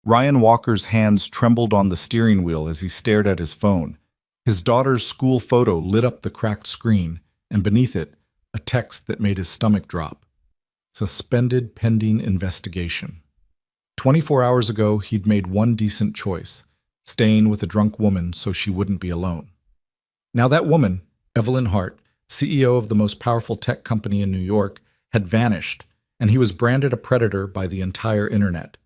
Ryan Walker's hands trembled on the steering wheel as he stared at his phone. His daughter's school photo lit up the cracked screen, and beneath it, a text that made his stomach drop. Suspended pending investigation. 24 hours ago, he'd made one decent choice, staying with a drunk woman so she wouldn't be alone. Now that woman, Evelyn Hart, CEO of the most powerful tech company in New York, had vanished, and he was branded a predator by the entire internet.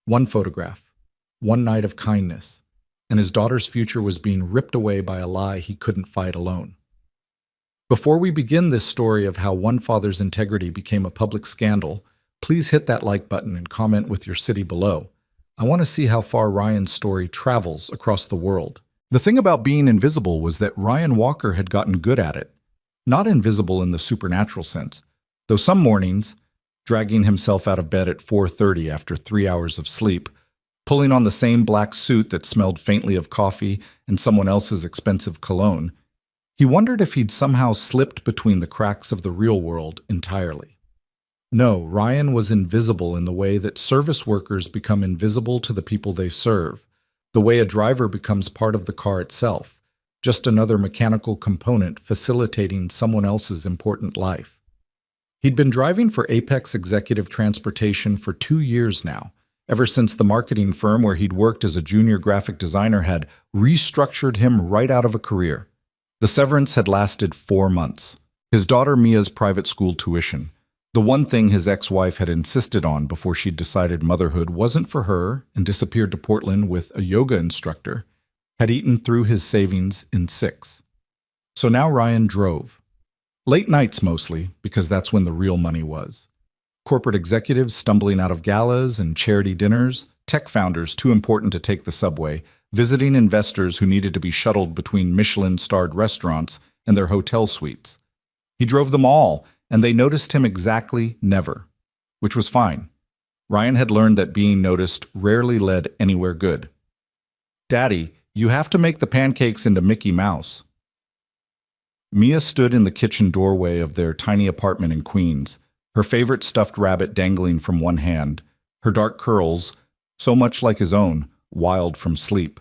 One photograph, one night of kindness, and his daughter's future was being ripped away by a lie he couldn't fight alone. Before we begin this story of how one father's integrity became a public scandal, please hit that like button and comment with your city below. I want to see how far Ryan's story travels across the world. The thing about being invisible was that Ryan Walker had gotten good at it. Not invisible in the supernatural sense, though some mornings, dragging himself out of bed at 4:30 after 3 hours of sleep, pulling on the same black suit that smelled faintly of coffee and someone else's expensive cologne, he wondered if he'd somehow slipped between the cracks of the real world entirely. No, Ryan was invisible in the way that service workers become invisible to the people they serve, the way a driver becomes part of the car itself, just another mechanical component facilitating someone else's important life. He'd been driving for Apex Executive Transportation for 2 years now, ever since the marketing firm where he'd worked as a junior graphic designer had restructured him right out of a career. The severance had lasted 4 months. His daughter Mia's private school tuition, the one thing his ex-wife had insisted on before she'd decided motherhood wasn't for her and disappeared to Portland with a yoga instructor, had eaten through his savings in 6. So now Ryan drove. Late nights mostly, because that's when the real money was. Corporate executives stumbling out of galas and charity dinners, tech founders too important to take the subway, visiting investors who needed to be shuttled between Michelin-starred restaurants and their hotel suites. He drove them all, and they noticed him exactly never, which was fine. Ryan had learned that being noticed rarely led anywhere good. "Daddy, you have to make the pancakes into Mickey Mouse." Mia stood in the kitchen doorway of their tiny apartment in Queens, her favorite stuffed rabbit dangling from one hand, her dark curls, so much like his own, wild from sleep.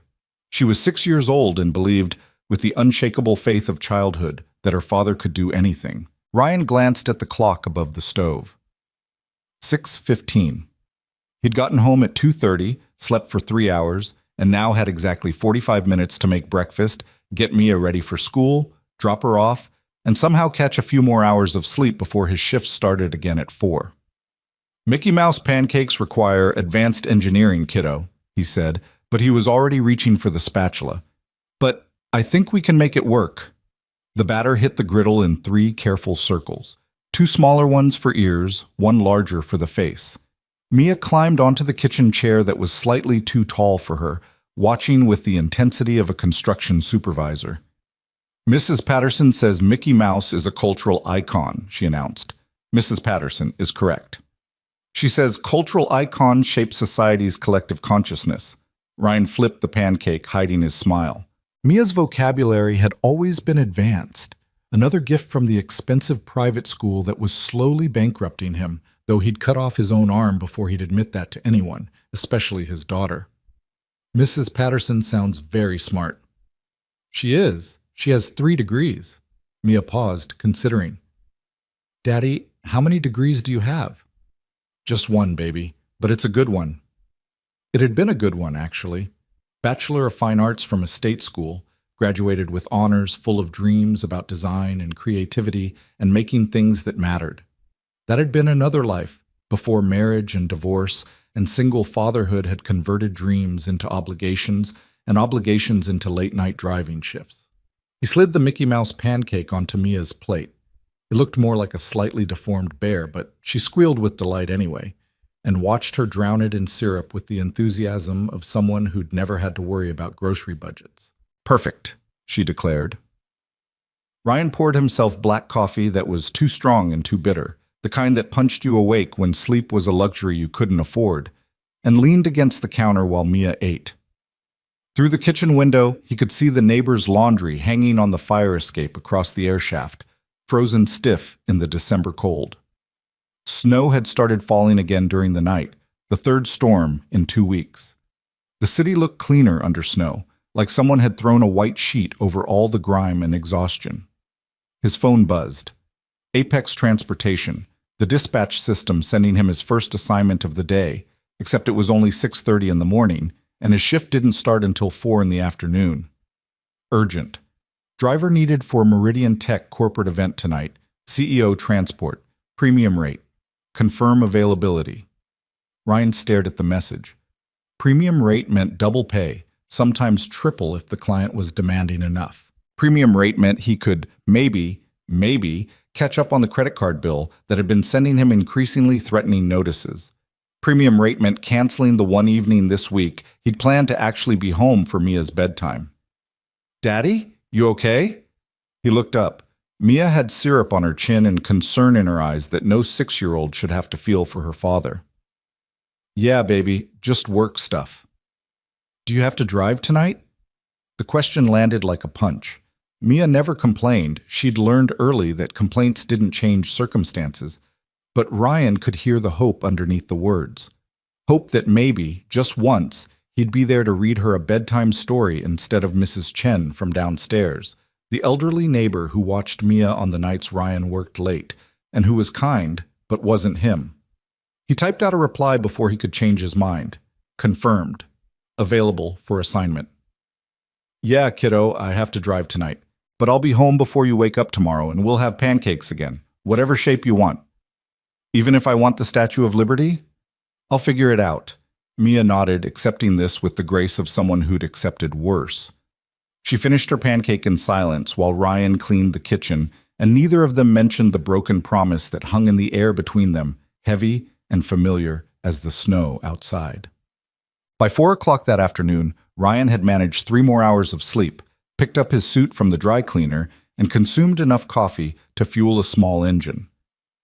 She was 6 years old and believed, with the unshakable faith of childhood, that her father could do anything. Ryan glanced at the clock above the stove. 6:15. He'd gotten home at 2:30, slept for 3 hours, and now had exactly 45 minutes to make breakfast, get Mia ready for school, drop her off, and somehow catch a few more hours of sleep before his shift started again at 4. "Mickey Mouse pancakes require advanced engineering, kiddo," he said, but he was already reaching for the spatula. "But I think we can make it work." The batter hit the griddle in 3 careful circles, 2 smaller ones for ears, 1 larger for the face. Mia climbed onto the kitchen chair that was slightly too tall for her, watching with the intensity of a construction supervisor. "Mrs. Patterson says Mickey Mouse is a cultural icon," she announced. Mrs. Patterson is correct. "She says cultural icons shape society's collective consciousness." Ryan flipped the pancake, hiding his smile. Mia's vocabulary had always been advanced, another gift from the expensive private school that was slowly bankrupting him, though he'd cut off his own arm before he'd admit that to anyone, especially his daughter. "Mrs. Patterson sounds very smart." "She is. She has 3 degrees." Mia paused, considering. "Daddy, how many degrees do you have?" "Just 1, baby, but it's a good one." It had been a good one, actually. Bachelor of Fine Arts from a state school, graduated with honors full of dreams about design and creativity and making things that mattered. That had been another life, before marriage and divorce and single fatherhood had converted dreams into obligations and obligations into late-night driving shifts. He slid the Mickey Mouse pancake onto Mia's plate. It looked more like a slightly deformed bear, but she squealed with delight anyway, and watched her drown it in syrup with the enthusiasm of someone who'd never had to worry about grocery budgets. "Perfect," she declared. Ryan poured himself black coffee that was too strong and too bitter, the kind that punched you awake when sleep was a luxury you couldn't afford, and leaned against the counter while Mia ate. Through the kitchen window, he could see the neighbor's laundry hanging on the fire escape across the air shaft, frozen stiff in the December cold. Snow had started falling again during the night, The third storm in 2 weeks. The city looked cleaner under snow, like someone had thrown a white sheet over all the grime and exhaustion. His phone buzzed. Apex Transportation, the dispatch system sending him his first assignment of the day, except it was only 6:30 in the morning, and his shift didn't start until 4 in the afternoon. Urgent. Driver needed for Meridian Tech corporate event tonight. CEO transport. Premium rate. Confirm availability. Ryan stared at the message. Premium rate meant double pay, sometimes triple if the client was demanding enough. Premium rate meant he could maybe catch up on the credit card bill that had been sending him increasingly threatening notices. Premium rate meant canceling the one evening this week he'd planned to actually be home for Mia's bedtime. Daddy, you okay? He looked up. Mia had syrup on her chin and concern in her eyes that no 6-year-old should have to feel for her father. Yeah, baby, just work stuff. Do you have to drive tonight? The question landed like a punch. Mia never complained. She'd learned early that complaints didn't change circumstances. But Ryan could hear the hope underneath the words. Hope that maybe, just once, he'd be there to read her a bedtime story instead of Mrs. Chen from downstairs, the elderly neighbor who watched Mia on the nights Ryan worked late, and who was kind, but wasn't him. He typed out a reply before he could change his mind. Confirmed. Available for assignment. Yeah, kiddo, I have to drive tonight. But I'll be home before you wake up tomorrow and we'll have pancakes again, whatever shape you want. Even if I want the Statue of Liberty? I'll figure it out. Mia nodded, accepting this with the grace of someone who'd accepted worse. She finished her pancake in silence while Ryan cleaned the kitchen, and neither of them mentioned the broken promise that hung in the air between them, heavy and familiar as the snow outside. By 4 o'clock that afternoon, Ryan had managed 3 more hours of sleep, picked up his suit from the dry cleaner, and consumed enough coffee to fuel a small engine.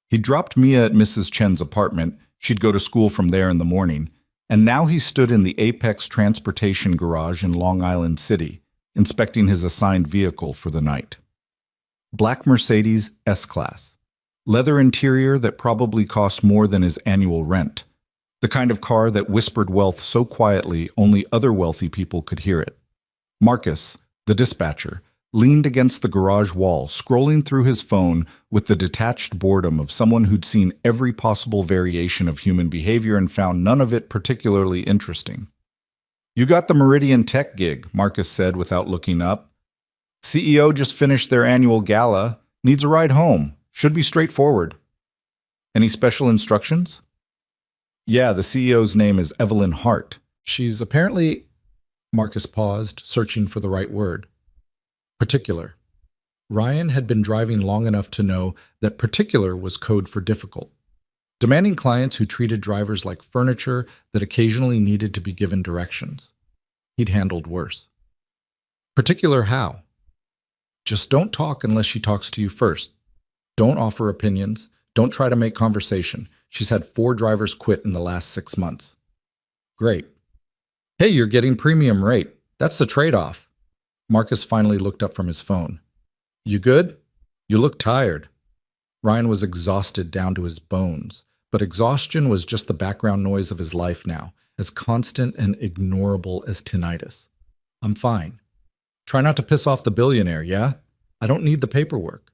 He dropped Mia at Mrs. Chen's apartment. She'd go to school from there in the morning, and now he stood in the Apex Transportation garage in Long Island City, inspecting his assigned vehicle for the night. Black Mercedes S-Class. Leather interior that probably cost more than his annual rent. The kind of car that whispered wealth so quietly only other wealthy people could hear it. Marcus, the dispatcher, leaned against the garage wall, scrolling through his phone with the detached boredom of someone who'd seen every possible variation of human behavior and found none of it particularly interesting. You got the Meridian Tech gig, Marcus said without looking up. CEO just finished their annual gala. Needs a ride home. Should be straightforward. Any special instructions? Yeah, the CEO's name is Evelyn Hart. She's apparently... Marcus paused, searching for the right word. Particular. Ryan had been driving long enough to know that particular was code for difficult. Demanding clients who treated drivers like furniture that occasionally needed to be given directions. He'd handled worse. Particular how? Just don't talk unless she talks to you first. Don't offer opinions. Don't try to make conversation. She's had 4 drivers quit in the last 6 months. Great. Hey, you're getting premium rate. That's the trade-off. Marcus finally looked up from his phone. You good? You look tired. Ryan was exhausted down to his bones, but exhaustion was just the background noise of his life now, as constant and ignorable as tinnitus. I'm fine. Try not to piss off the billionaire, yeah? I don't need the paperwork.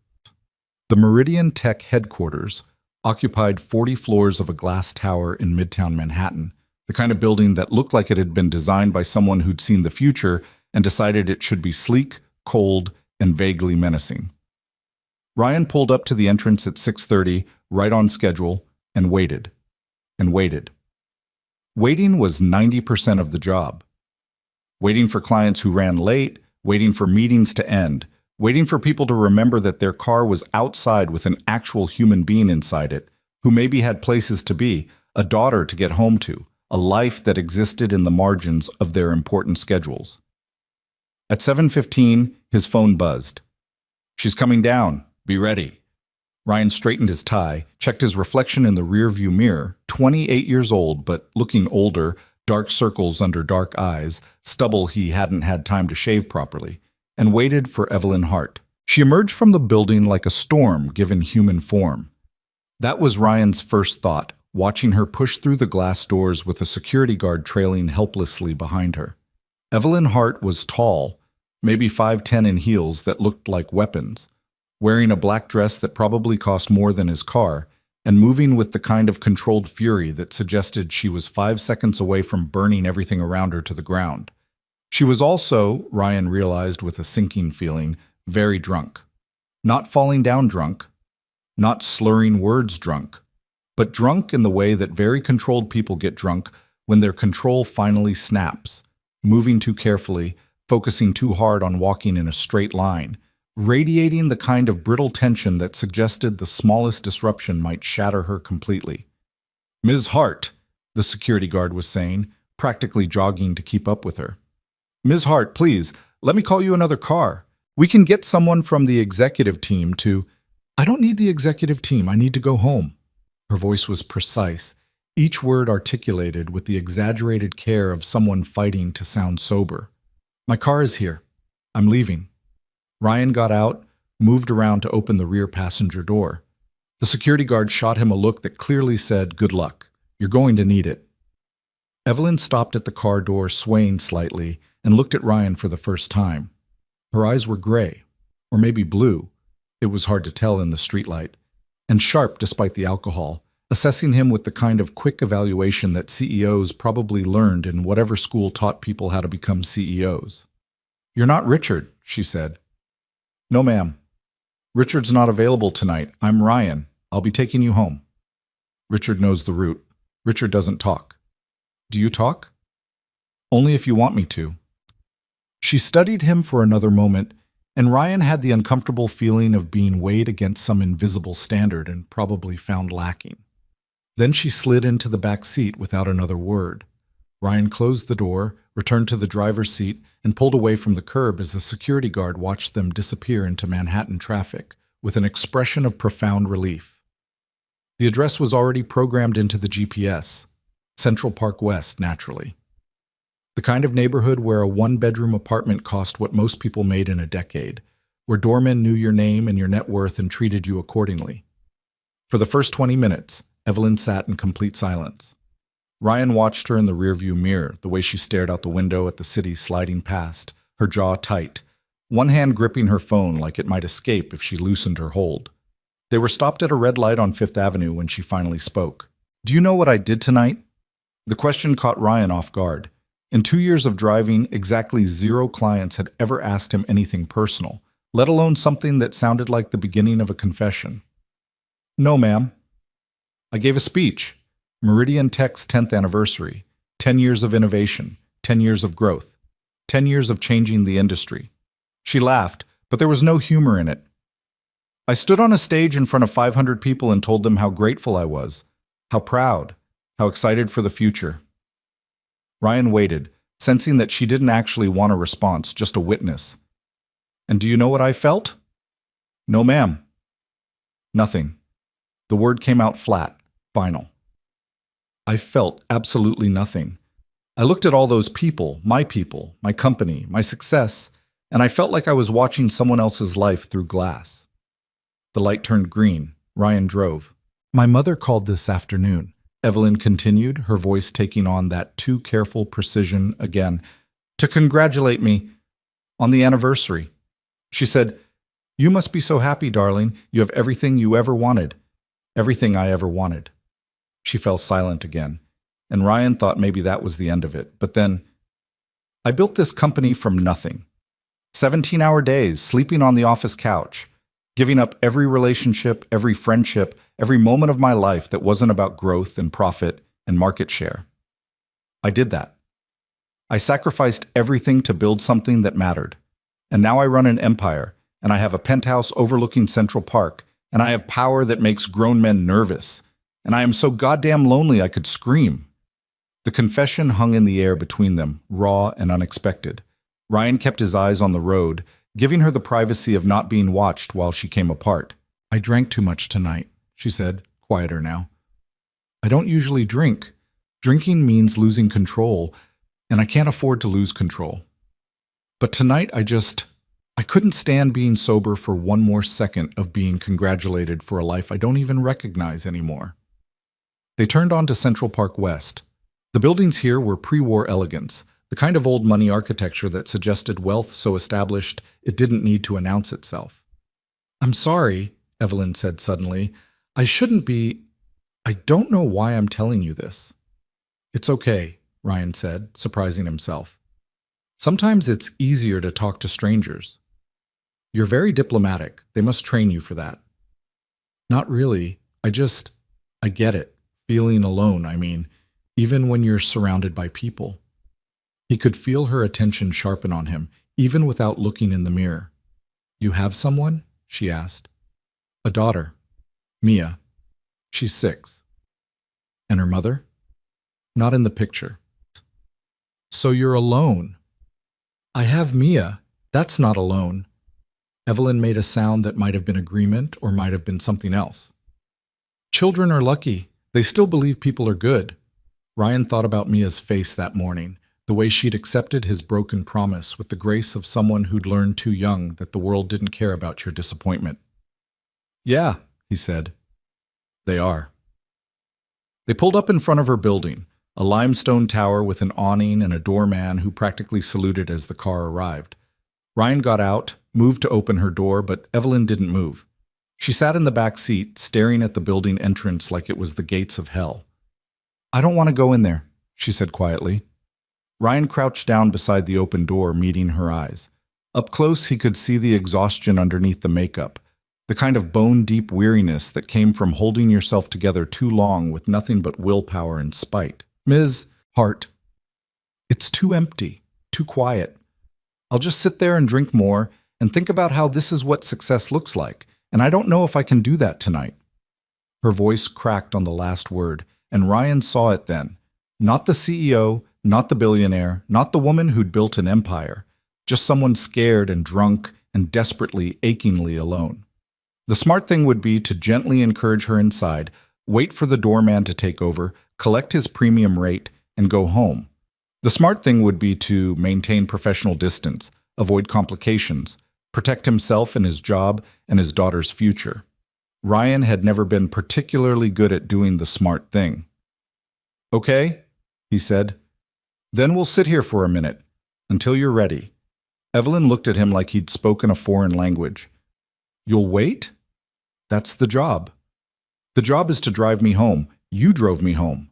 The Meridian Tech headquarters occupied 40 floors of a glass tower in Midtown Manhattan, the kind of building that looked like it had been designed by someone who'd seen the future and decided it should be sleek, cold, and vaguely menacing. Ryan pulled up to the entrance at 6:30, right on schedule, and waited. And waited. Waiting was 90% of the job. Waiting for clients who ran late, waiting for meetings to end, waiting for people to remember that their car was outside with an actual human being inside it, who maybe had places to be, a daughter to get home to, a life that existed in the margins of their important schedules. At 7:15, his phone buzzed. She's coming down. Be ready. Ryan straightened his tie, checked his reflection in the rearview mirror, 28 years old but looking older, dark circles under dark eyes, stubble he hadn't had time to shave properly, and waited for Evelyn Hart. She emerged from the building like a storm given human form. That was Ryan's first thought. watching her push through the glass doors with a security guard trailing helplessly behind her. Evelyn Hart was tall, maybe 5'10" in heels that looked like weapons, wearing a black dress that probably cost more than his car, and moving with the kind of controlled fury that suggested she was 5 seconds away from burning everything around her to the ground. She was also, Ryan realized with a sinking feeling, very drunk. Not falling down drunk, not slurring words drunk, but drunk in the way that very controlled people get drunk when their control finally snaps, moving too carefully, focusing too hard on walking in a straight line, radiating the kind of brittle tension that suggested the smallest disruption might shatter her completely. "Ms. Hart," the security guard was saying, practically jogging to keep up with her. "Ms. Hart, please, let me call you another car. We can get someone from the executive team to—" "I don't need the executive team. I need to go home." Her voice was precise, each word articulated with the exaggerated care of someone fighting to sound sober. "My car is here. I'm leaving." Ryan got out, moved around to open the rear passenger door. The security guard shot him a look that clearly said, "Good luck. You're going to need it." Evelyn stopped at the car door, swaying slightly, and looked at Ryan for the first time. Her eyes were gray, or maybe blue, it was hard to tell in the streetlight, and sharp despite the alcohol, assessing him with the kind of quick evaluation that CEOs probably learned in whatever school taught people how to become CEOs. "You're not Richard," she said. "No, ma'am. Richard's not available tonight. I'm Ryan. I'll be taking you home." "Richard knows the route. Richard doesn't talk." "Do you talk?" "Only if you want me to." She studied him for another moment, and Ryan had the uncomfortable feeling of being weighed against some invisible standard and probably found lacking. Then she slid into the back seat without another word. Ryan closed the door, returned to the driver's seat, and pulled away from the curb as the security guard watched them disappear into Manhattan traffic with an expression of profound relief. The address was already programmed into the GPS, Central Park West, naturally. The kind of neighborhood where a one-bedroom apartment cost what most people made in a decade, where doormen knew your name and your net worth and treated you accordingly. For the first 20 minutes, Evelyn sat in complete silence. Ryan watched her in the rearview mirror, the way she stared out the window at the city sliding past, her jaw tight, one hand gripping her phone like it might escape if she loosened her hold. They were stopped at a red light on Fifth Avenue when she finally spoke. "Do you know what I did tonight?" The question caught Ryan off guard. In 2 years of driving, exactly 0 clients had ever asked him anything personal, let alone something that sounded like the beginning of a confession. "No, ma'am. I gave a speech. Meridian Tech's 10th anniversary. 10 years of innovation. 10 years of growth. 10 years of changing the industry." She laughed, but there was no humor in it. "I stood on a stage in front of 500 people and told them how grateful I was, how proud, how excited for the future." Ryan waited, sensing that she didn't actually want a response, just a witness. "And do you know what I felt?" "No, ma'am." "Nothing." The word came out flat, final. "I felt absolutely nothing. I looked at all those people, my company, my success, and I felt like I was watching someone else's life through glass." The light turned green. Ryan drove. "My mother called this afternoon," Evelyn continued, her voice taking on that too careful precision again, "to congratulate me on the anniversary. She said, 'You must be so happy, darling. You have everything you ever wanted. Everything I ever wanted.'" She fell silent again, and Ryan thought maybe that was the end of it. But then, "I built this company from nothing. 17-hour days, sleeping on the office couch, giving up every relationship, every friendship, every moment of my life that wasn't about growth and profit and market share. I did that. I sacrificed everything to build something that mattered. And now I run an empire, and I have a penthouse overlooking Central Park, and I have power that makes grown men nervous, and I am so goddamn lonely I could scream." The confession hung in the air between them, raw and unexpected. Ryan kept his eyes on the road, giving her the privacy of not being watched while she came apart. "I drank too much tonight," she said, quieter now. "I don't usually drink. Drinking means losing control, and I can't afford to lose control. But tonight I couldn't stand being sober for one more second of being congratulated for a life I don't even recognize anymore." They turned onto Central Park West. The buildings here were pre-war elegance, the kind of old money architecture that suggested wealth so established it didn't need to announce itself. "I'm sorry," Evelyn said suddenly. "I shouldn't be. I don't know why I'm telling you this." "It's okay," Ryan said, surprising himself. "Sometimes it's easier to talk to strangers." "You're very diplomatic. They must train you for that." "Not really. I get it. Feeling alone, I mean, even when you're surrounded by people." He could feel her attention sharpen on him, even without looking in the mirror. "You have someone?" she asked. "A daughter. Mia. She's 6. "And her mother?" "Not in the picture." "So you're alone." "I have Mia. That's not alone." Evelyn made a sound that might have been agreement or might have been something else. "Children are lucky. They still believe people are good." Ryan thought about Mia's face that morning, the way she'd accepted his broken promise with the grace of someone who'd learned too young that the world didn't care about your disappointment. "Yeah," he said. "They are." They pulled up in front of her building, a limestone tower with an awning and a doorman who practically saluted as the car arrived. Ryan got out, moved to open her door, but Evelyn didn't move. She sat in the back seat, staring at the building entrance like it was the gates of hell. "I don't want to go in there," she said quietly. Ryan crouched down beside the open door, meeting her eyes. Up close, he could see the exhaustion underneath the makeup, the kind of bone-deep weariness that came from holding yourself together too long with nothing but willpower and spite. "Ms. Hart, it's too empty, too quiet. I'll just sit there and drink more and think about how this is what success looks like, and I don't know if I can do that tonight." Her voice cracked on the last word, and Ryan saw it then. Not the CEO, not the billionaire, not the woman who'd built an empire, just someone scared and drunk and desperately, achingly alone. The smart thing would be to gently encourage her inside, wait for the doorman to take over, collect his premium rate, and go home. The smart thing would be to maintain professional distance, avoid complications, protect himself and his job and his daughter's future. Ryan had never been particularly good at doing the smart thing. "Okay," he said. "Then we'll sit here for a minute, until you're ready." Evelyn looked at him like he'd spoken a foreign language. "You'll wait?" "That's the job. The job is to drive me home. You drove me home.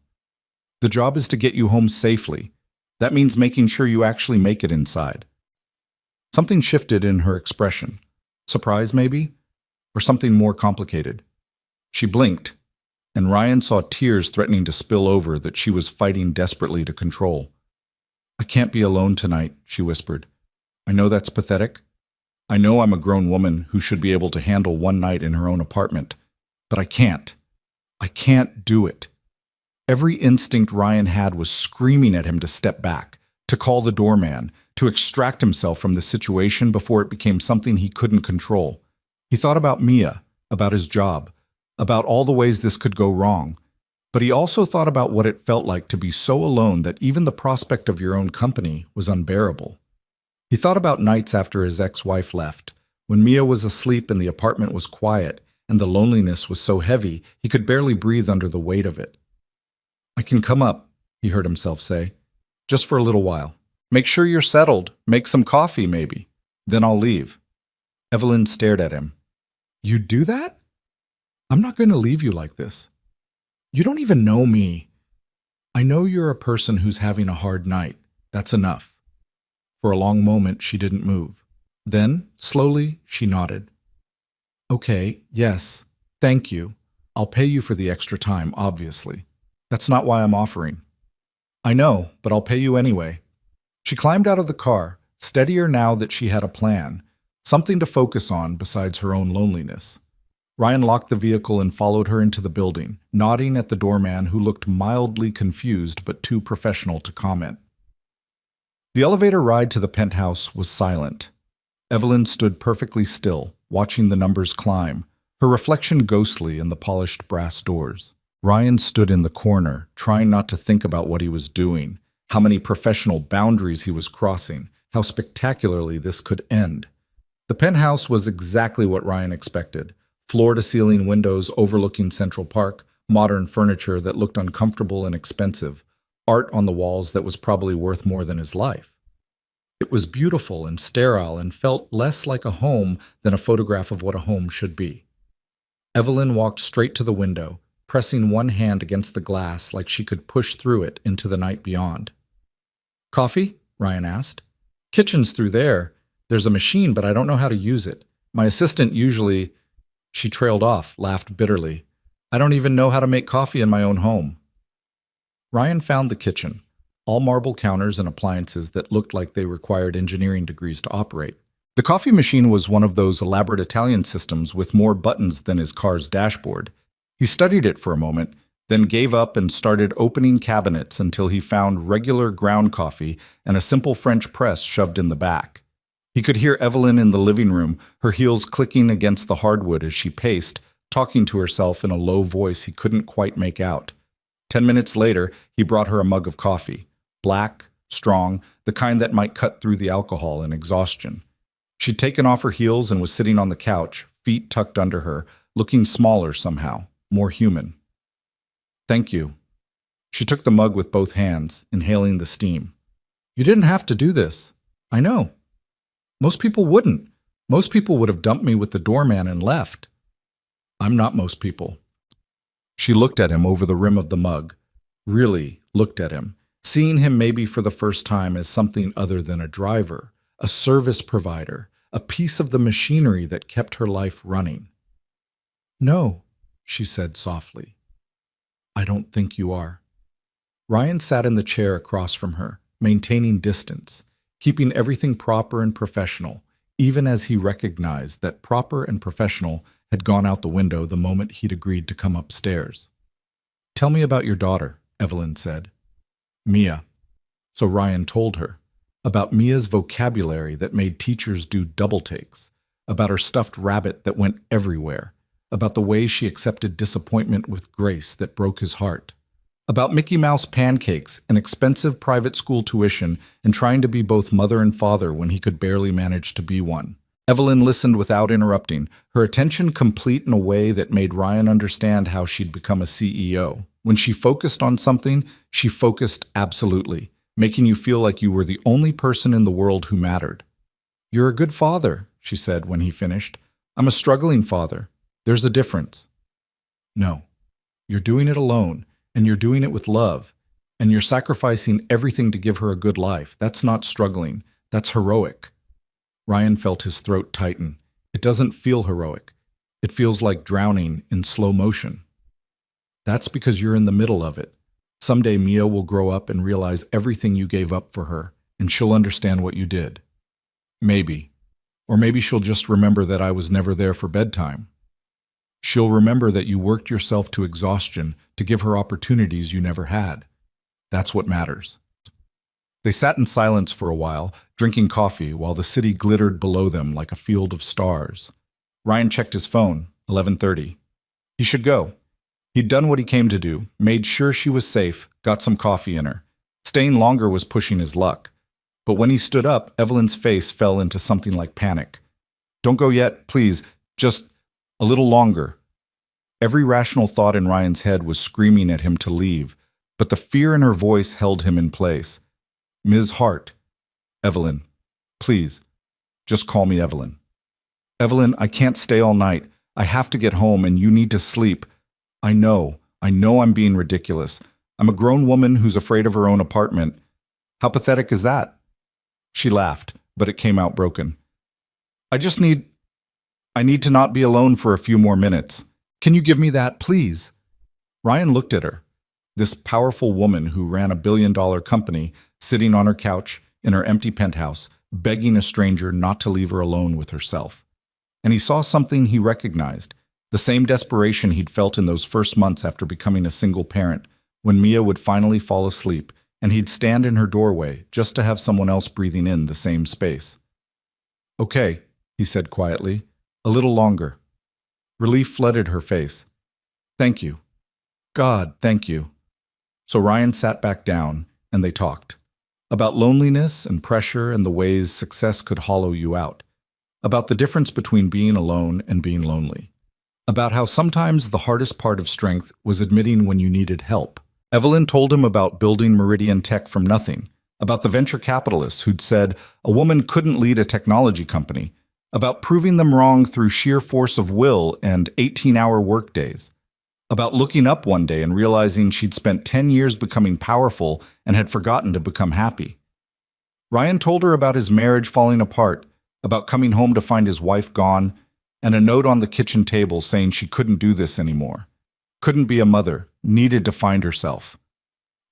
The job is to get you home safely. That means making sure you actually make it inside." Something shifted in her expression. Surprise, maybe? Or something more complicated. She blinked, and Ryan saw tears threatening to spill over that she was fighting desperately to control. "I can't be alone tonight," she whispered. "I know that's pathetic. I know I'm a grown woman who should be able to handle one night in her own apartment. But I can't. I can't do it." Every instinct Ryan had was screaming at him to step back, to call the doorman, to extract himself from the situation before it became something he couldn't control. He thought about Mia, about his job, about all the ways this could go wrong. But he also thought about what it felt like to be so alone that even the prospect of your own company was unbearable. He thought about nights after his ex-wife left, when Mia was asleep and the apartment was quiet, and the loneliness was so heavy he could barely breathe under the weight of it. "I can come up," he heard himself say, "just for a little while. Make sure you're settled, make some coffee maybe. Then I'll leave." Evelyn stared at him. "You'd do that?" "I'm not going to leave you like this. You don't even know me. I know you're a person who's having a hard night. That's enough." For a long moment, she didn't move. Then, slowly, she nodded. "Okay, yes, thank you. I'll pay you for the extra time, obviously. That's not why I'm offering." "I know, but I'll pay you anyway." She climbed out of the car, steadier now that she had a plan, something to focus on besides her own loneliness. Ryan locked the vehicle and followed her into the building, nodding at the doorman who looked mildly confused but too professional to comment. The elevator ride to the penthouse was silent. Evelyn stood perfectly still, watching the numbers climb, her reflection ghostly in the polished brass doors. Ryan stood in the corner, trying not to think about what he was doing, how many professional boundaries he was crossing, how spectacularly this could end. The penthouse was exactly what Ryan expected. Floor-to-ceiling windows overlooking Central Park, modern furniture that looked uncomfortable and expensive, art on the walls that was probably worth more than his life. It was beautiful and sterile and felt less like a home than a photograph of what a home should be. Evelyn walked straight to the window, pressing one hand against the glass like she could push through it into the night beyond. "Coffee?" Ryan asked. "Kitchen's through there. There's a machine, but I don't know how to use it. My assistant usually—" She trailed off, laughed bitterly. "I don't even know how to make coffee in my own home." Ryan found the kitchen, all marble counters and appliances that looked like they required engineering degrees to operate. The coffee machine was one of those elaborate Italian systems with more buttons than his car's dashboard. He studied it for a moment, then gave up and started opening cabinets until he found regular ground coffee and a simple French press shoved in the back. He could hear Evelyn in the living room, her heels clicking against the hardwood as she paced, talking to herself in a low voice he couldn't quite make out. 10 minutes later, he brought her a mug of coffee. Black, strong, the kind that might cut through the alcohol and exhaustion. She'd taken off her heels and was sitting on the couch, feet tucked under her, looking smaller somehow, more human. "Thank you." She took the mug with both hands, inhaling the steam. "You didn't have to do this. I know. Most people wouldn't. Most people would have dumped me with the doorman and left. I'm not most people." She looked at him over the rim of the mug, really looked at him, seeing him maybe for the first time as something other than a driver, a service provider, a piece of the machinery that kept her life running. "No," she said softly. "I don't think you are." Ryan sat in the chair across from her, maintaining distance, keeping everything proper and professional, even as he recognized that proper and professional had gone out the window the moment he'd agreed to come upstairs. "Tell me about your daughter," Evelyn said. "Mia." So Ryan told her about Mia's vocabulary that made teachers do double takes, about her stuffed rabbit that went everywhere, about the way she accepted disappointment with grace that broke his heart, about Mickey Mouse pancakes and expensive private school tuition and trying to be both mother and father when he could barely manage to be one. Evelyn listened without interrupting, her attention complete in a way that made Ryan understand how she'd become a CEO. When she focused on something, she focused absolutely, making you feel like you were the only person in the world who mattered. "You're a good father," she said when he finished. "I'm a struggling father. There's a difference." "No, you're doing it alone, and you're doing it with love, and you're sacrificing everything to give her a good life. That's not struggling. That's heroic." Ryan felt his throat tighten. "It doesn't feel heroic. It feels like drowning in slow motion." "That's because you're in the middle of it. Someday Mia will grow up and realize everything you gave up for her, and she'll understand what you did. Maybe. Or maybe she'll just remember that I was never there for bedtime. She'll remember that you worked yourself to exhaustion to give her opportunities you never had. That's what matters." They sat in silence for a while, drinking coffee while the city glittered below them like a field of stars. Ryan checked his phone, 11:30. He should go. He'd done what he came to do, made sure she was safe, got some coffee in her. Staying longer was pushing his luck. But when he stood up, Evelyn's face fell into something like panic. "Don't go yet, please. Just a little longer." Every rational thought in Ryan's head was screaming at him to leave, but the fear in her voice held him in place. "Ms. Hart." "Evelyn. Please. Just call me Evelyn." "Evelyn, I can't stay all night. I have to get home and you need to sleep. I know I'm being ridiculous. I'm a grown woman who's afraid of her own apartment. How pathetic is that?" She laughed, but it came out broken. I need to not be alone for a few more minutes. Can you give me that, please?" Ryan looked at her, this powerful woman who ran a billion-dollar company, sitting on her couch in her empty penthouse, begging a stranger not to leave her alone with herself. And he saw something he recognized, the same desperation he'd felt in those first months after becoming a single parent, when Mia would finally fall asleep, and he'd stand in her doorway just to have someone else breathing in the same space. "Okay," he said quietly, "a little longer." Relief flooded her face. "Thank you. God, thank you." So Ryan sat back down, and they talked. About loneliness and pressure and the ways success could hollow you out. About the difference between being alone and being lonely. about how sometimes the hardest part of strength was admitting when you needed help. Evelyn told him about building Meridian Tech from nothing, about the venture capitalists who'd said a woman couldn't lead a technology company, about proving them wrong through sheer force of will and 18-hour workdays, about looking up one day and realizing she'd spent 10 years becoming powerful and had forgotten to become happy. Ryan told her about his marriage falling apart, about coming home to find his wife gone, and a note on the kitchen table saying she couldn't do this anymore, couldn't be a mother, needed to find herself.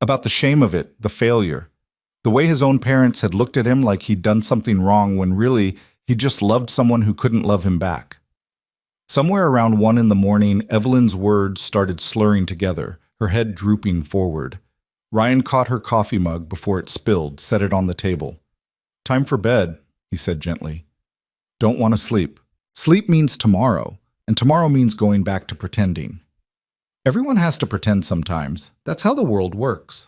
About the shame of it, the failure, the way his own parents had looked at him like he'd done something wrong when really he just loved someone who couldn't love him back. Somewhere around 1 in the morning, Evelyn's words started slurring together, her head drooping forward. Ryan caught her coffee mug before it spilled, set it on the table. "Time for bed," he said gently. "Don't want to sleep. Sleep means tomorrow, and tomorrow means going back to pretending. Everyone has to pretend sometimes. That's how the world works.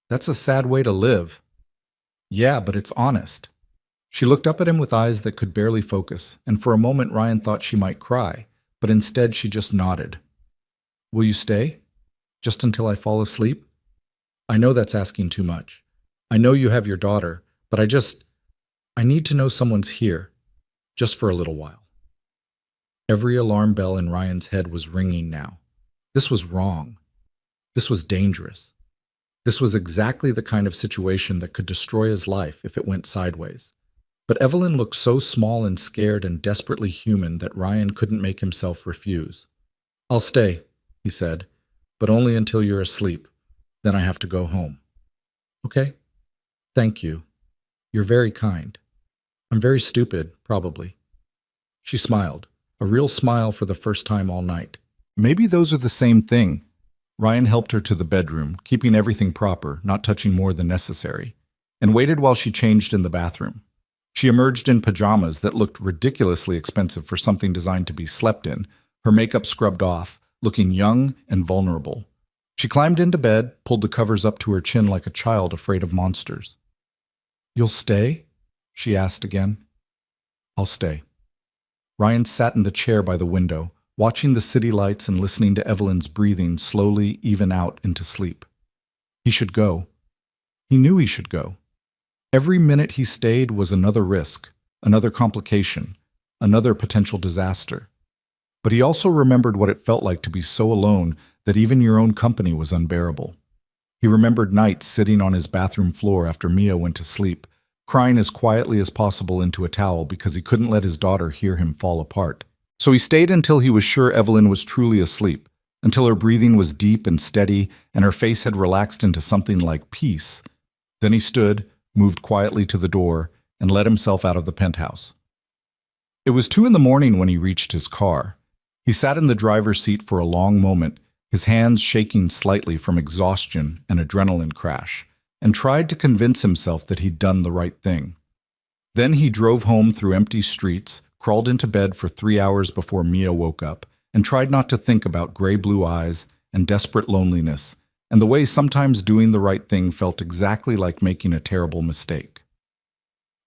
That's a sad way to live." "Yeah, but it's honest." She looked up at him with eyes that could barely focus, and for a moment Ryan thought she might cry, but instead she just nodded. "Will you stay? Just until I fall asleep? I know that's asking too much. I know you have your daughter, but I need to know someone's here, just for a little while." Every alarm bell in Ryan's head was ringing now. This was wrong. This was dangerous. This was exactly the kind of situation that could destroy his life if it went sideways. But Evelyn looked so small and scared and desperately human that Ryan couldn't make himself refuse. "I'll stay," he said, "but only until you're asleep. Then I have to go home." "Okay. Thank you. You're very kind. I'm very stupid, probably." She smiled, a real smile for the first time all night. Maybe those are the same thing. Ryan helped her to the bedroom, keeping everything proper, not touching more than necessary, and waited while she changed in the bathroom. She emerged in pajamas that looked ridiculously expensive for something designed to be slept in, her makeup scrubbed off, looking young and vulnerable. She climbed into bed, pulled the covers up to her chin like a child afraid of monsters. "You'll stay?" she asked again. "I'll stay." Ryan sat in the chair by the window, watching the city lights and listening to Evelyn's breathing slowly even out into sleep. He should go. He knew he should go. Every minute he stayed was another risk, another complication, another potential disaster. But he also remembered what it felt like to be so alone that even your own company was unbearable. He remembered nights sitting on his bathroom floor after Mia went to sleep, crying as quietly as possible into a towel because he couldn't let his daughter hear him fall apart. So he stayed until he was sure Evelyn was truly asleep, until her breathing was deep and steady and her face had relaxed into something like peace. Then he stood, moved quietly to the door, and let himself out of the penthouse. It was 2 in the morning when he reached his car. He sat in the driver's seat for a long moment, his hands shaking slightly from exhaustion and adrenaline crash, and tried to convince himself that he'd done the right thing. Then he drove home through empty streets, crawled into bed for 3 hours before Mia woke up, and tried not to think about gray-blue eyes and desperate loneliness, and the way sometimes doing the right thing felt exactly like making a terrible mistake.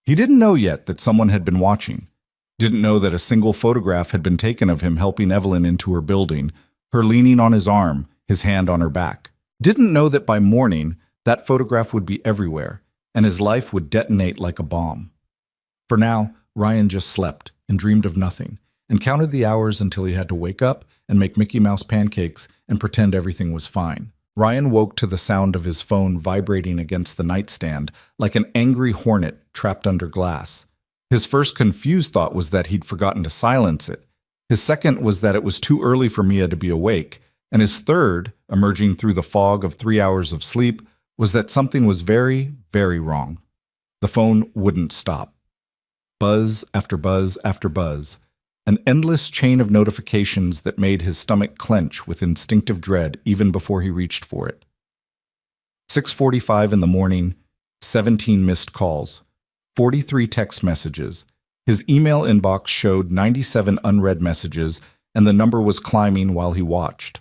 He didn't know yet that someone had been watching, didn't know that a single photograph had been taken of him helping Evelyn into her building, her leaning on his arm, his hand on her back. Didn't know that by morning, that photograph would be everywhere, and his life would detonate like a bomb. For now, Ryan just slept and dreamed of nothing, and counted the hours until he had to wake up and make Mickey Mouse pancakes and pretend everything was fine. Ryan woke to the sound of his phone vibrating against the nightstand like an angry hornet trapped under glass. His first confused thought was that he'd forgotten to silence it. His second was that it was too early for Mia to be awake. And his third, emerging through the fog of 3 hours of sleep, was that something was very, very wrong. The phone wouldn't stop. Buzz after buzz after buzz. An endless chain of notifications that made his stomach clench with instinctive dread even before he reached for it. 6:45 in the morning, 17 missed calls, 43 text messages. His email inbox showed 97 unread messages, and the number was climbing while he watched.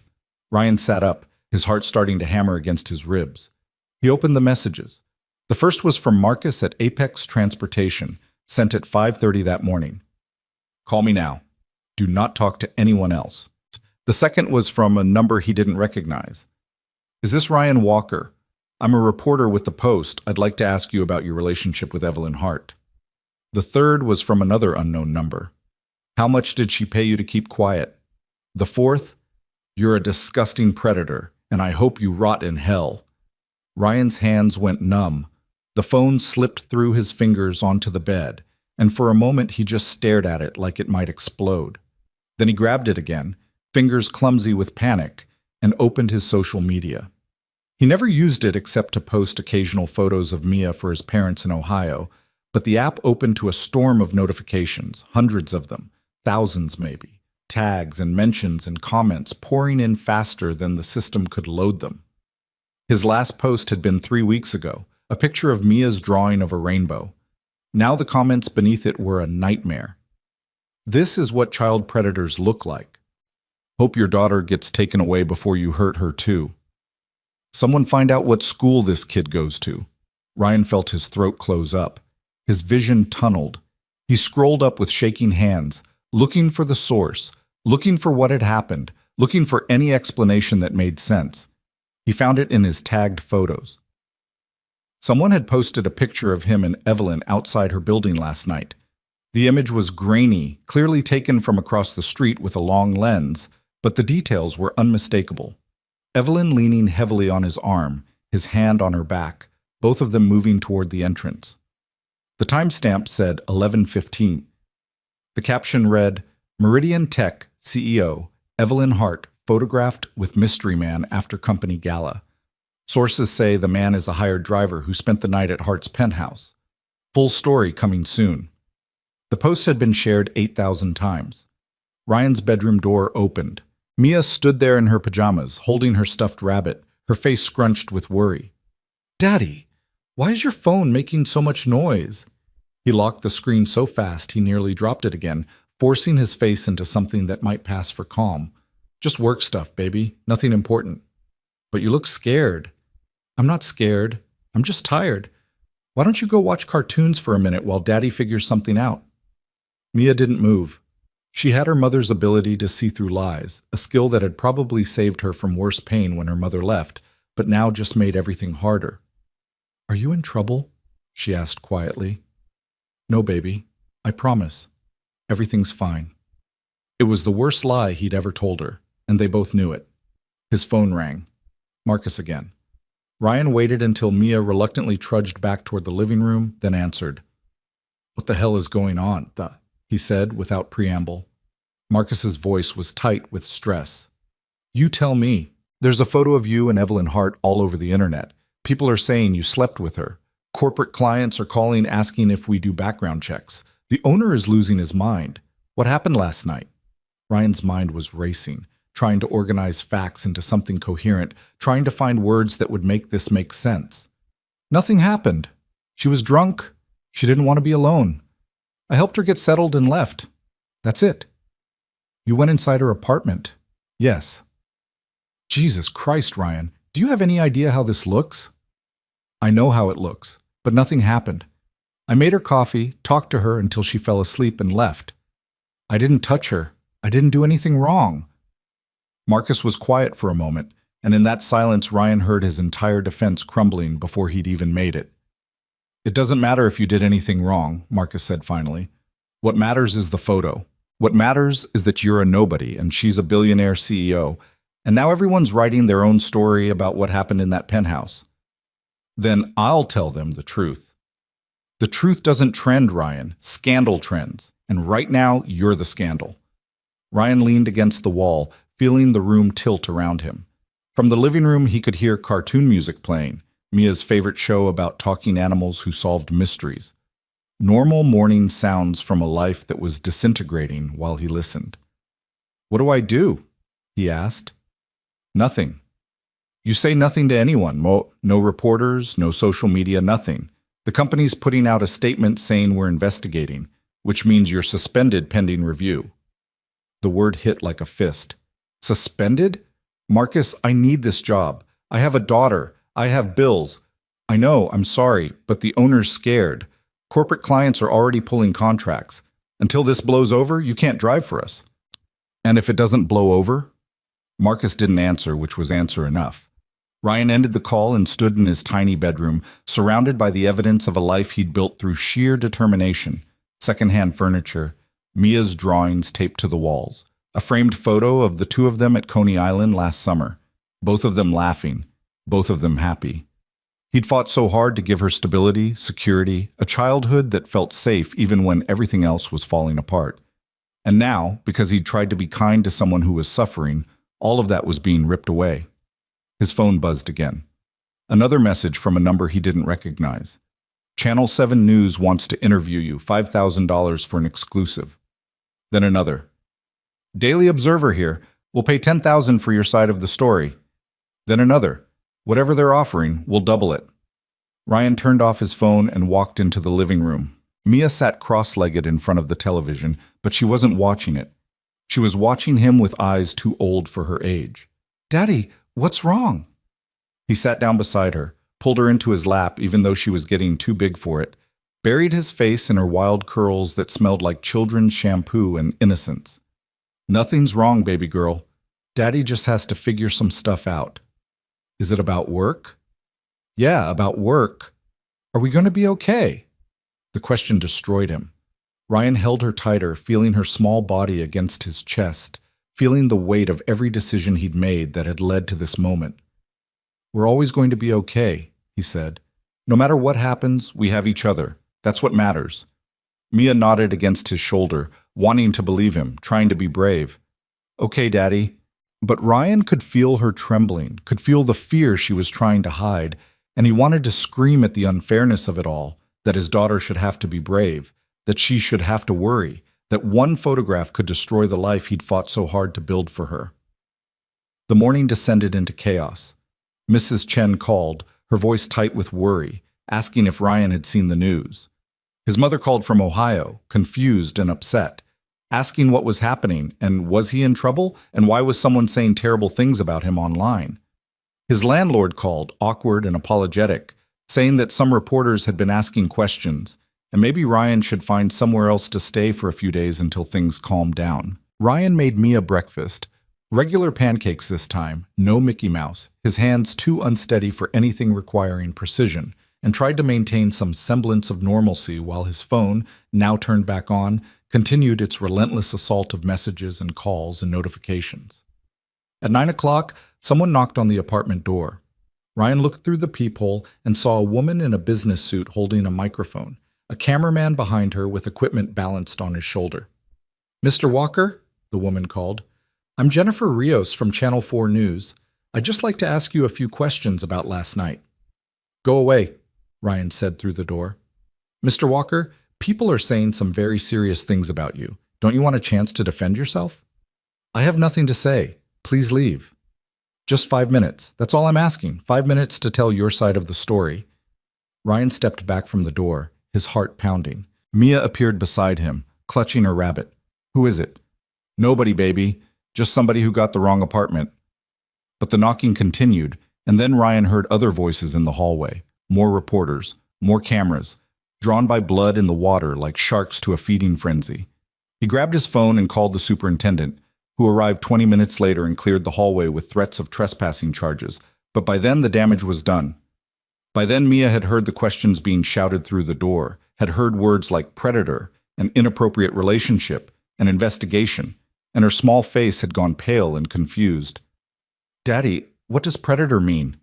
Ryan sat up, his heart starting to hammer against his ribs. He opened the messages. The first was from Marcus at Apex Transportation, sent at 5:30 that morning. "Call me now." Do not talk to anyone else. The second was from a number he didn't recognize. Is this Ryan Walker? I'm a reporter with the Post. I'd like to ask you about your relationship with Evelyn Hart. The third was from another unknown number. How much did she pay you to keep quiet? The fourth, you're a disgusting predator, and I hope you rot in hell. Ryan's hands went numb. The phone slipped through his fingers onto the bed, and for a moment he just stared at it like it might explode. Then he grabbed it again, fingers clumsy with panic, and opened his social media. He never used it except to post occasional photos of Mia for his parents in Ohio, but the app opened to a storm of notifications, hundreds of them, thousands maybe, tags and mentions and comments pouring in faster than the system could load them. His last post had been 3 weeks ago, a picture of Mia's drawing of a rainbow. Now the comments beneath it were a nightmare. This is what child predators look like. Hope your daughter gets taken away before you hurt her too. Someone find out what school this kid goes to. Ryan felt his throat close up. His vision tunneled. He scrolled up with shaking hands, looking for the source, looking for what had happened, looking for any explanation that made sense. He found it in his tagged photos. Someone had posted a picture of him and Evelyn outside her building last night. The image was grainy, clearly taken from across the street with a long lens, but the details were unmistakable. Evelyn leaning heavily on his arm, his hand on her back, both of them moving toward the entrance. The timestamp said 11:15. The caption read, Meridian Tech CEO Evelyn Hart photographed with mystery man after company gala. Sources say the man is a hired driver who spent the night at Hart's penthouse. Full story coming soon. The post had been shared 8,000 times. Ryan's bedroom door opened. Mia stood there in her pajamas, holding her stuffed rabbit, her face scrunched with worry. Daddy, why is your phone making so much noise? He locked the screen so fast he nearly dropped it again, forcing his face into something that might pass for calm. Just work stuff, baby. Nothing important. But you look scared. I'm not scared. I'm just tired. Why don't you go watch cartoons for a minute while Daddy figures something out? Mia didn't move. She had her mother's ability to see through lies, a skill that had probably saved her from worse pain when her mother left, but now just made everything harder. Are you in trouble? She asked quietly. No, baby. I promise. Everything's fine. It was the worst lie he'd ever told her, and they both knew it. His phone rang. Marcus again. Ryan waited until Mia reluctantly trudged back toward the living room, then answered. What the hell is going on? He said without preamble. Marcus's voice was tight with stress. You tell me. There's a photo of you and Evelyn Hart all over the internet. People are saying you slept with her. Corporate clients are calling asking if we do background checks. The owner is losing his mind. What happened last night? Ryan's mind was racing, trying to organize facts into something coherent, trying to find words that would make this make sense. Nothing happened. She was drunk. She didn't want to be alone. I helped her get settled and left. That's it. You went inside her apartment. Yes. Jesus Christ, Ryan. Do you have any idea how this looks? I know how it looks, but nothing happened. I made her coffee, talked to her until she fell asleep and left. I didn't touch her. I didn't do anything wrong. Marcus was quiet for a moment, and in that silence Ryan heard his entire defense crumbling before he'd even made it. It doesn't matter if you did anything wrong, Marcus said finally. What matters is the photo. What matters is that you're a nobody and she's a billionaire CEO, and now everyone's writing their own story about what happened in that penthouse. Then I'll tell them the truth. The truth doesn't trend, Ryan. Scandal trends. And right now, you're the scandal. Ryan leaned against the wall, feeling the room tilt around him. From the living room, he could hear cartoon music playing, Mia's favorite show about talking animals who solved mysteries. Normal morning sounds from a life that was disintegrating while he listened. What do I do? He asked. Nothing. You say nothing to anyone. No reporters, no social media, nothing. The company's putting out a statement saying we're investigating, which means you're suspended pending review. The word hit like a fist. Suspended? Marcus, I need this job. I have a daughter. I have bills. I know, I'm sorry, but the owner's scared. Corporate clients are already pulling contracts. Until this blows over, you can't drive for us. And if it doesn't blow over? Marcus didn't answer, which was answer enough. Ryan ended the call and stood in his tiny bedroom, surrounded by the evidence of a life he'd built through sheer determination. Secondhand furniture, Mia's drawings taped to the walls, a framed photo of the two of them at Coney Island last summer, both of them laughing, both of them happy. He'd fought so hard to give her stability, security, a childhood that felt safe even when everything else was falling apart. And now, because he'd tried to be kind to someone who was suffering, all of that was being ripped away. His phone buzzed again. Another message from a number he didn't recognize. Channel 7 News wants to interview you, $5,000 for an exclusive. Then another. Daily Observer here. We'll pay $10,000 for your side of the story. Then another. Whatever they're offering, we'll double it. Ryan turned off his phone and walked into the living room. Mia sat cross-legged in front of the television, but she wasn't watching it. She was watching him with eyes too old for her age. "Daddy, what's wrong?" He sat down beside her, pulled her into his lap even though she was getting too big for it, buried his face in her wild curls that smelled like children's shampoo and innocence. "Nothing's wrong, baby girl. Daddy just has to figure some stuff out." "Is it about work?" "Yeah, about work. Are we going to be okay?" The question destroyed him. Ryan held her tighter, feeling her small body against his chest, feeling the weight of every decision he'd made that had led to this moment. "We're always going to be okay," he said. "No matter what happens, we have each other. That's what matters." Mia nodded against his shoulder, wanting to believe him, trying to be brave. "Okay, Daddy." But Ryan could feel her trembling, could feel the fear she was trying to hide, and he wanted to scream at the unfairness of it all, that his daughter should have to be brave, that she should have to worry, that one photograph could destroy the life he'd fought so hard to build for her. The morning descended into chaos. Mrs. Chen called, her voice tight with worry, asking if Ryan had seen the news. His mother called from Ohio, confused and upset, asking what was happening and was he in trouble and why was someone saying terrible things about him online. His landlord called, awkward and apologetic, saying that some reporters had been asking questions, and maybe Ryan should find somewhere else to stay for a few days until things calmed down. Ryan made Mia breakfast. Regular pancakes this time, no Mickey Mouse, his hands too unsteady for anything requiring precision, and tried to maintain some semblance of normalcy while his phone, now turned back on, continued its relentless assault of messages and calls and notifications. At 9 o'clock, someone knocked on the apartment door. Ryan looked through the peephole and saw a woman in a business suit holding a microphone, a cameraman behind her with equipment balanced on his shoulder. "Mr. Walker?" the woman called. "I'm Jennifer Rios from Channel 4 News. I'd just like to ask you a few questions about last night." "Go away," Ryan said through the door. "Mr. Walker, people are saying some very serious things about you. Don't you want a chance to defend yourself?" "I have nothing to say. Please leave." "Just 5 minutes. That's all I'm asking. 5 minutes to tell your side of the story." Ryan stepped back from the door, his heart pounding. Mia appeared beside him, clutching her rabbit. "Who is it?" "Nobody, baby. Just somebody who got the wrong apartment." But the knocking continued, and then Ryan heard other voices in the hallway. More reporters, more cameras, drawn by blood in the water like sharks to a feeding frenzy. He grabbed his phone and called the superintendent, who arrived 20 minutes later and cleared the hallway with threats of trespassing charges, but by then the damage was done. By then Mia had heard the questions being shouted through the door, had heard words like predator, an inappropriate relationship, an investigation, and her small face had gone pale and confused. "Daddy, what does predator mean?"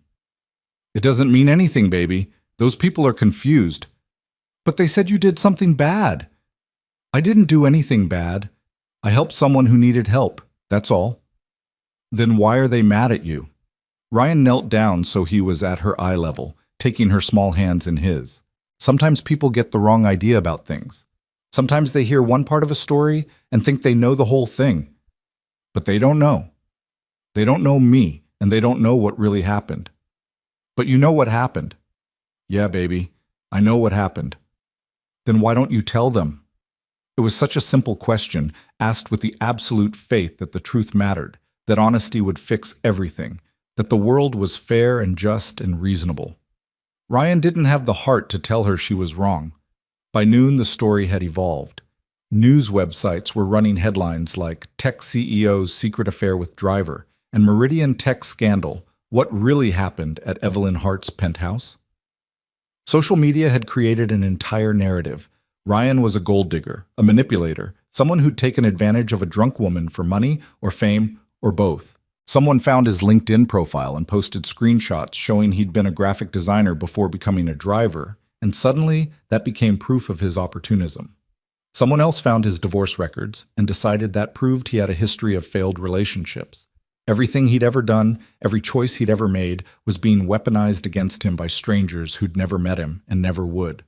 "It doesn't mean anything, baby. Those people are confused." "But they said you did something bad." "I didn't do anything bad. I helped someone who needed help, that's all." "Then why are they mad at you?" Ryan knelt down so he was at her eye level, taking her small hands in his. Sometimes people get the wrong idea about things. Sometimes they hear one part of a story and think they know the whole thing. But they don't know. They don't know me, and they don't know what really happened. "But you know what happened." "Yeah, baby, I know what happened." "Then why don't you tell them?" It was such a simple question, asked with the absolute faith that the truth mattered, that honesty would fix everything, that the world was fair and just and reasonable. Ryan didn't have the heart to tell her she was wrong. By noon, the story had evolved. News websites were running headlines like Tech CEO's Secret Affair with Driver and Meridian Tech Scandal, what really happened at Evelyn Hart's penthouse? Social media had created an entire narrative. Ryan was a gold digger, a manipulator, someone who'd taken advantage of a drunk woman for money or fame or both. Someone found his LinkedIn profile and posted screenshots showing he'd been a graphic designer before becoming a driver, and suddenly that became proof of his opportunism. Someone else found his divorce records and decided that proved he had a history of failed relationships. Everything he'd ever done, every choice he'd ever made, was being weaponized against him by strangers who'd never met him and never would.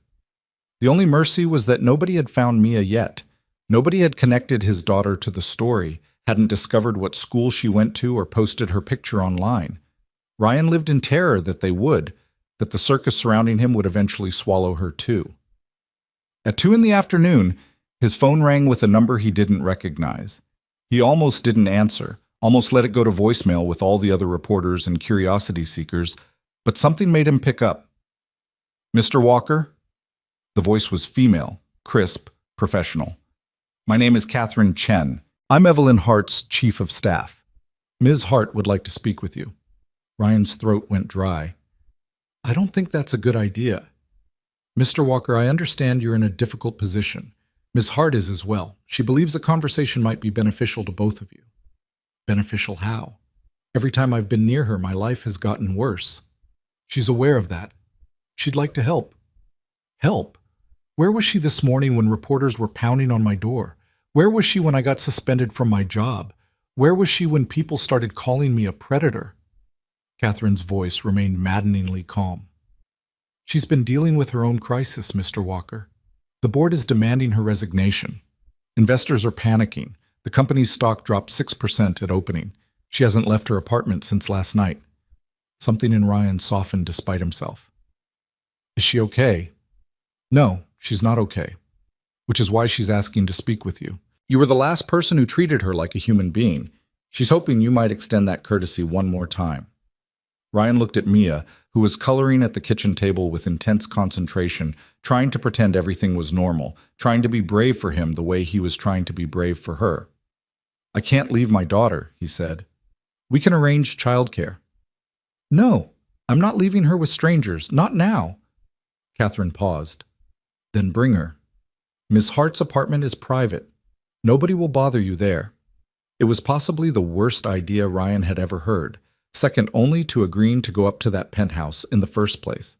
The only mercy was that nobody had found Mia yet. Nobody had connected his daughter to the story, hadn't discovered what school she went to or posted her picture online. Ryan lived in terror that they would, that the circus surrounding him would eventually swallow her too. At 2 p.m, his phone rang with a number he didn't recognize. He almost didn't answer, almost let it go to voicemail with all the other reporters and curiosity seekers, but something made him pick up. "Mr. Walker?" The voice was female, crisp, professional. "My name is Catherine Chen. I'm Evelyn Hart's chief of staff. Ms. Hart would like to speak with you." Ryan's throat went dry. "I don't think that's a good idea. Mr. Walker, I understand you're in a difficult position. Ms. Hart is as well. She believes a conversation might be beneficial to both of you." "Beneficial how? Every time I've been near her, my life has gotten worse." "She's aware of that. She'd like to help." "Help? Where was she this morning when reporters were pounding on my door? Where was she when I got suspended from my job? Where was she when people started calling me a predator?" Catherine's voice remained maddeningly calm. "She's been dealing with her own crisis, Mr. Walker. The board is demanding her resignation. Investors are panicking. The company's stock dropped 6% at opening. She hasn't left her apartment since last night." Something in Ryan softened despite himself. "Is she okay?" "No, she's not okay. Which is why she's asking to speak with you. You were the last person who treated her like a human being. She's hoping you might extend that courtesy one more time." Ryan looked at Mia, who was coloring at the kitchen table with intense concentration, trying to pretend everything was normal, trying to be brave for him the way he was trying to be brave for her. "I can't leave my daughter," he said. "We can arrange childcare." "No, I'm not leaving her with strangers, not now." Catherine paused. "Then bring her. Miss Hart's apartment is private. Nobody will bother you there." It was possibly the worst idea Ryan had ever heard, second only to agreeing to go up to that penthouse in the first place.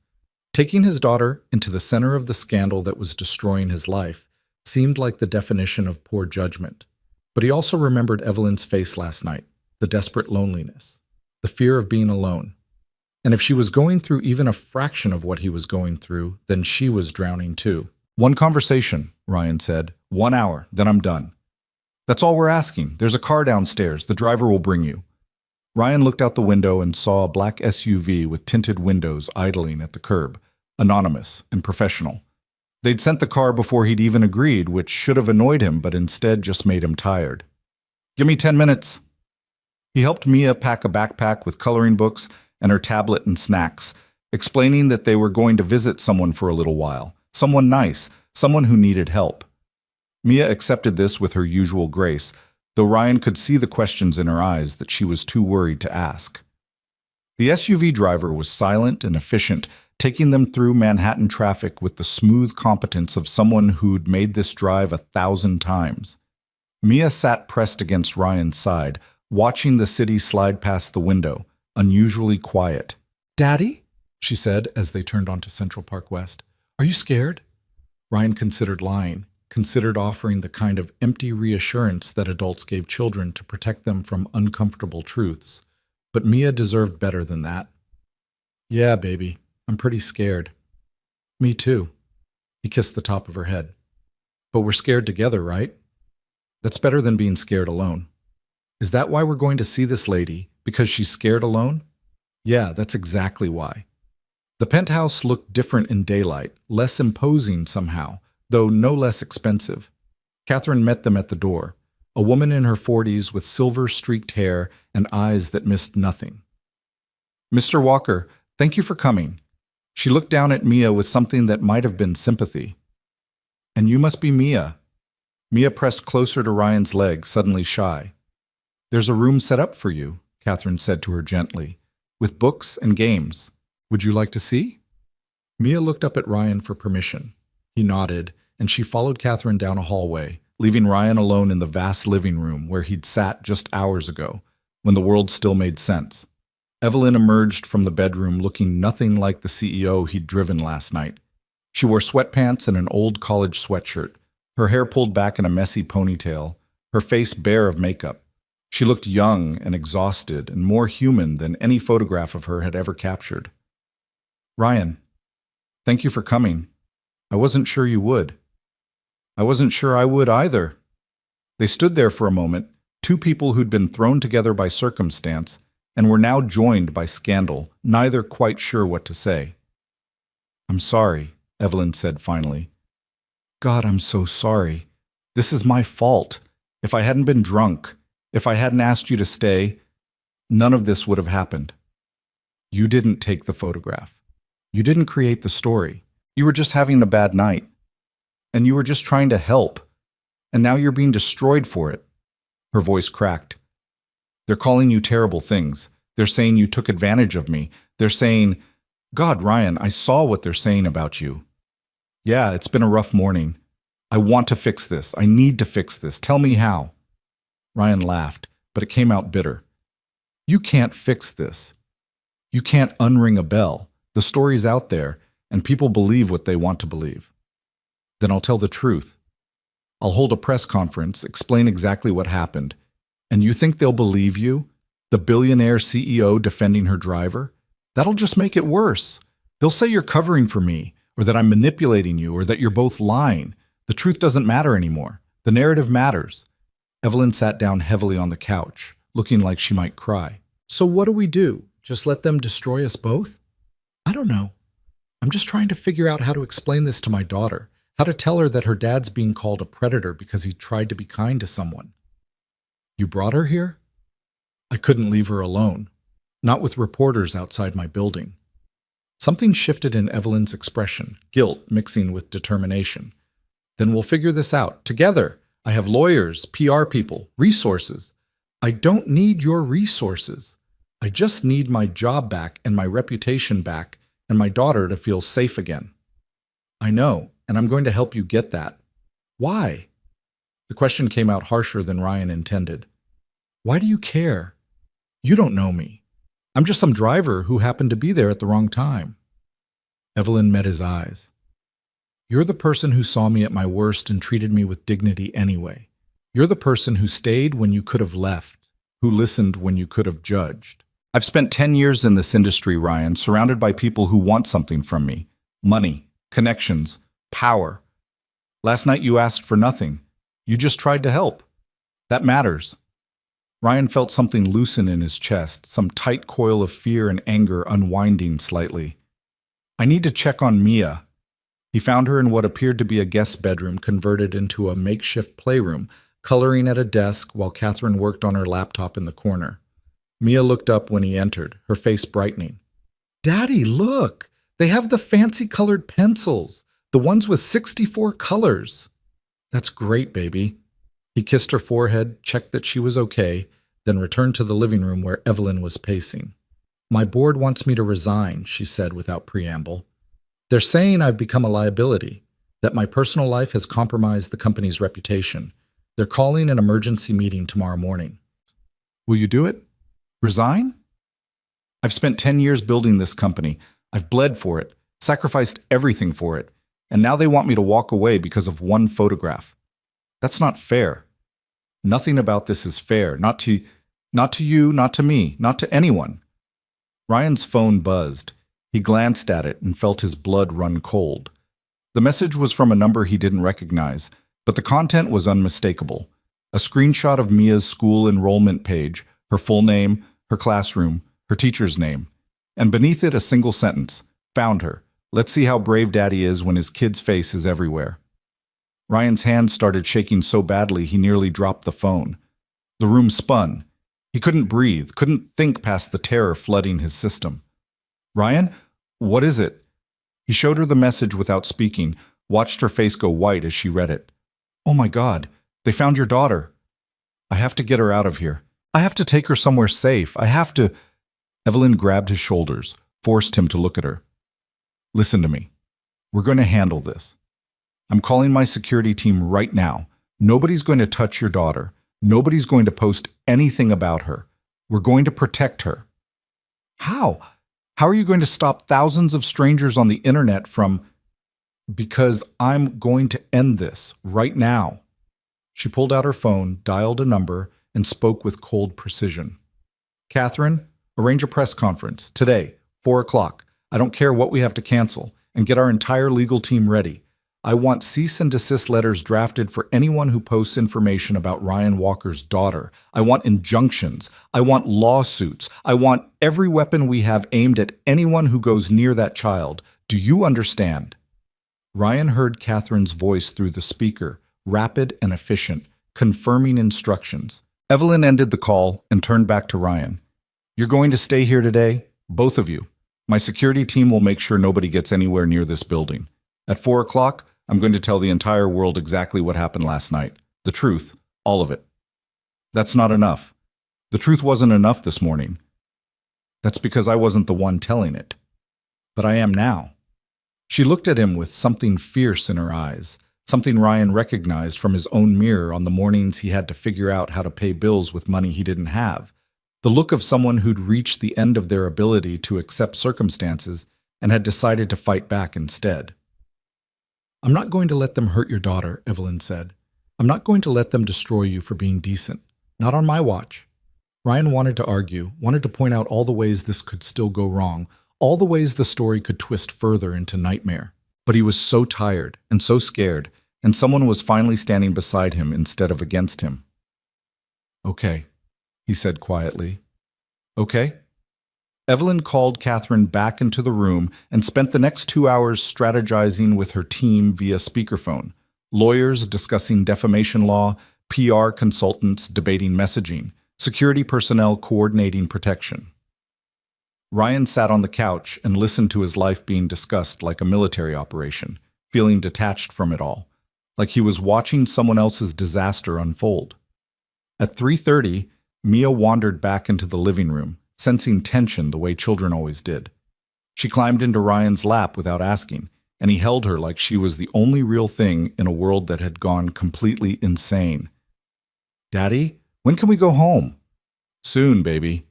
Taking his daughter into the center of the scandal that was destroying his life seemed like the definition of poor judgment. But he also remembered Evelyn's face last night, the desperate loneliness, the fear of being alone. And if she was going through even a fraction of what he was going through, then she was drowning too. "One conversation," Ryan said. "1 hour, then I'm done." "That's all we're asking. There's a car downstairs. The driver will bring you." Ryan looked out the window and saw a black SUV with tinted windows idling at the curb, anonymous and professional. They'd sent the car before he'd even agreed, which should have annoyed him, but instead just made him tired. "Give me 10 minutes. He helped Mia pack a backpack with coloring books and her tablet and snacks, explaining that they were going to visit someone for a little while, someone nice, someone who needed help. Mia accepted this with her usual grace, though Ryan could see the questions in her eyes that she was too worried to ask. The SUV driver was silent and efficient, taking them through Manhattan traffic with the smooth competence of someone who'd made this drive 1,000 times. Mia sat pressed against Ryan's side, watching the city slide past the window, unusually quiet. "Daddy?" she said as they turned onto Central Park West. "Are you scared?" Ryan considered lying, considered offering the kind of empty reassurance that adults gave children to protect them from uncomfortable truths. But Mia deserved better than that. "Yeah, baby, I'm pretty scared." "Me too." He kissed the top of her head. "But we're scared together, right? That's better than being scared alone." "Is that why we're going to see this lady? Because she's scared alone?" "Yeah, that's exactly why." The penthouse looked different in daylight, less imposing somehow, though no less expensive. Catherine met them at the door, a woman in her 40s with silver-streaked hair and eyes that missed nothing. "Mr. Walker, thank you for coming." She looked down at Mia with something that might have been sympathy. "And you must be Mia." Mia pressed closer to Ryan's leg, suddenly shy. "There's a room set up for you," Catherine said to her gently, "with books and games. Would you like to see?" Mia looked up at Ryan for permission. He nodded, and she followed Catherine down a hallway, leaving Ryan alone in the vast living room where he'd sat just hours ago, when the world still made sense. Evelyn emerged from the bedroom looking nothing like the CEO he'd driven last night. She wore sweatpants and an old college sweatshirt, her hair pulled back in a messy ponytail, her face bare of makeup. She looked young and exhausted and more human than any photograph of her had ever captured. "Ryan, thank you for coming. I wasn't sure you would." "I wasn't sure I would either." They stood there for a moment, two people who'd been thrown together by circumstance and were now joined by scandal, neither quite sure what to say. "I'm sorry," Evelyn said finally. "God, I'm so sorry. This is my fault. If I hadn't been drunk, if I hadn't asked you to stay, none of this would have happened. You didn't take the photograph. You didn't create the story. You were just having a bad night. And you were just trying to help. And now you're being destroyed for it." Her voice cracked. "They're calling you terrible things. They're saying you took advantage of me. They're saying, God, Ryan, I saw what they're saying about you. Yeah, it's been a rough morning. I want to fix this. I need to fix this. Tell me how." Ryan laughed, but it came out bitter. "You can't fix this. You can't unring a bell. The story's out there, and people believe what they want to believe. Then I'll tell the truth. I'll hold a press conference, explain exactly what happened, and you think they'll believe you? The billionaire CEO defending her driver? That'll just make it worse. They'll say you're covering for me, or that I'm manipulating you, or that you're both lying. The truth doesn't matter anymore. The narrative matters." Evelyn sat down heavily on the couch, looking like she might cry. "So what do we do? Just let them destroy us both?" "I don't know. I'm just trying to figure out how to explain this to my daughter, how to tell her that her dad's being called a predator because he tried to be kind to someone." "You brought her here?" "I couldn't leave her alone. Not with reporters outside my building." Something shifted in Evelyn's expression, guilt mixing with determination. "Then we'll figure this out, together. I have lawyers, PR people, resources. I don't need your resources. I just need my job back and my reputation back and my daughter to feel safe again." "I know, and I'm going to help you get that." "Why?" The question came out harsher than Ryan intended. "Why do you care? You don't know me. I'm just some driver who happened to be there at the wrong time." Evelyn met his eyes. "You're the person who saw me at my worst and treated me with dignity anyway. You're the person who stayed when you could have left, who listened when you could have judged. I've spent 10 years in this industry, Ryan, surrounded by people who want something from me. Money, connections, power. Last night you asked for nothing. You just tried to help. That matters." Ryan felt something loosen in his chest, some tight coil of fear and anger unwinding slightly. "I need to check on Mia." He found her in what appeared to be a guest bedroom converted into a makeshift playroom, coloring at a desk while Catherine worked on her laptop in the corner. Mia looked up when he entered, her face brightening. "Daddy, look! They have the fancy colored pencils, the ones with 64 colors." "That's great, baby." He kissed her forehead, checked that she was okay, then returned to the living room where Evelyn was pacing. "My board wants me to resign," she said without preamble. "They're saying I've become a liability, that my personal life has compromised the company's reputation. They're calling an emergency meeting tomorrow morning." "Will you do it? Resign?" "I've spent 10 years building this company. I've bled for it, sacrificed everything for it, and now they want me to walk away because of one photograph. That's not fair. Nothing about this is fair, not to you, not to me, not to anyone." Ryan's phone buzzed. He glanced at it and felt his blood run cold. The message was from a number he didn't recognize, but the content was unmistakable. A screenshot of Mia's school enrollment page, her full name, her classroom, her teacher's name. And beneath it a single sentence, "Found her. Let's see how brave Daddy is when his kid's face is everywhere." Ryan's hands started shaking so badly he nearly dropped the phone. The room spun. He couldn't breathe, couldn't think past the terror flooding his system. "Ryan, what is it?" He showed her the message without speaking, watched her face go white as she read it. "Oh my God, They found your daughter. I have to get her out of here. I have to take her somewhere safe. I have to. Evelyn grabbed his shoulders, forced him to look at her. Listen to me. We're going to handle this. I'm calling my security team right now. Nobody's going to touch your daughter. Nobody's going to post anything about her. We're going to protect her. How? How are you going to stop thousands of strangers on the internet from... Because I'm going to end this right now. She pulled out her phone, dialed a number, and spoke with cold precision. Catherine, arrange a press conference today, 4 o'clock. I don't care what we have to cancel, and get our entire legal team ready. I want cease and desist letters drafted for anyone who posts information about Ryan Walker's daughter. I want injunctions. I want lawsuits. I want every weapon we have aimed at anyone who goes near that child. Do you understand? Ryan heard Catherine's voice through the speaker, rapid and efficient, confirming instructions. Evelyn ended the call and turned back to Ryan. You're going to stay here today? Both of you. My security team will make sure nobody gets anywhere near this building. At 4 o'clock, I'm going to tell the entire world exactly what happened last night. The truth, all of it. That's not enough. The truth wasn't enough this morning. That's because I wasn't the one telling it. But I am now. She looked at him with something fierce in her eyes, something Ryan recognized from his own mirror on the mornings he had to figure out how to pay bills with money he didn't have. The look of someone who'd reached the end of their ability to accept circumstances and had decided to fight back instead. I'm not going to let them hurt your daughter, Evelyn said. I'm not going to let them destroy you for being decent. Not on my watch. Ryan wanted to argue, wanted to point out all the ways this could still go wrong, all the ways the story could twist further into nightmare. But he was so tired and so scared, and someone was finally standing beside him instead of against him. Okay, he said quietly. Okay? Evelyn called Catherine back into the room and spent the next 2 hours strategizing with her team via speakerphone. Lawyers discussing defamation law, PR consultants debating messaging, security personnel coordinating protection. Ryan sat on the couch and listened to his life being discussed like a military operation, feeling detached from it all, like he was watching someone else's disaster unfold. At 3:30, Mia wandered back into the living room, sensing tension the way children always did. She climbed into Ryan's lap without asking, and he held her like she was the only real thing in a world that had gone completely insane. Daddy, when can we go home? Soon, baby.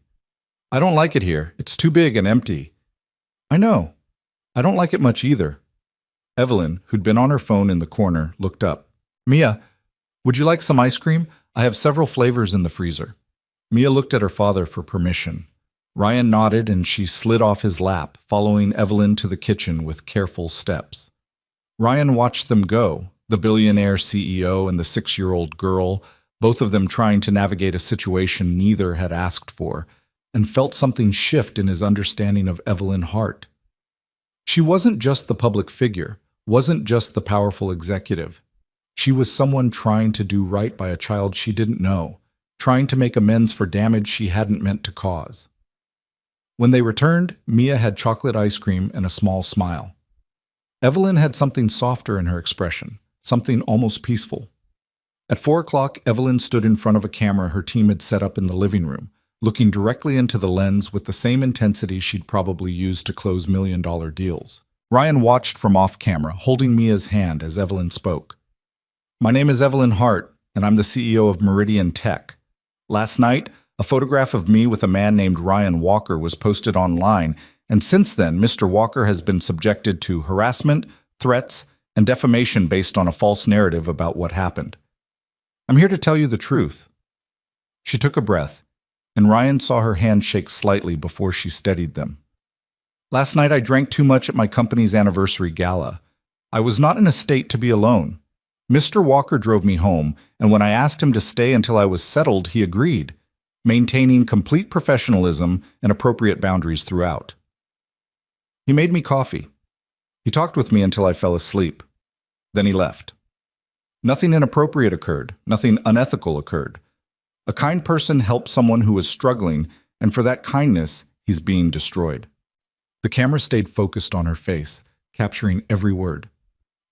I don't like it here. It's too big and empty. I know. I don't like it much either. Evelyn, who'd been on her phone in the corner, looked up. Mia, would you like some ice cream? I have several flavors in the freezer. Mia looked at her father for permission. Ryan nodded and she slid off his lap, following Evelyn to the kitchen with careful steps. Ryan watched them go, the billionaire CEO and the 6-year-old girl, both of them trying to navigate a situation neither had asked for, and felt something shift in his understanding of Evelyn Hart. She wasn't just the public figure, wasn't just the powerful executive. She was someone trying to do right by a child she didn't know, trying to make amends for damage she hadn't meant to cause. When they returned, Mia had chocolate ice cream and a small smile. Evelyn had something softer in her expression, something almost peaceful. At 4 o'clock, Evelyn stood in front of a camera her team had set up in the living room, looking directly into the lens with the same intensity she'd probably used to close million-dollar deals. Ryan watched from off-camera, holding Mia's hand as Evelyn spoke. My name is Evelyn Hart, and I'm the CEO of Meridian Tech. Last night, a photograph of me with a man named Ryan Walker was posted online, and since then, Mr. Walker has been subjected to harassment, threats, and defamation based on a false narrative about what happened. I'm here to tell you the truth. She took a breath, and Ryan saw her hand shake slightly before she steadied them. Last night I drank too much at my company's anniversary gala. I was not in a state to be alone. Mr. Walker drove me home, and when I asked him to stay until I was settled, he agreed, maintaining complete professionalism and appropriate boundaries throughout. He made me coffee. He talked with me until I fell asleep. Then he left. Nothing inappropriate occurred. Nothing unethical occurred. A kind person helped someone who was struggling, and for that kindness, he's being destroyed. The camera stayed focused on her face, capturing every word.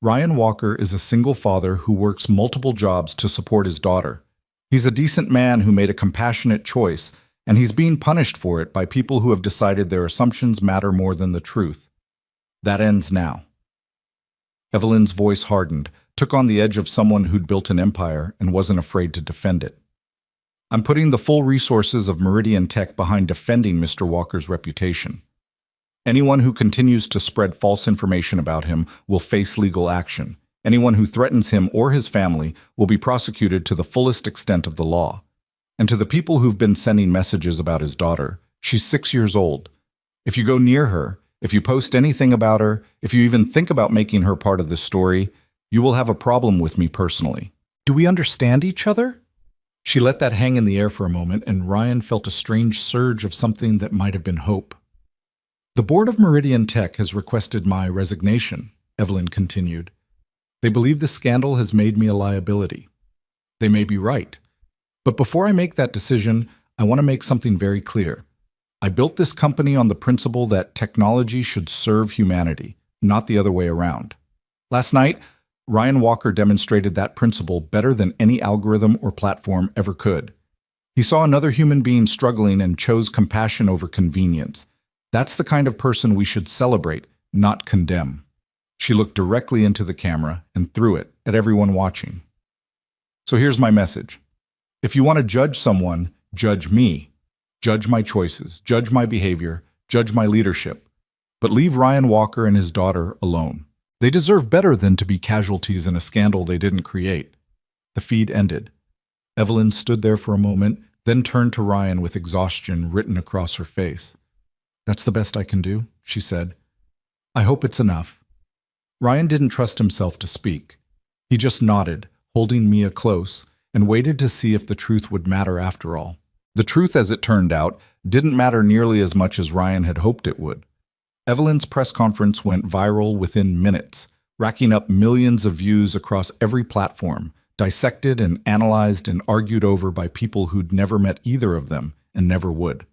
Ryan Walker is a single father who works multiple jobs to support his daughter. He's a decent man who made a compassionate choice, and he's being punished for it by people who have decided their assumptions matter more than the truth. That ends now. Evelyn's voice hardened, took on the edge of someone who'd built an empire and wasn't afraid to defend it. I'm putting the full resources of Meridian Tech behind defending Mr. Walker's reputation. Anyone who continues to spread false information about him will face legal action. Anyone who threatens him or his family will be prosecuted to the fullest extent of the law. And to the people who've been sending messages about his daughter, she's 6 years old. If you go near her, if you post anything about her, if you even think about making her part of this story, you will have a problem with me personally. Do we understand each other? She let that hang in the air for a moment, and Ryan felt a strange surge of something that might have been hope. The board of Meridian Tech has requested my resignation, Evelyn continued. They believe this scandal has made me a liability. They may be right. But before I make that decision, I want to make something very clear. I built this company on the principle that technology should serve humanity, not the other way around. Last night, Ryan Walker demonstrated that principle better than any algorithm or platform ever could. He saw another human being struggling and chose compassion over convenience. That's the kind of person we should celebrate, not condemn. She looked directly into the camera and threw it at everyone watching. So here's my message. If you want to judge someone, judge me. Judge my choices, judge my behavior, judge my leadership. But leave Ryan Walker and his daughter alone. They deserve better than to be casualties in a scandal they didn't create. The feed ended. Evelyn stood there for a moment, then turned to Ryan with exhaustion written across her face. That's the best I can do, she said. I hope it's enough. Ryan didn't trust himself to speak. He just nodded, holding Mia close, and waited to see if the truth would matter after all. The truth, as it turned out, didn't matter nearly as much as Ryan had hoped it would. Evelyn's press conference went viral within minutes, racking up millions of views across every platform, dissected and analyzed and argued over by people who'd never met either of them and never would.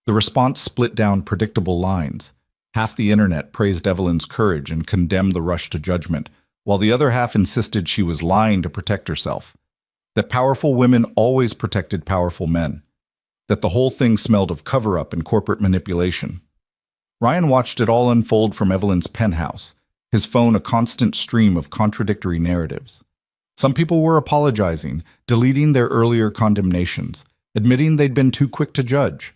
The response split down predictable lines. Half the internet praised Evelyn's courage and condemned the rush to judgment, while the other half insisted she was lying to protect herself. That powerful women always protected powerful men. That the whole thing smelled of cover-up and corporate manipulation. Ryan watched it all unfold from Evelyn's penthouse, his phone a constant stream of contradictory narratives. Some people were apologizing, deleting their earlier condemnations, admitting they'd been too quick to judge.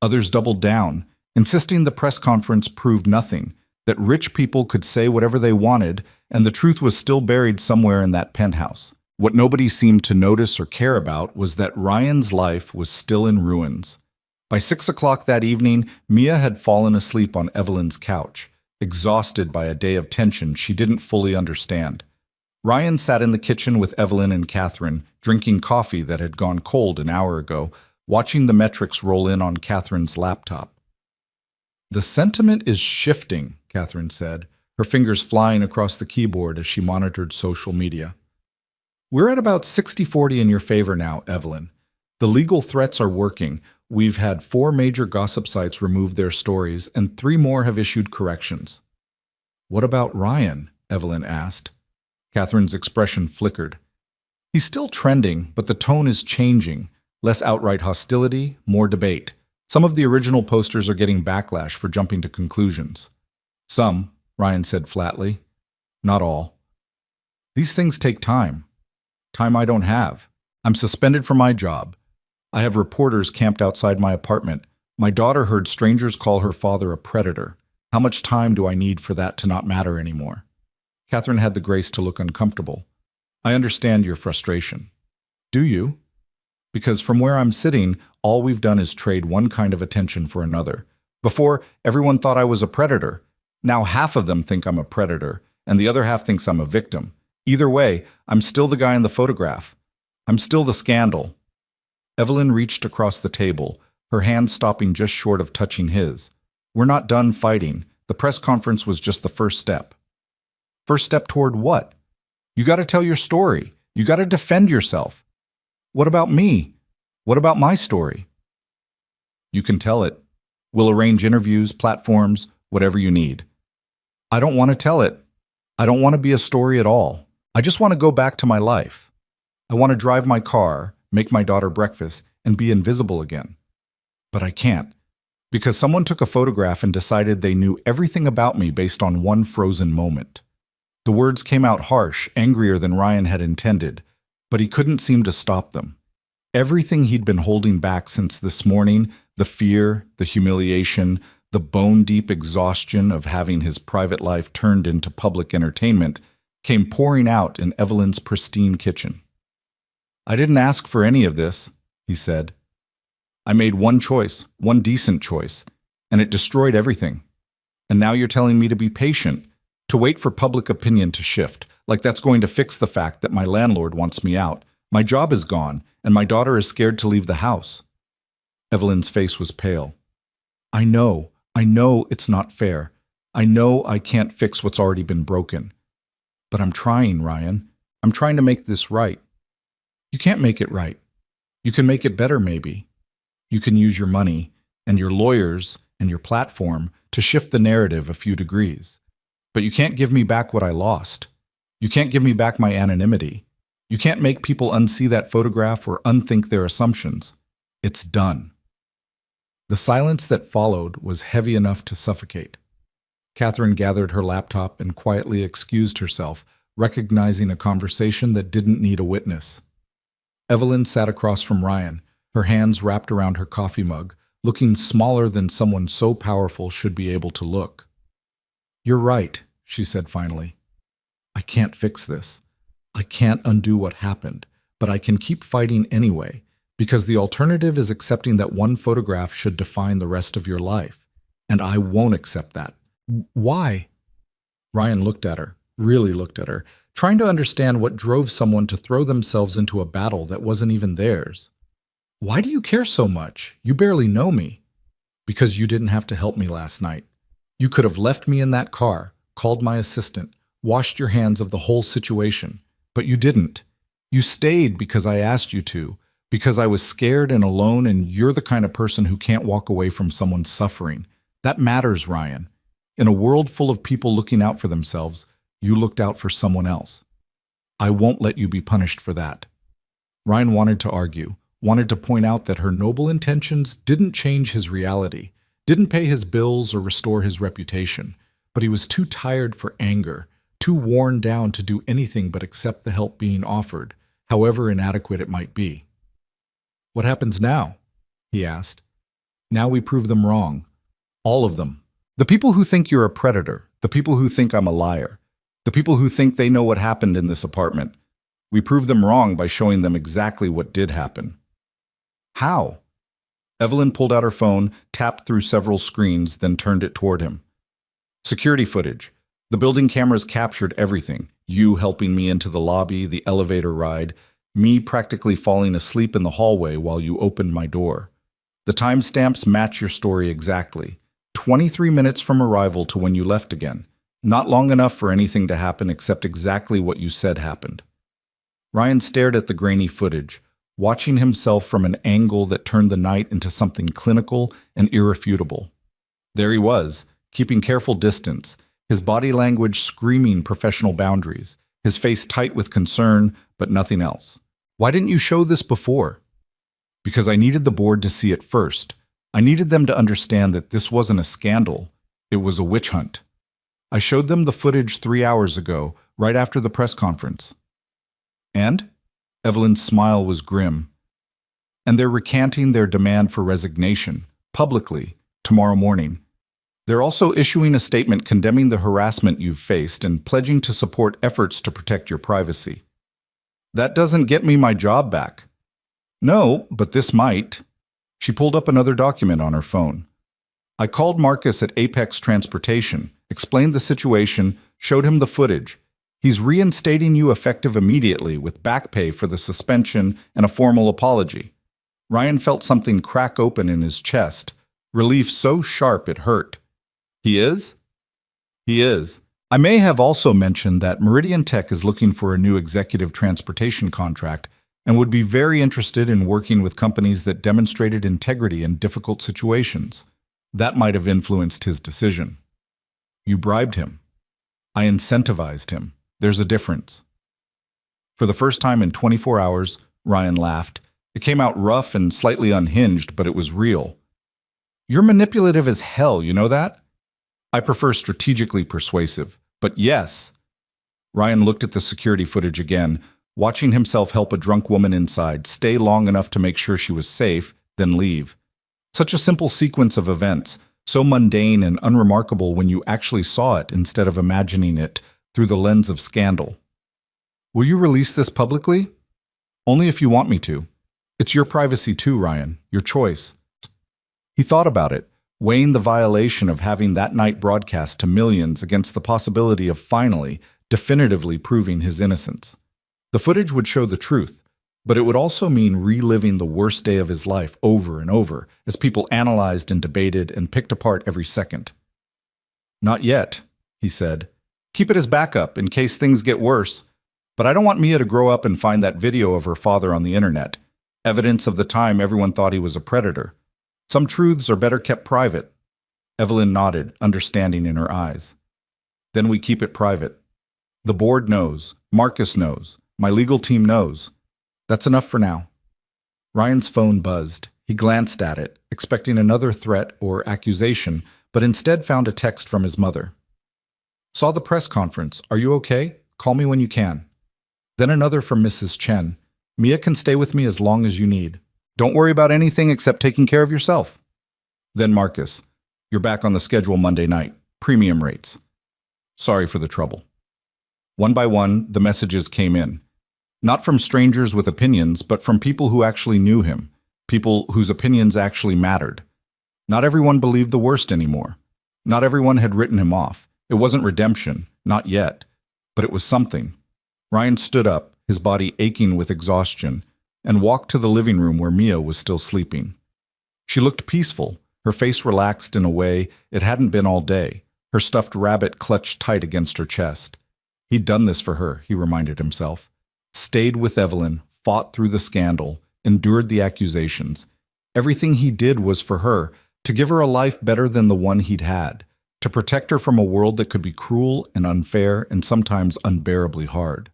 Others doubled down, insisting the press conference proved nothing, that rich people could say whatever they wanted, and the truth was still buried somewhere in that penthouse. What nobody seemed to notice or care about was that Ryan's life was still in ruins. By 6 o'clock that evening, Mia had fallen asleep on Evelyn's couch, exhausted by a day of tension she didn't fully understand. Ryan sat in the kitchen with Evelyn and Catherine, drinking coffee that had gone cold an hour ago, watching the metrics roll in on Catherine's laptop. The sentiment is shifting, Catherine said, her fingers flying across the keyboard as she monitored social media. We're at about 60-40 in your favor now, Evelyn. The legal threats are working. We've had 4 major gossip sites remove their stories, and 3 more have issued corrections. What about Ryan? Evelyn asked. Catherine's expression flickered. He's still trending, but the tone is changing. Less outright hostility, more debate. Some of the original posters are getting backlash for jumping to conclusions. Some, Ryan said flatly. Not all. These things take time. Time I don't have. I'm suspended from my job. I have reporters camped outside my apartment. My daughter heard strangers call her father a predator. How much time do I need for that to not matter anymore? Catherine had the grace to look uncomfortable. I understand your frustration. Do you? Because from where I'm sitting, all we've done is trade one kind of attention for another. Before, everyone thought I was a predator. Now half of them think I'm a predator, and the other half thinks I'm a victim. Either way, I'm still the guy in the photograph. I'm still the scandal. Evelyn reached across the table, her hand stopping just short of touching his. We're not done fighting. The press conference was just the first step. First step toward what? You got to tell your story. You got to defend yourself. What about me? What about my story? You can tell it. We'll arrange interviews, platforms, whatever you need. I don't want to tell it. I don't want to be a story at all. I just want to go back to my life. I want to drive my car, make my daughter breakfast, and be invisible again. But I can't, because someone took a photograph and decided they knew everything about me based on one frozen moment. The words came out harsh, angrier than Ryan had intended, but he couldn't seem to stop them. Everything he'd been holding back since this morning, the fear, the humiliation, the bone-deep exhaustion of having his private life turned into public entertainment, came pouring out in Evelyn's pristine kitchen. "I didn't ask for any of this," he said. "I made one choice, one decent choice, and it destroyed everything. And now you're telling me to be patient, to wait for public opinion to shift, like that's going to fix the fact that my landlord wants me out, my job is gone, and my daughter is scared to leave the house." Evelyn's face was pale. I know it's not fair. I know I can't fix what's already been broken. But I'm trying, Ryan. I'm trying to make this right." "You can't make it right. You can make it better, maybe. You can use your money and your lawyers and your platform to shift the narrative a few degrees. But you can't give me back what I lost. You can't give me back my anonymity. You can't make people unsee that photograph or unthink their assumptions. It's done." The silence that followed was heavy enough to suffocate. Catherine gathered her laptop and quietly excused herself, recognizing a conversation that didn't need a witness. Evelyn sat across from Ryan, her hands wrapped around her coffee mug, looking smaller than someone so powerful should be able to look. "You're right," she said finally. "I can't fix this. I can't undo what happened, but I can keep fighting anyway, because the alternative is accepting that one photograph should define the rest of your life, and I won't accept that." "Why?" Ryan looked at her, really looked at her, trying to understand what drove someone to throw themselves into a battle that wasn't even theirs. "Why do you care so much? You barely know me." "Because you didn't have to help me last night. You could have left me in that car, called my assistant, washed your hands of the whole situation. But you didn't. You stayed because I asked you to, because I was scared and alone, and you're the kind of person who can't walk away from someone suffering. That matters, Ryan. In a world full of people looking out for themselves, you looked out for someone else. I won't let you be punished for that." Ryan wanted to argue, wanted to point out that her noble intentions didn't change his reality, didn't pay his bills or restore his reputation, but he was too tired for anger, too worn down to do anything but accept the help being offered, however inadequate it might be. "What happens now?" he asked. "Now we prove them wrong. All of them. The people who think you're a predator, the people who think I'm a liar, the people who think they know what happened in this apartment. We prove them wrong by showing them exactly what did happen." "How?" Evelyn pulled out her phone, tapped through several screens, then turned it toward him. "Security footage. The building cameras captured everything. You helping me into the lobby, the elevator ride, me practically falling asleep in the hallway while you opened my door. The timestamps match your story exactly. 23 minutes from arrival to when you left again. Not long enough for anything to happen except exactly what you said happened." Ryan stared at the grainy footage, watching himself from an angle that turned the night into something clinical and irrefutable. There he was, keeping careful distance, his body language screaming professional boundaries, his face tight with concern, but nothing else. "Why didn't you show this before?" "Because I needed the board to see it first. I needed them to understand that this wasn't a scandal. It was a witch hunt. I showed them the footage 3 hours ago, right after the press conference." "And?" Evelyn's smile was grim. "And they're recanting their demand for resignation, publicly, tomorrow morning. They're also issuing a statement condemning the harassment you've faced and pledging to support efforts to protect your privacy." "That doesn't get me my job back." "No, but this might." She pulled up another document on her phone. "I called Marcus at Apex Transportation, explained the situation, showed him the footage. He's reinstating you effective immediately with back pay for the suspension and a formal apology." Ryan felt something crack open in his chest, relief so sharp it hurt. "He is?" "He is. I may have also mentioned that Meridian Tech is looking for a new executive transportation contract and would be very interested in working with companies that demonstrated integrity in difficult situations. That might have influenced his decision." "You bribed him." I incentivized him. There's a difference. For the first time in 24 hours, Ryan laughed. It came out rough and slightly unhinged, but it was real. You're manipulative as hell, you know that? I prefer strategically persuasive, but yes. Ryan looked at the security footage again, watching himself help a drunk woman inside, stay long enough to make sure she was safe, then leave. Such a simple sequence of events, so mundane and unremarkable when you actually saw it instead of imagining it through the lens of scandal. Will you release this publicly? Only if you want me to. It's your privacy too, Ryan, your choice. He thought about it, weighing the violation of having that night broadcast to millions against the possibility of finally, definitively proving his innocence. The footage would show the truth, but it would also mean reliving the worst day of his life over and over as people analyzed and debated and picked apart every second. Not yet, he said. Keep it as backup in case things get worse. But I don't want Mia to grow up and find that video of her father on the internet, evidence of the time everyone thought he was a predator. Some truths are better kept private. Evelyn nodded, understanding in her eyes. Then we keep it private. The board knows. Marcus knows. My legal team knows. That's enough for now. Ryan's phone buzzed. He glanced at it, expecting another threat or accusation, but instead found a text from his mother. Saw the press conference. Are you okay? Call me when you can. Then another from Mrs. Chen. Mia can stay with me as long as you need. Don't worry about anything except taking care of yourself. Then Marcus. You're back on the schedule Monday night. Premium rates. Sorry for the trouble. One by one, the messages came in. Not from strangers with opinions, but from people who actually knew him, people whose opinions actually mattered. Not everyone believed the worst anymore. Not everyone had written him off. It wasn't redemption, not yet, but it was something. Ryan stood up, his body aching with exhaustion, and walked to the living room where Mia was still sleeping. She looked peaceful, her face relaxed in a way it hadn't been all day, her stuffed rabbit clutched tight against her chest. He'd done this for her, he reminded himself. Stayed with Evelyn, fought through the scandal, endured the accusations. Everything he did was for her, to give her a life better than the one he'd had, to protect her from a world that could be cruel and unfair and sometimes unbearably hard.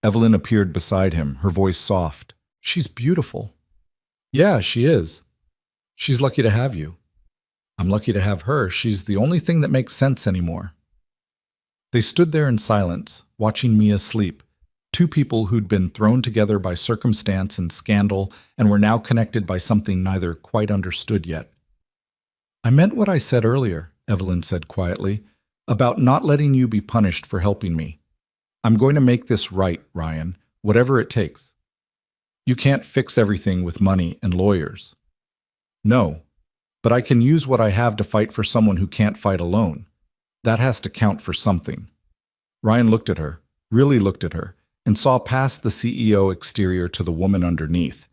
Evelyn appeared beside him, her voice soft. She's beautiful. Yeah, she is. She's lucky to have you. I'm lucky to have her. She's the only thing that makes sense anymore. They stood there in silence, watching Mia sleep. Two people who'd been thrown together by circumstance and scandal and were now connected by something neither quite understood yet. I meant what I said earlier, Evelyn said quietly, about not letting you be punished for helping me. I'm going to make this right, Ryan, whatever it takes. You can't fix everything with money and lawyers. No, but I can use what I have to fight for someone who can't fight alone. That has to count for something. Ryan looked at her, really looked at her, and saw past the CEO exterior to the woman underneath,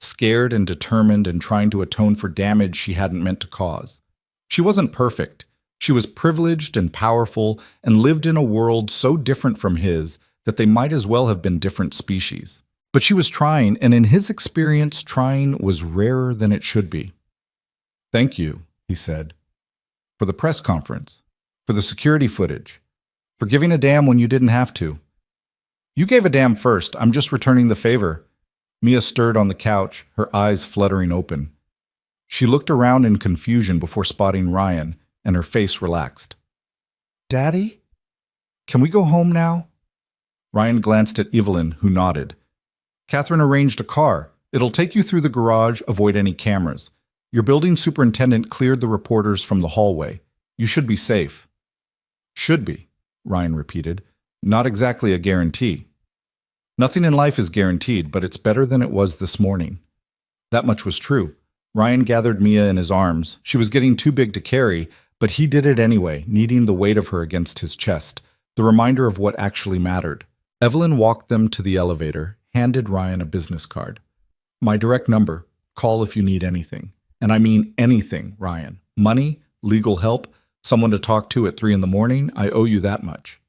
scared and determined and trying to atone for damage she hadn't meant to cause. She wasn't perfect. She was privileged and powerful and lived in a world so different from his that they might as well have been different species. But she was trying, and in his experience, trying was rarer than it should be. Thank you, he said, for the press conference, for the security footage, for giving a damn when you didn't have to. You gave a damn first. I'm just returning the favor. Mia stirred on the couch, her eyes fluttering open. She looked around in confusion before spotting Ryan, and her face relaxed. Daddy? Can we go home now? Ryan glanced at Evelyn, who nodded. Catherine arranged a car. It'll take you through the garage, avoid any cameras. Your building superintendent cleared the reporters from the hallway. You should be safe. Should be, Ryan repeated. Not exactly a guarantee. Nothing in life is guaranteed, but it's better than it was this morning. That much was true. Ryan gathered Mia in his arms. She was getting too big to carry, but he did it anyway, needing the weight of her against his chest, the reminder of what actually mattered. Evelyn walked them to the elevator, handed Ryan a business card. My direct number. Call if you need anything. And I mean anything, Ryan. Money, legal help, someone to talk to at 3 a.m, I owe you that much.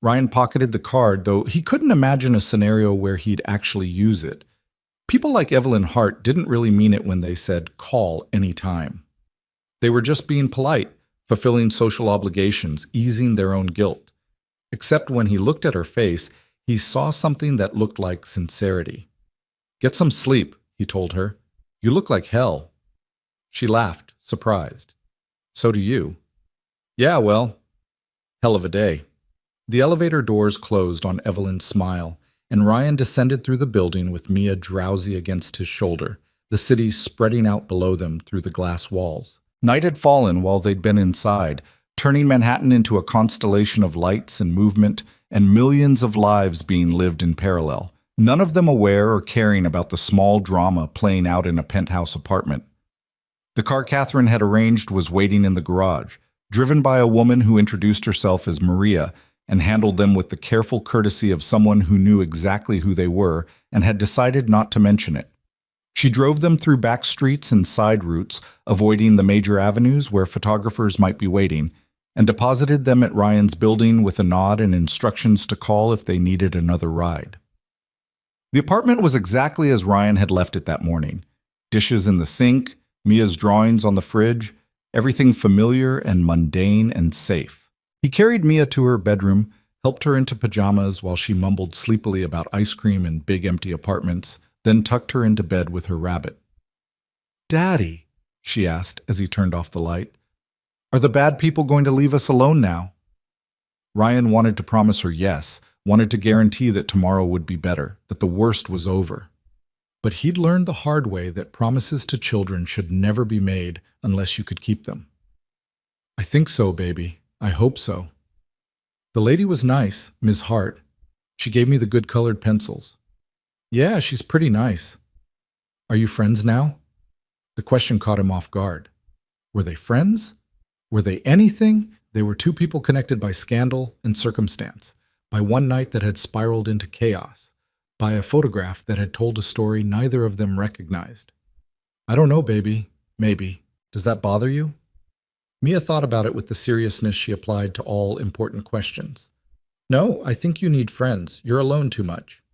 Ryan pocketed the card, though he couldn't imagine a scenario where he'd actually use it. People like Evelyn Hart didn't really mean it when they said, call anytime. They were just being polite, fulfilling social obligations, easing their own guilt. Except when he looked at her face, he saw something that looked like sincerity. "Get some sleep," he told her. "You look like hell." She laughed, surprised. "So do you." "Yeah, well, hell of a day." The elevator doors closed on Evelyn's smile, and Ryan descended through the building with Mia drowsy against his shoulder, the city spreading out below them through the glass walls. Night had fallen while they'd been inside, turning Manhattan into a constellation of lights and movement, and millions of lives being lived in parallel, none of them aware or caring about the small drama playing out in a penthouse apartment. The car Catherine had arranged was waiting in the garage, driven by a woman who introduced herself as Maria and handled them with the careful courtesy of someone who knew exactly who they were and had decided not to mention it. She drove them through back streets and side routes, avoiding the major avenues where photographers might be waiting, and deposited them at Ryan's building with a nod and instructions to call if they needed another ride. The apartment was exactly as Ryan had left it that morning. Dishes in the sink, Mia's drawings on the fridge, everything familiar and mundane and safe. He carried Mia to her bedroom, helped her into pajamas while she mumbled sleepily about ice cream in big empty apartments, then tucked her into bed with her rabbit. "Daddy," she asked as he turned off the light, "are the bad people going to leave us alone now?" Ryan wanted to promise her yes, wanted to guarantee that tomorrow would be better, that the worst was over. But he'd learned the hard way that promises to children should never be made unless you could keep them. "I think so, baby. I hope so." The lady was nice, Ms. Hart. She gave me the good colored pencils. "Yeah, she's pretty nice." "Are you friends now?" The question caught him off guard. Were they friends? Were they anything? They were two people connected by scandal and circumstance, by one night that had spiraled into chaos, by a photograph that had told a story neither of them recognized. "I don't know, baby. Maybe. Does that bother you?" Mia thought about it with the seriousness she applied to all important questions. "No, I think you need friends. You're alone too much."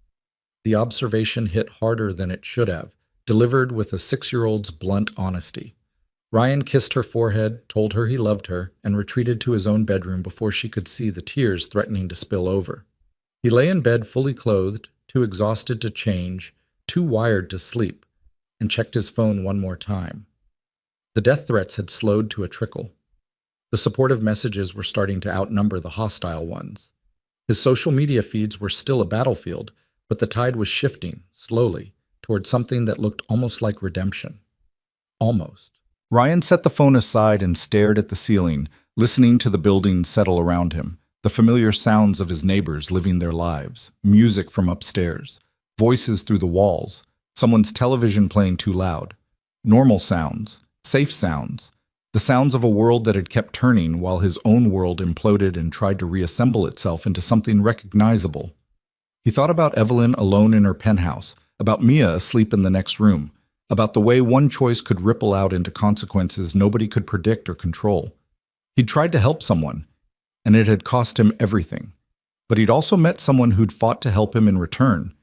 The observation hit harder than it should have, delivered with a 6-year-old's blunt honesty. Ryan kissed her forehead, told her he loved her, and retreated to his own bedroom before she could see the tears threatening to spill over. He lay in bed fully clothed, too exhausted to change, too wired to sleep, and checked his phone one more time. The death threats had slowed to a trickle. The supportive messages were starting to outnumber the hostile ones. His social media feeds were still a battlefield, but the tide was shifting, slowly, toward something that looked almost like redemption. Almost. Ryan set the phone aside and stared at the ceiling, listening to the building settle around him, the familiar sounds of his neighbors living their lives, music from upstairs, voices through the walls, someone's television playing too loud, normal sounds, safe sounds, the sounds of a world that had kept turning while his own world imploded and tried to reassemble itself into something recognizable. He thought about Evelyn alone in her penthouse, about Mia asleep in the next room, about the way one choice could ripple out into consequences nobody could predict or control. He'd tried to help someone, and it had cost him everything. But he'd also met someone who'd fought to help him in return,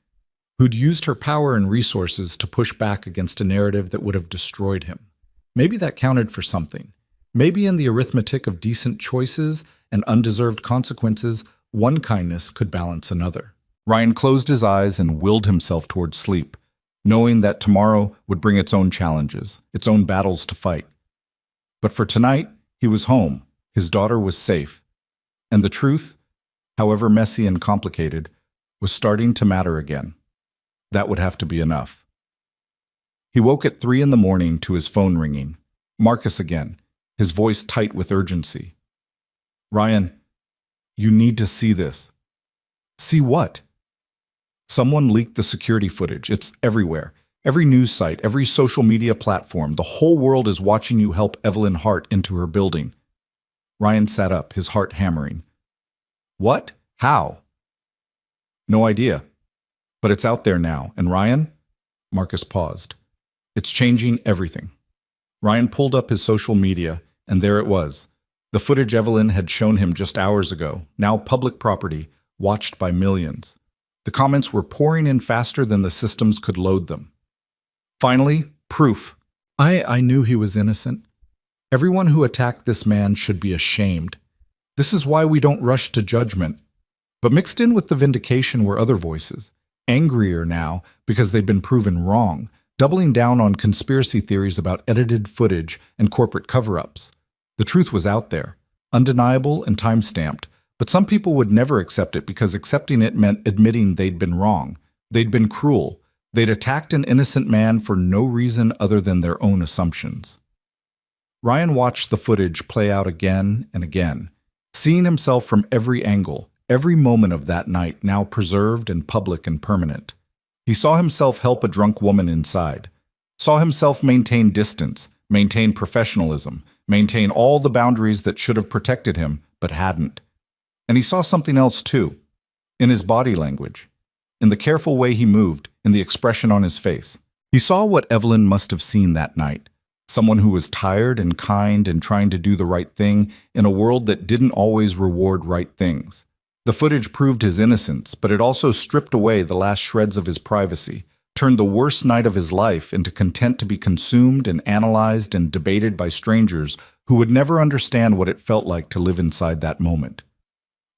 who'd used her power and resources to push back against a narrative that would have destroyed him. Maybe that counted for something. Maybe in the arithmetic of decent choices and undeserved consequences, one kindness could balance another. Ryan closed his eyes and willed himself towards sleep, knowing that tomorrow would bring its own challenges, its own battles to fight. But for tonight, he was home, his daughter was safe, and the truth, however messy and complicated, was starting to matter again. That would have to be enough. He woke at 3 a.m. to his phone ringing. Marcus again, his voice tight with urgency. "Ryan, you need to see this." "See what?" "Someone leaked the security footage. It's everywhere. Every news site, every social media platform. The whole world is watching you help Evelyn Hart into her building." Ryan sat up, his heart hammering. "What? How?" "No idea. But it's out there now. And Ryan?" Marcus paused. "It's changing everything." Ryan pulled up his social media, and there it was. The footage Evelyn had shown him just hours ago, now public property, watched by millions. The comments were pouring in faster than the systems could load them. Finally, proof. I knew he was innocent. Everyone who attacked this man should be ashamed. This is why we don't rush to judgment. But mixed in with the vindication were other voices, angrier now because they'd been proven wrong, doubling down on conspiracy theories about edited footage and corporate cover-ups. The truth was out there, undeniable and time-stamped, but some people would never accept it because accepting it meant admitting they'd been wrong. They'd been cruel. They'd attacked an innocent man for no reason other than their own assumptions. Ryan watched the footage play out again and again, seeing himself from every angle, every moment of that night now preserved and public and permanent. He saw himself help a drunk woman inside, saw himself maintain distance, maintain professionalism, maintain all the boundaries that should have protected him, but hadn't. And he saw something else too, in his body language, in the careful way he moved, in the expression on his face. He saw what Evelyn must have seen that night, someone who was tired and kind and trying to do the right thing in a world that didn't always reward right things. The footage proved his innocence, but it also stripped away the last shreds of his privacy, turned the worst night of his life into content to be consumed and analyzed and debated by strangers who would never understand what it felt like to live inside that moment.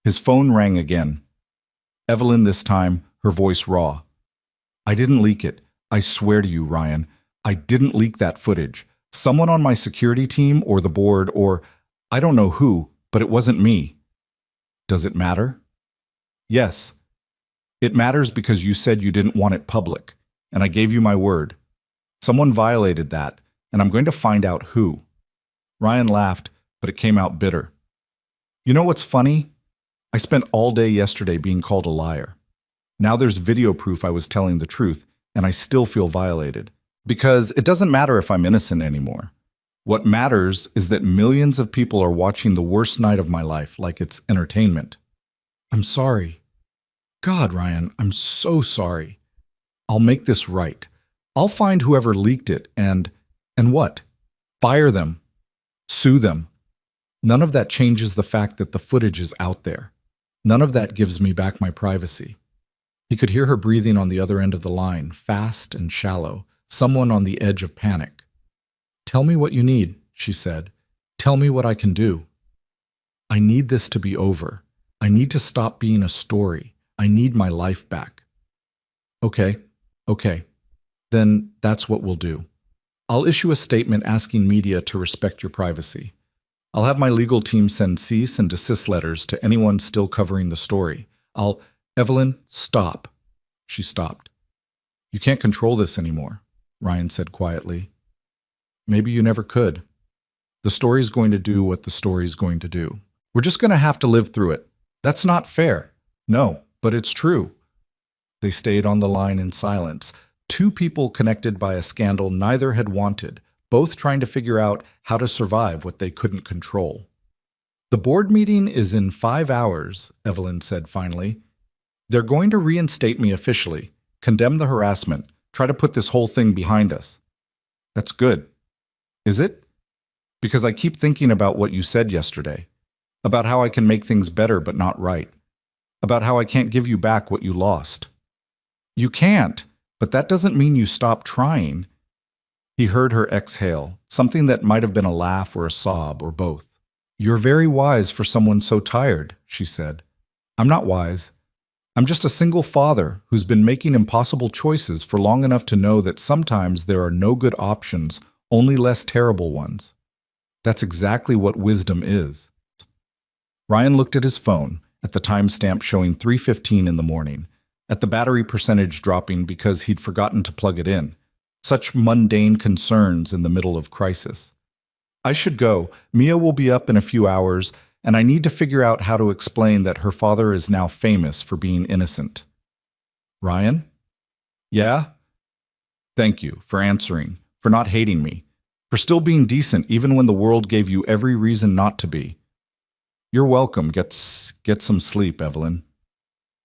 His phone rang again. Evelyn this time, her voice raw. "I didn't leak it. I swear to you, Ryan. I didn't leak that footage. Someone on my security team or the board or I don't know who, but it wasn't me." "Does it matter?" "Yes. It matters because you said you didn't want it public, and I gave you my word. Someone violated that, and I'm going to find out who." Ryan laughed, but it came out bitter. "You know what's funny? I spent all day yesterday being called a liar. Now there's video proof I was telling the truth, and I still feel violated. Because it doesn't matter if I'm innocent anymore. What matters is that millions of people are watching the worst night of my life like it's entertainment." "I'm sorry. God, Ryan, I'm so sorry. I'll make this right. I'll find whoever leaked it and what? Fire them. Sue them. None of that changes the fact that the footage is out there. None of that gives me back my privacy." He could hear her breathing on the other end of the line, fast and shallow, someone on the edge of panic. "Tell me what you need," she said. "Tell me what I can do. I need this to be over. I need to stop being a story. I need my life back." Okay. Then that's what we'll do. I'll issue a statement asking media to respect your privacy. I'll have my legal team send cease and desist letters to anyone still covering the story. Evelyn, stop." She stopped. "You can't control this anymore," Ryan said quietly. "Maybe you never could. The story's going to do what the story's going to do. We're just going to have to live through it. That's not fair." "No, but it's true." They stayed on the line in silence, two people connected by a scandal neither had wanted, both trying to figure out how to survive what they couldn't control. "The board meeting is in 5 hours, Evelyn said finally. "They're going to reinstate me officially, condemn the harassment, try to put this whole thing behind us." "That's good." "Is it?" "Because I keep thinking about what you said yesterday, about how I can make things better but not right, about how I can't give you back what you lost." "You can't, but that doesn't mean you stop trying." He heard her exhale, something that might have been a laugh or a sob or both. "You're very wise for someone so tired," she said. "I'm not wise. I'm just a single father who's been making impossible choices for long enough to know that sometimes there are no good options, only less terrible ones. That's exactly what wisdom is." Ryan looked at his phone, at the timestamp showing 3:15 in the morning, at the battery percentage dropping because he'd forgotten to plug it in. Such mundane concerns in the middle of crisis. "I should go. Mia will be up in a few hours, and I need to figure out how to explain that her father is now famous for being innocent." "Ryan?" "Yeah?" "Thank you for answering, for not hating me, for still being decent even when the world gave you every reason not to be." "You're welcome. Get some sleep, Evelyn."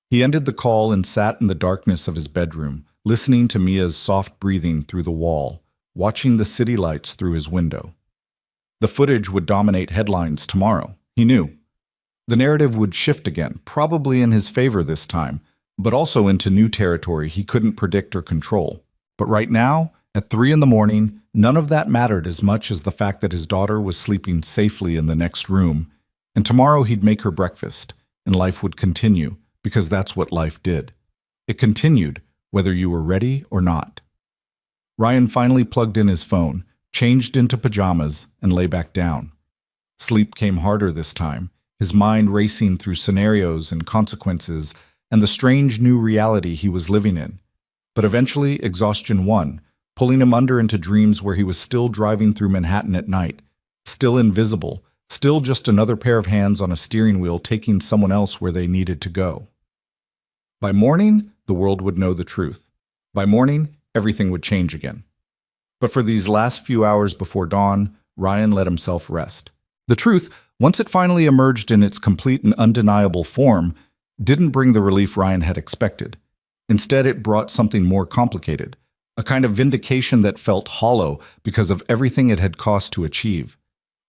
He ended the call and sat in the darkness of his bedroom, listening to Mia's soft breathing through the wall, watching the city lights through his window. The footage would dominate headlines tomorrow, he knew. The narrative would shift again, probably in his favor this time, but also into new territory he couldn't predict or control. But right now, at 3 in the morning, none of that mattered as much as the fact that his daughter was sleeping safely in the next room, and tomorrow he'd make her breakfast, and life would continue, because that's what life did. It continued, whether you were ready or not. Ryan finally plugged in his phone, changed into pajamas, and lay back down. Sleep came harder this time, his mind racing through scenarios and consequences and the strange new reality he was living in. But eventually, exhaustion won, pulling him under into dreams where he was still driving through Manhattan at night, still invisible, still just another pair of hands on a steering wheel taking someone else where they needed to go. By morning, the world would know the truth. By morning, everything would change again. But for these last few hours before dawn, Ryan let himself rest. The truth, once it finally emerged in its complete and undeniable form, didn't bring the relief Ryan had expected. Instead, it brought something more complicated, a kind of vindication that felt hollow because of everything it had cost to achieve.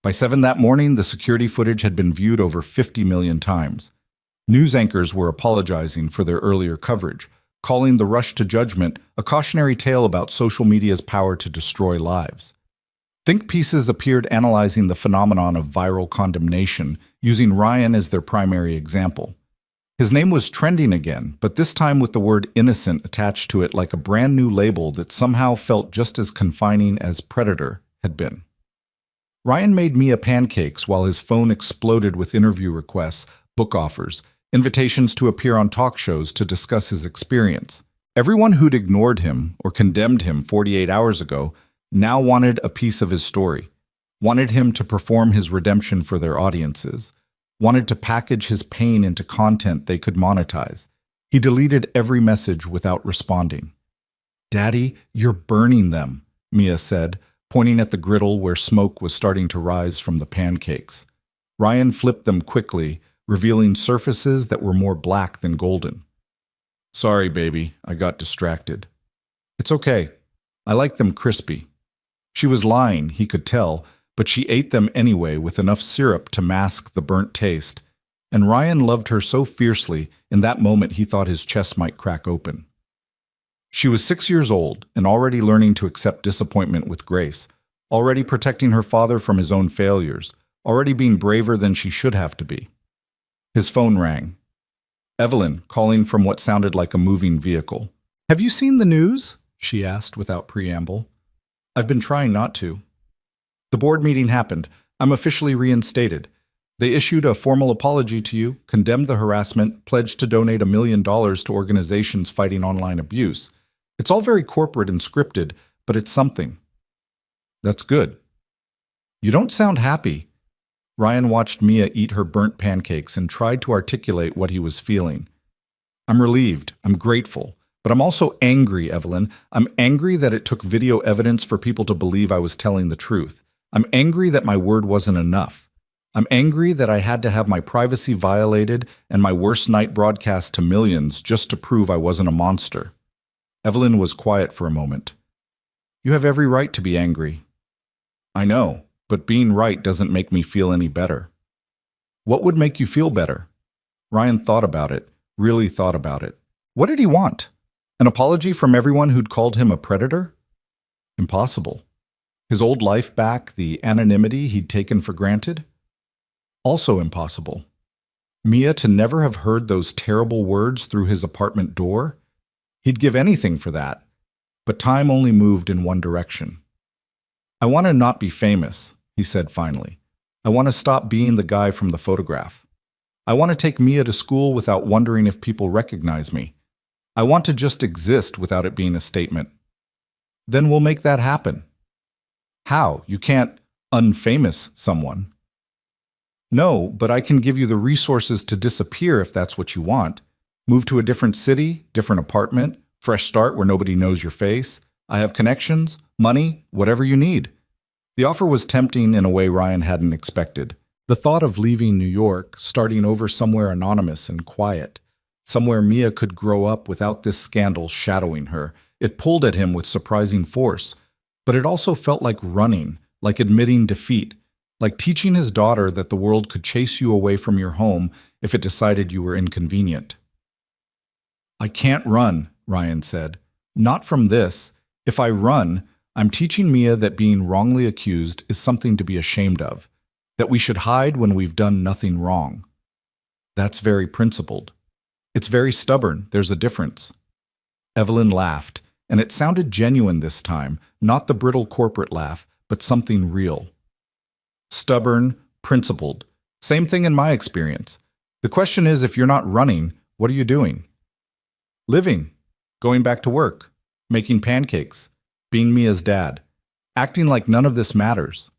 By 7 that morning, the security footage had been viewed over 50 million times. News anchors were apologizing for their earlier coverage, calling the rush to judgment a cautionary tale about social media's power to destroy lives. Think pieces appeared analyzing the phenomenon of viral condemnation, using Ryan as their primary example. His name was trending again, but this time with the word innocent attached to it like a brand new label that somehow felt just as confining as predator had been. Ryan made Mia pancakes while his phone exploded with interview requests, book offers, invitations to appear on talk shows to discuss his experience. Everyone who'd ignored him or condemned him 48 hours ago now wanted a piece of his story, wanted him to perform his redemption for their audiences, wanted to package his pain into content they could monetize. He deleted every message without responding. "Daddy, you're burning them," Mia said, pointing at the griddle where smoke was starting to rise from the pancakes. Ryan flipped them quickly, revealing surfaces that were more black than golden. "Sorry, baby, I got distracted." "It's okay. I like them crispy." She was lying, he could tell, but she ate them anyway with enough syrup to mask the burnt taste, and Ryan loved her so fiercely, in that moment he thought his chest might crack open. She was 6 years old and already learning to accept disappointment with grace, already protecting her father from his own failures, already being braver than she should have to be. His phone rang. Evelyn, calling from what sounded like a moving vehicle. "Have you seen the news?" she asked without preamble. "I've been trying not to." "The board meeting happened. I'm officially reinstated. They issued a formal apology to you, condemned the harassment, pledged to donate $1 million to organizations fighting online abuse. It's all very corporate and scripted, but it's something." "That's good." "You don't sound happy." Ryan watched Mia eat her burnt pancakes and tried to articulate what he was feeling. "I'm relieved. I'm grateful. But I'm also angry, Evelyn. I'm angry that it took video evidence for people to believe I was telling the truth. I'm angry that my word wasn't enough. I'm angry that I had to have my privacy violated and my worst night broadcast to millions just to prove I wasn't a monster." Evelyn was quiet for a moment. "You have every right to be angry." "I know, but being right doesn't make me feel any better." "What would make you feel better?" Ryan thought about it, really thought about it. What did he want? An apology from everyone who'd called him a predator? Impossible. His old life back, the anonymity he'd taken for granted? Also impossible. Mia to never have heard those terrible words through his apartment door? He'd give anything for that. But time only moved in one direction. "I want to not be famous," he said finally. "I want to stop being the guy from the photograph. I want to take Mia to school without wondering if people recognize me. I want to just exist without it being a statement." "Then we'll make that happen." "How? You can't unfamous someone." "No, but I can give you the resources to disappear if that's what you want. Move to a different city, different apartment, fresh start where nobody knows your face. I have connections, money, whatever you need." The offer was tempting in a way Ryan hadn't expected. The thought of leaving New York, starting over somewhere anonymous and quiet, somewhere Mia could grow up without this scandal shadowing her, it pulled at him with surprising force. But it also felt like running, like admitting defeat, like teaching his daughter that the world could chase you away from your home if it decided you were inconvenient. "I can't run," Ryan said. "Not from this. If I run, I'm teaching Mia that being wrongly accused is something to be ashamed of, that we should hide when we've done nothing wrong." That's very principled. It's very stubborn. There's a difference. Evelyn laughed, and it sounded genuine this time, not the brittle corporate laugh, but something real. Stubborn, principled. Same thing in my experience. The question is, if you're not running, what are you doing? Living. Going back to work. Making pancakes. Being Mia's dad. Acting like none of this matters.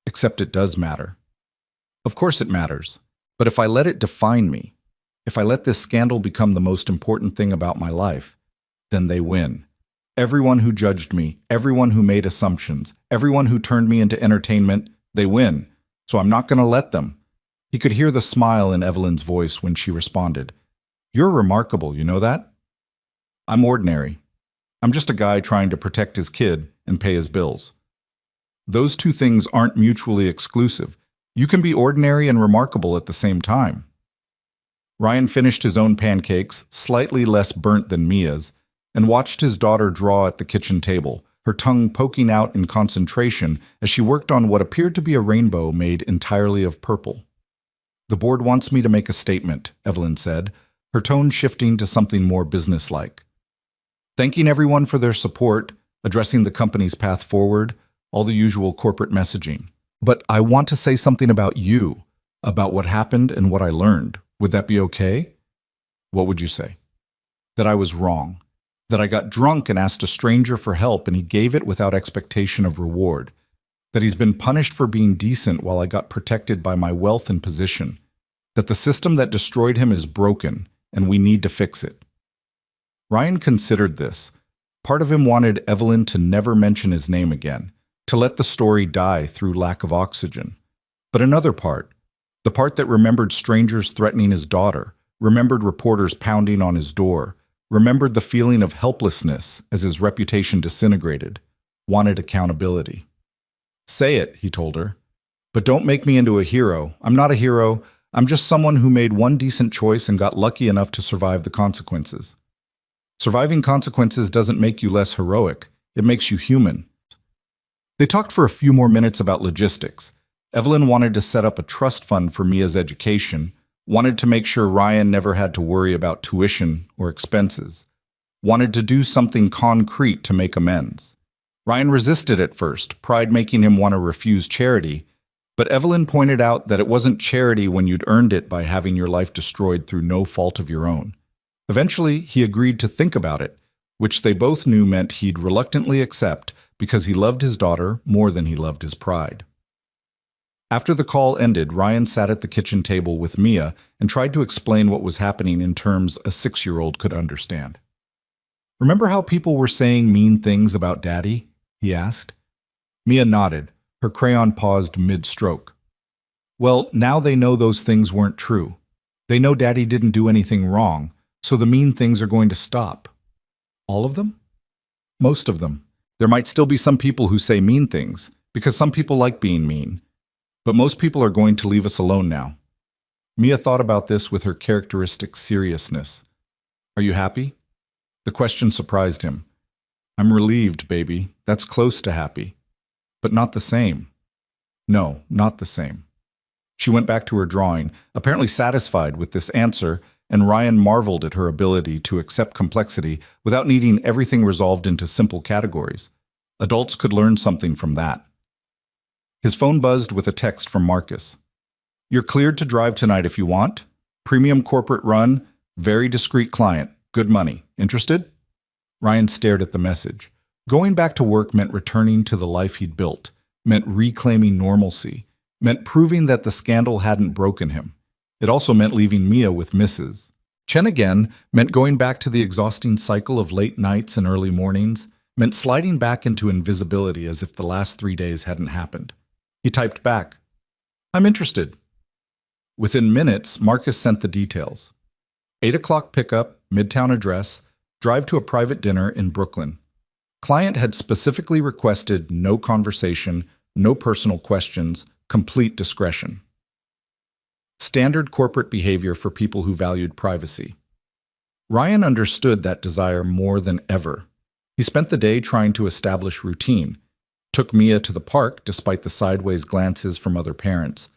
Except it does matter. Of course it matters. But if I let it define me, if I let this scandal become the most important thing about my life, then they win. Everyone who judged me, everyone who made assumptions, everyone who turned me into entertainment, they win. So I'm not going to let them. He could hear the smile in Evelyn's voice when she responded. You're remarkable, you know that? I'm ordinary. I'm just a guy trying to protect his kid and pay his bills. Those two things aren't mutually exclusive. You can be ordinary and remarkable at the same time. Ryan finished his own pancakes, slightly less burnt than Mia's, and watched his daughter draw at the kitchen table, her tongue poking out in concentration as she worked on what appeared to be a rainbow made entirely of purple. The board wants me to make a statement, Evelyn said, her tone shifting to something more businesslike. Thanking everyone for their support, addressing the company's path forward, all the usual corporate messaging. But I want to say something about you, about what happened and what I learned. Would that be okay? What would you say? That I was wrong. That I got drunk and asked a stranger for help and he gave it without expectation of reward. That he's been punished for being decent while I got protected by my wealth and position. That the system that destroyed him is broken and we need to fix it. Ryan considered this. Part of him wanted Evelyn to never mention his name again, to let the story die through lack of oxygen. But another part, the part that remembered strangers threatening his daughter, remembered reporters pounding on his door, remembered the feeling of helplessness as his reputation disintegrated, wanted accountability. Say it, he told her. But don't make me into a hero. I'm not a hero. I'm just someone who made one decent choice and got lucky enough to survive the consequences. Surviving consequences doesn't make you less heroic. It makes you human. They talked for a few more minutes about logistics. Evelyn wanted to set up a trust fund for Mia's education, wanted to make sure Ryan never had to worry about tuition or expenses, wanted to do something concrete to make amends. Ryan resisted at first, pride making him want to refuse charity, but Evelyn pointed out that it wasn't charity when you'd earned it by having your life destroyed through no fault of your own. Eventually, he agreed to think about it, which they both knew meant he'd reluctantly accept because he loved his daughter more than he loved his pride. After the call ended, Ryan sat at the kitchen table with Mia and tried to explain what was happening in terms a 6-year-old could understand. Remember how people were saying mean things about Daddy? He asked. Mia nodded. Her crayon paused mid-stroke. Well, now they know those things weren't true. They know Daddy didn't do anything wrong, so the mean things are going to stop. All of them? Most of them. There might still be some people who say mean things, because some people like being mean. But most people are going to leave us alone now. Mia thought about this with her characteristic seriousness. Are you happy? The question surprised him. I'm relieved, baby. That's close to happy. But not the same. No, not the same. She went back to her drawing, apparently satisfied with this answer, and Ryan marveled at her ability to accept complexity without needing everything resolved into simple categories. Adults could learn something from that. His phone buzzed with a text from Marcus. You're cleared to drive tonight if you want. Premium corporate run, very discreet client, good money. Interested? Ryan stared at the message. Going back to work meant returning to the life he'd built, meant reclaiming normalcy, meant proving that the scandal hadn't broken him. It also meant leaving Mia with Mrs. Chen again, meant going back to the exhausting cycle of late nights and early mornings, meant sliding back into invisibility as if the last 3 days hadn't happened. He typed back, I'm interested. Within minutes, Marcus sent the details. 8 o'clock pickup, Midtown address, drive to a private dinner in Brooklyn. Client had specifically requested no conversation, no personal questions, complete discretion. Standard corporate behavior for people who valued privacy. Ryan understood that desire more than ever. He spent the day trying to establish routine, took Mia to the park despite the sideways glances from other parents,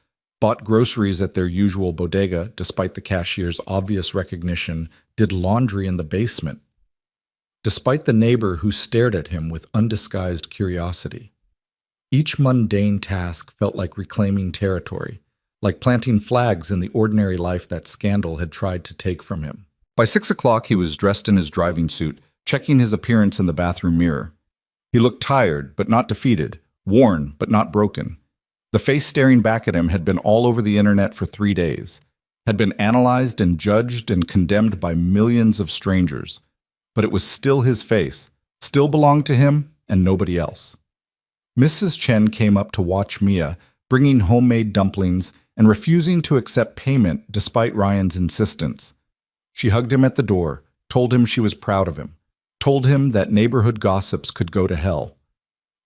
bought groceries at their usual bodega despite the cashier's obvious recognition, did laundry in the basement, despite the neighbor who stared at him with undisguised curiosity. Each mundane task felt like reclaiming territory, like planting flags in the ordinary life that scandal had tried to take from him. By 6 o'clock, he was dressed in his driving suit, checking his appearance in the bathroom mirror. He looked tired, but not defeated, worn, but not broken. The face staring back at him had been all over the internet for 3 days, had been analyzed and judged and condemned by millions of strangers. But it was still his face, still belonged to him and nobody else. Mrs. Chen came up to watch Mia, bringing homemade dumplings and refusing to accept payment despite Ryan's insistence. She hugged him at the door, told him she was proud of him, told him that neighborhood gossips could go to hell.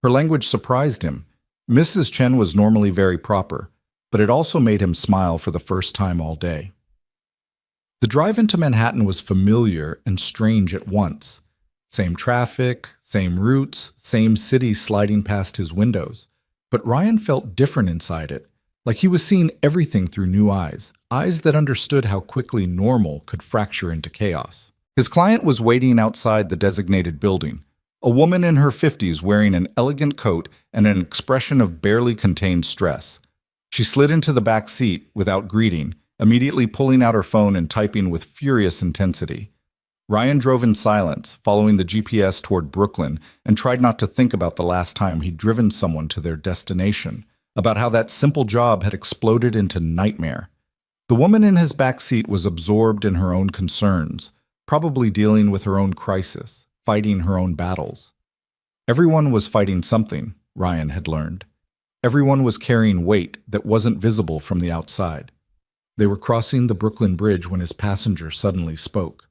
Her language surprised him. Mrs. Chen was normally very proper, but it also made him smile for the first time all day. The drive into Manhattan was familiar and strange at once. Same traffic, same routes, same city sliding past his windows. But Ryan felt different inside it, like he was seeing everything through new eyes, eyes that understood how quickly normal could fracture into chaos. His client was waiting outside the designated building, a woman in her 50s wearing an elegant coat and an expression of barely contained stress. She slid into the back seat without greeting, immediately pulling out her phone and typing with furious intensity. Ryan drove in silence, following the GPS toward Brooklyn, and tried not to think about the last time he'd driven someone to their destination, about how that simple job had exploded into nightmare. The woman in his back seat was absorbed in her own concerns, probably dealing with her own crisis, fighting her own battles. Everyone was fighting something, Ryan had learned. Everyone was carrying weight that wasn't visible from the outside. They were crossing the Brooklyn Bridge when his passenger suddenly spoke.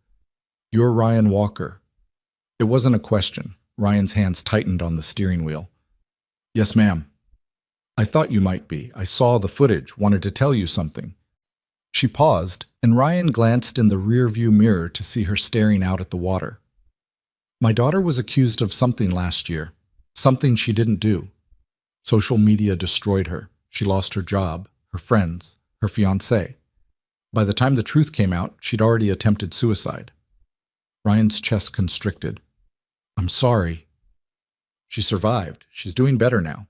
"You're Ryan Walker." It wasn't a question. Ryan's hands tightened on the steering wheel. "Yes, ma'am." "I thought you might be. I saw the footage, wanted to tell you something." She paused, and Ryan glanced in the rearview mirror to see her staring out at the water. "My daughter was accused of something last year, something she didn't do. Social media destroyed her. She lost her job, her friends, her fiancé. By the time the truth came out, she'd already attempted suicide." Ryan's chest constricted. "I'm sorry." "She survived. She's doing better now.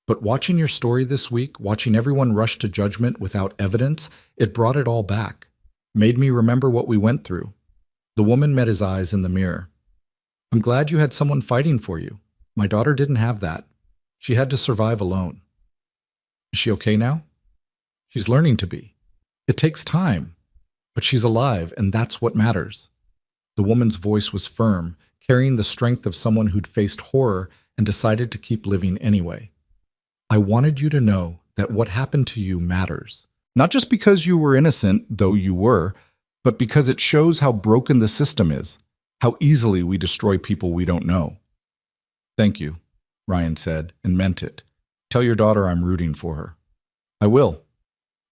But watching your story this week, watching everyone rush to judgment without evidence, it brought it all back. Made me remember what we went through." The woman met his eyes in the mirror. "I'm glad you had someone fighting for you. My daughter didn't have that. She had to survive alone." "Is she okay now?" "She's learning to be. It takes time. But she's alive, and that's what matters." The woman's voice was firm, carrying the strength of someone who'd faced horror and decided to keep living anyway. "I wanted you to know that what happened to you matters. Not just because you were innocent, though you were, but because it shows how broken the system is, how easily we destroy people we don't know." "Thank you," Ryan said, and meant it. "Tell your daughter I'm rooting for her." "I will."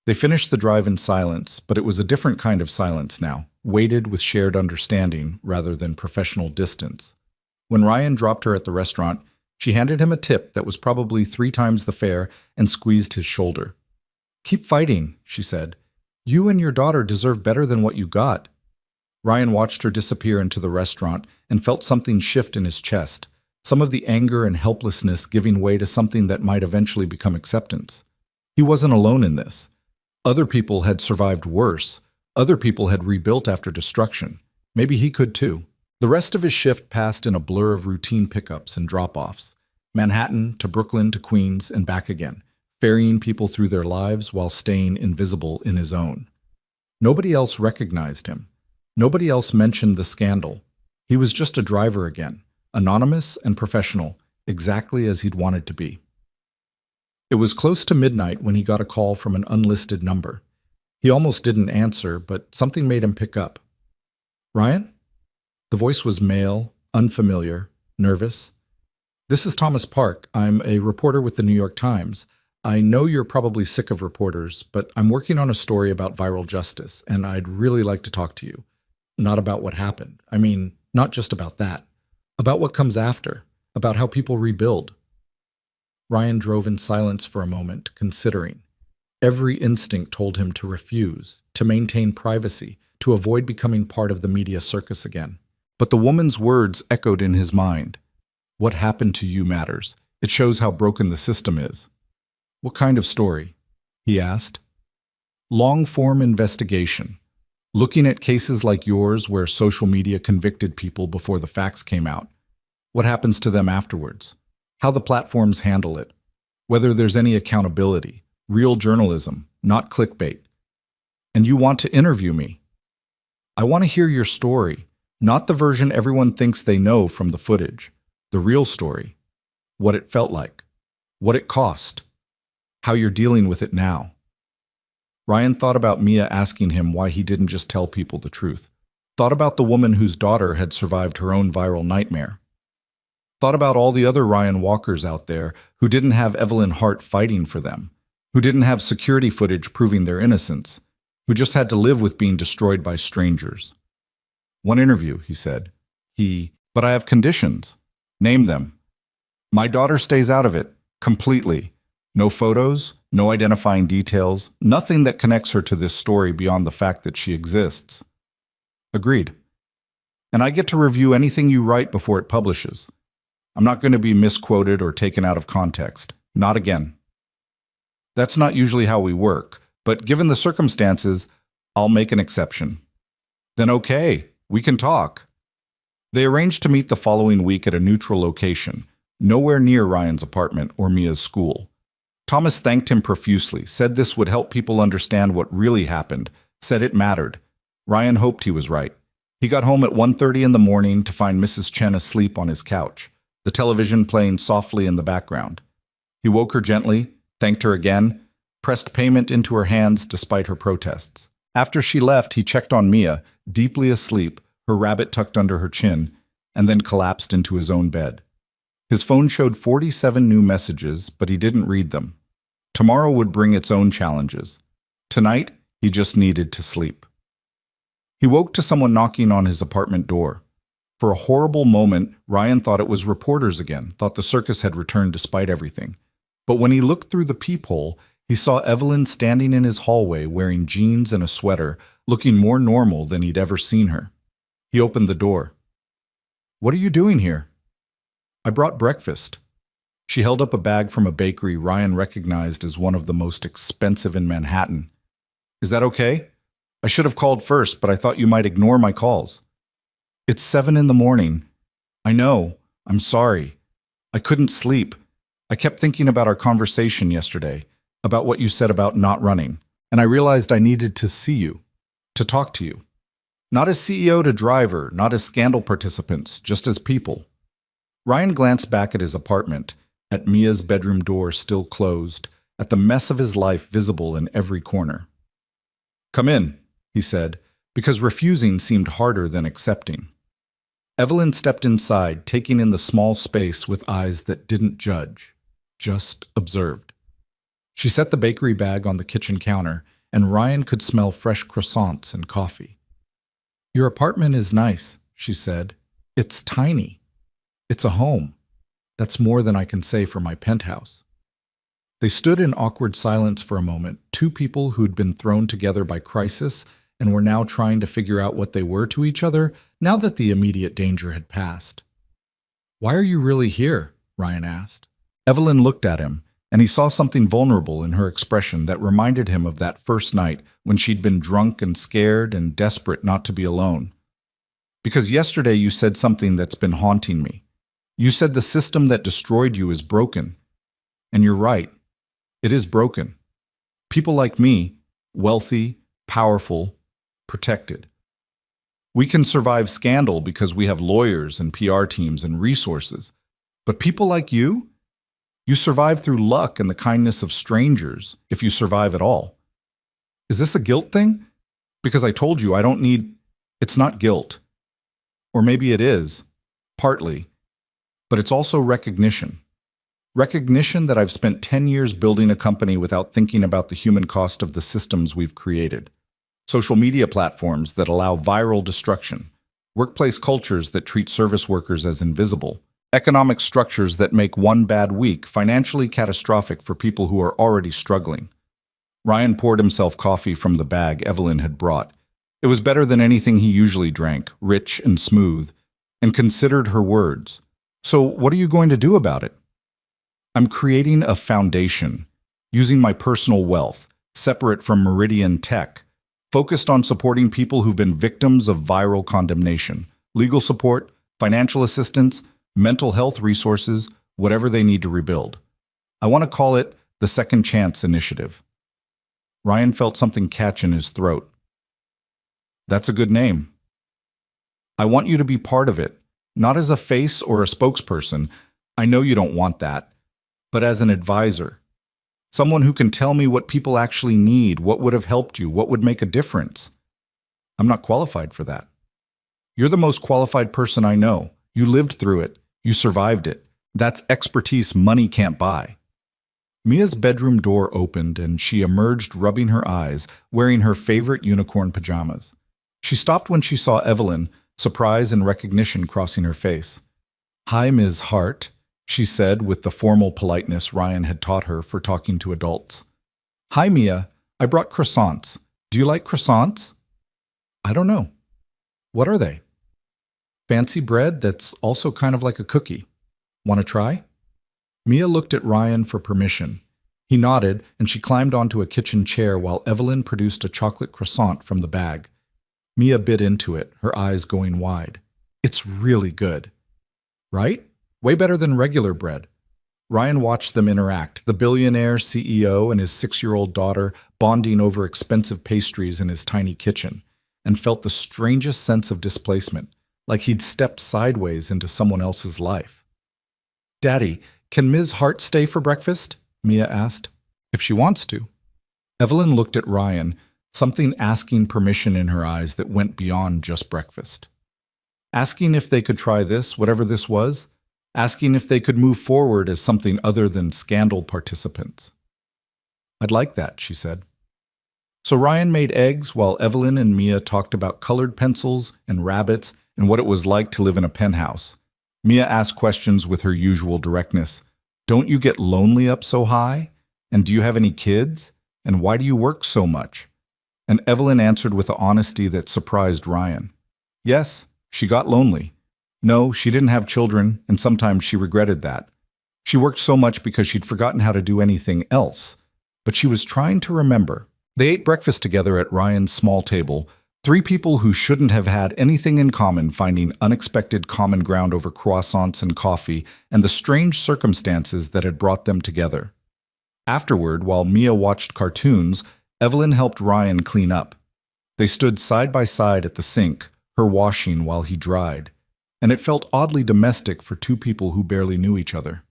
They finished the drive in silence, but it was a different kind of silence now, weighted with shared understanding rather than professional distance. When Ryan dropped her at the restaurant, she handed him a tip that was probably 3 times the fare and squeezed his shoulder. "Keep fighting," she said. "You and your daughter deserve better than what you got." Ryan watched her disappear into the restaurant and felt something shift in his chest, some of the anger and helplessness giving way to something that might eventually become acceptance. He wasn't alone in this. Other people had survived worse. Other people had rebuilt after destruction. Maybe he could too. The rest of his shift passed in a blur of routine pickups and drop-offs. Manhattan to Brooklyn to Queens and back again, ferrying people through their lives while staying invisible in his own. Nobody else recognized him. Nobody else mentioned the scandal. He was just a driver again, anonymous and professional, exactly as he'd wanted to be. It was close to midnight when he got a call from an unlisted number. He almost didn't answer, but something made him pick up. "Ryan?" The voice was male, unfamiliar, nervous. "This is Thomas Park. I'm a reporter with the New York Times. I know you're probably sick of reporters, but I'm working on a story about viral justice, and I'd really like to talk to you. Not about what happened. I mean, not just about that. About what comes after. About how people rebuild." Ryan drove in silence for a moment, considering. Every instinct told him to refuse, to maintain privacy, to avoid becoming part of the media circus again. But the woman's words echoed in his mind. What happened to you matters. It shows how broken the system is. What kind of story? He asked. Long-form investigation. Looking at cases like yours where social media convicted people before the facts came out. What happens to them afterwards? How the platforms handle it. Whether there's any accountability. Real journalism, not clickbait. And you want to interview me. I want to hear your story, not the version everyone thinks they know from the footage. The real story. What it felt like. What it cost. How you're dealing with it now. Ryan thought about Mia asking him why he didn't just tell people the truth. Thought about the woman whose daughter had survived her own viral nightmare. Thought about all the other Ryan Walkers out there who didn't have Evelyn Hart fighting for them, who didn't have security footage proving their innocence, who just had to live with being destroyed by strangers. One interview, he said. But I have conditions. Name them. My daughter stays out of it, completely. No photos, no identifying details, nothing that connects her to this story beyond the fact that she exists. Agreed. And I get to review anything you write before it publishes. I'm not going to be misquoted or taken out of context. Not again. That's not usually how we work, but given the circumstances, I'll make an exception. Then okay, we can talk. They arranged to meet the following week at a neutral location, nowhere near Ryan's apartment or Mia's school. Thomas thanked him profusely, said this would help people understand what really happened, said it mattered. Ryan hoped he was right. He got home at 1:30 in the morning to find Mrs. Chen asleep on his couch, the television playing softly in the background. He woke her gently, thanked her again, pressed payment into her hands despite her protests. After she left, he checked on Mia, deeply asleep, her rabbit tucked under her chin, and then collapsed into his own bed. His phone showed 47 new messages, but he didn't read them. Tomorrow would bring its own challenges. Tonight, he just needed to sleep. He woke to someone knocking on his apartment door. For a horrible moment, Ryan thought it was reporters again, thought the circus had returned despite everything. But when he looked through the peephole, he saw Evelyn standing in his hallway wearing jeans and a sweater, looking more normal than he'd ever seen her. He opened the door. "What are you doing here?" "I brought breakfast." She held up a bag from a bakery Ryan recognized as one of the most expensive in Manhattan. "Is that okay? I should have called first, but I thought you might ignore my calls." "It's 7 in the morning. I know. I'm sorry. I couldn't sleep. I kept thinking about our conversation yesterday, about what you said about not running, and I realized I needed to see you, to talk to you. Not as CEO to driver, not as scandal participants, just as people." Ryan glanced back at his apartment, at Mia's bedroom door still closed, at the mess of his life visible in every corner. "Come in," he said, because refusing seemed harder than accepting. Evelyn stepped inside, taking in the small space with eyes that didn't judge, just observed. She set the bakery bag on the kitchen counter, and Ryan could smell fresh croissants and coffee. "Your apartment is nice," she said. "It's tiny. It's a home. That's more than I can say for my penthouse." They stood in awkward silence for a moment, two people who'd been thrown together by crisis and were now trying to figure out what they were to each other now that the immediate danger had passed. "Why are you really here?" Ryan asked. Evelyn looked at him, and he saw something vulnerable in her expression that reminded him of that first night when she'd been drunk and scared and desperate not to be alone. "Because yesterday you said something that's been haunting me. You said the system that destroyed you is broken. And you're right. It is broken. People like me, wealthy, powerful, protected. We can survive scandal because we have lawyers and PR teams and resources. But people like you survive through luck and the kindness of strangers, if you survive at all. Is this a guilt thing? Because I told you I don't need... It's not guilt. Or maybe it is, partly. But it's also recognition. Recognition that I've spent 10 years building a company without thinking about the human cost of the systems we've created. Social media platforms that allow viral destruction. Workplace cultures that treat service workers as invisible. Economic structures that make one bad week financially catastrophic for people who are already struggling. Ryan poured himself coffee from the bag Evelyn had brought. It was better than anything he usually drank, rich and smooth, and considered her words. So what are you going to do about it? I'm creating a foundation, using my personal wealth, separate from Meridian Tech, focused on supporting people who've been victims of viral condemnation, legal support, financial assistance, mental health resources, whatever they need to rebuild. I want to call it the Second Chance Initiative. Ryan felt something catch in his throat. That's a good name. I want you to be part of it, not as a face or a spokesperson. I know you don't want that, but as an advisor. Someone who can tell me what people actually need, what would have helped you, what would make a difference. I'm not qualified for that. You're the most qualified person I know. You lived through it. You survived it. That's expertise money can't buy. Mia's bedroom door opened and she emerged rubbing her eyes, wearing her favorite unicorn pajamas. She stopped when she saw Evelyn, surprise and recognition crossing her face. "Hi, Ms. Hart," she said with the formal politeness Ryan had taught her for talking to adults. "Hi, Mia. I brought croissants. Do you like croissants?" "I don't know. What are they?" "Fancy bread that's also kind of like a cookie. Want to try?" Mia looked at Ryan for permission. He nodded, and she climbed onto a kitchen chair while Evelyn produced a chocolate croissant from the bag. Mia bit into it, her eyes going wide. "It's really good." "Right? Way better than regular bread." Ryan watched them interact, the billionaire CEO and his 6-year-old daughter bonding over expensive pastries in his tiny kitchen, and felt the strangest sense of displacement, like he'd stepped sideways into someone else's life. "Daddy, can Ms. Hart stay for breakfast?" Mia asked. "If she wants to." Evelyn looked at Ryan, something asking permission in her eyes that went beyond just breakfast. Asking if they could try this, whatever this was, asking if they could move forward as something other than scandal participants. "I'd like that," she said. So Ryan made eggs while Evelyn and Mia talked about colored pencils and rabbits and what it was like to live in a penthouse. Mia asked questions with her usual directness. "Don't you get lonely up so high? And do you have any kids? And why do you work so much?" And Evelyn answered with an honesty that surprised Ryan. Yes, she got lonely. No, she didn't have children, and sometimes she regretted that. She worked so much because she'd forgotten how to do anything else. But she was trying to remember. They ate breakfast together at Ryan's small table, 3 people who shouldn't have had anything in common finding unexpected common ground over croissants and coffee and the strange circumstances that had brought them together. Afterward, while Mia watched cartoons, Evelyn helped Ryan clean up. They stood side by side at the sink, her washing while he dried, and it felt oddly domestic for 2 people who barely knew each other.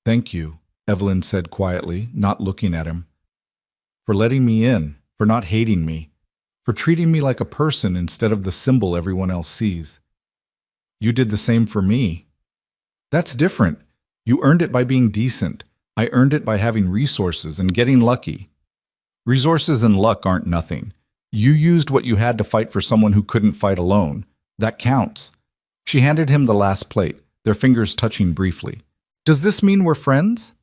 "Thank you," Evelyn said quietly, not looking at him. "For letting me in, for not hating me, for treating me like a person instead of the symbol everyone else sees. You did the same for me." "That's different. You earned it by being decent. I earned it by having resources and getting lucky." "Resources and luck aren't nothing. You used what you had to fight for someone who couldn't fight alone. That counts." She handed him the last plate, their fingers touching briefly. "Does this mean we're friends?"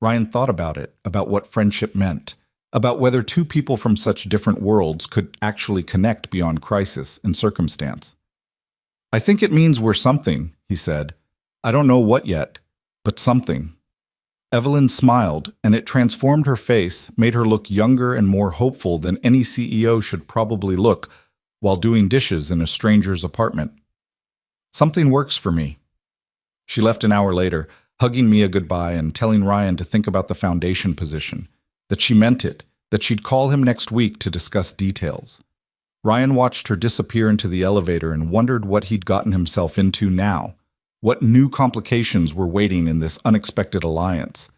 Ryan thought about it, about what friendship meant, about whether 2 people from such different worlds could actually connect beyond crisis and circumstance. "I think it means we're something," he said. "I don't know what yet, but something." Evelyn smiled, and it transformed her face, made her look younger and more hopeful than any CEO should probably look while doing dishes in a stranger's apartment. "Something works for me." She left an hour later, hugging Mia goodbye and telling Ryan to think about the foundation position, that she meant it, that she'd call him next week to discuss details. Ryan watched her disappear into the elevator and wondered what he'd gotten himself into now. What new complications were waiting in this unexpected alliance?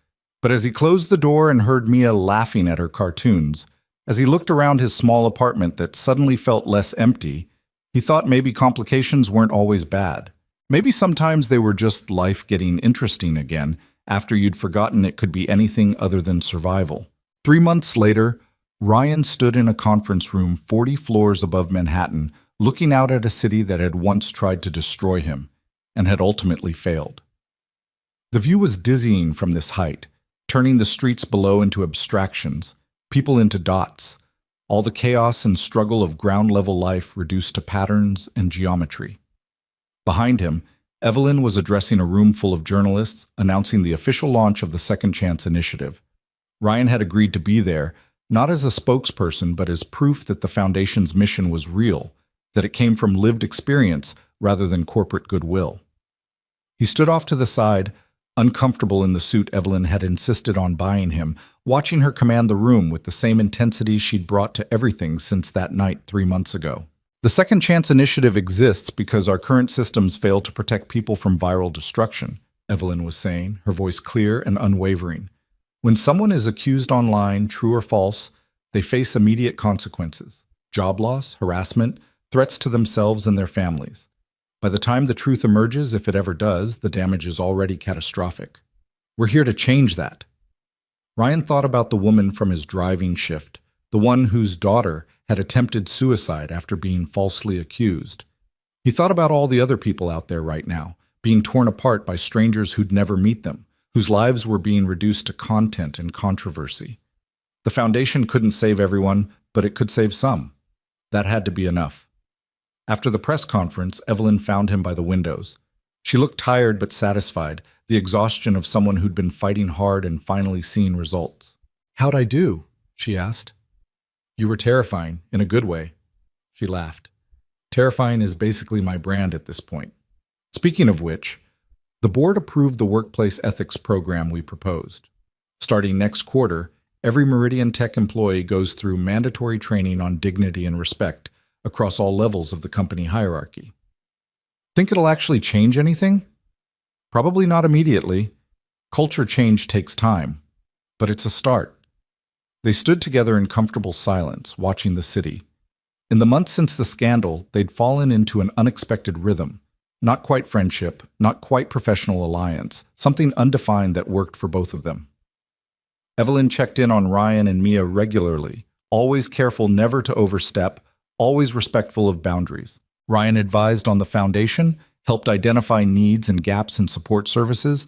But as he closed the door and heard Mia laughing at her cartoons, as he looked around his small apartment that suddenly felt less empty, he thought maybe complications weren't always bad. Maybe sometimes they were just life getting interesting again after you'd forgotten it could be anything other than survival. 3 months later, Ryan stood in a conference room 40 floors above Manhattan, looking out at a city that had once tried to destroy him and had ultimately failed. The view was dizzying from this height, turning the streets below into abstractions, People into dots. All the chaos and struggle of ground-level life reduced to patterns and geometry. Behind him, Evelyn was addressing a room full of journalists, announcing the official launch of the Second Chance Initiative. Ryan had agreed to be there, not as a spokesperson, but as proof that the Foundation's mission was real, that it came from lived experience rather than corporate goodwill. He stood off to the side, uncomfortable in the suit Evelyn had insisted on buying him, watching her command the room with the same intensity she'd brought to everything since that night 3 months ago. The Second Chance Initiative exists because our current systems fail to protect people from viral destruction, Evelyn was saying, her voice clear and unwavering. When someone is accused online, true or false, they face immediate consequences: job loss, harassment, threats to themselves and their families. By the time the truth emerges, if it ever does, the damage is already catastrophic. We're here to change that. Ryan thought about the woman from his driving shift, the one whose daughter had attempted suicide after being falsely accused. He thought about all the other people out there right now, being torn apart by strangers who'd never meet them, whose lives were being reduced to content and controversy. The Foundation couldn't save everyone, but it could save some. That had to be enough. After the press conference, Evelyn found him by the windows. She looked tired but satisfied, the exhaustion of someone who'd been fighting hard and finally seeing results. "How'd I do?" she asked. "You were terrifying, in a good way." She laughed. "Terrifying is basically my brand at this point." Speaking of which, the board approved the workplace ethics program we proposed. Starting next quarter, every Meridian Tech employee goes through mandatory training on dignity and respect across all levels of the company hierarchy. Think it'll actually change anything? Probably not immediately. Culture change takes time, but it's a start. They stood together in comfortable silence, watching the city. In the months since the scandal, they'd fallen into an unexpected rhythm. Not quite friendship, not quite professional alliance, something undefined that worked for both of them. Evelyn checked in on Ryan and Mia regularly, always careful never to overstep, always respectful of boundaries. Ryan advised on the Foundation, helped identify needs and gaps in support services,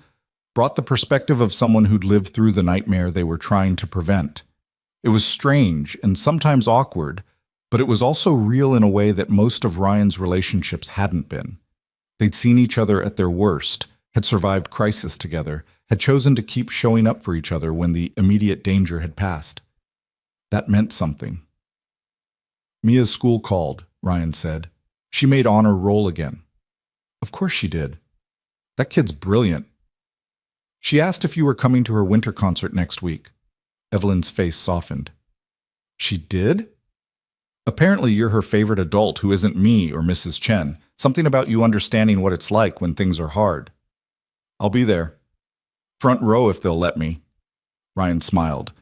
brought the perspective of someone who'd lived through the nightmare they were trying to prevent. It was strange and sometimes awkward, but it was also real in a way that most of Ryan's relationships hadn't been. They'd seen each other at their worst, had survived crisis together, had chosen to keep showing up for each other when the immediate danger had passed. That meant something. "Mia's school called," Ryan said. "She made honor roll again." "Of course she did. That kid's brilliant." "She asked if you were coming to her winter concert next week." Evelyn's face softened. "She did?" "Apparently you're her favorite adult who isn't me or Mrs. Chen. Something about you understanding what it's like when things are hard." "I'll be there. Front row if they'll let me." Ryan smiled.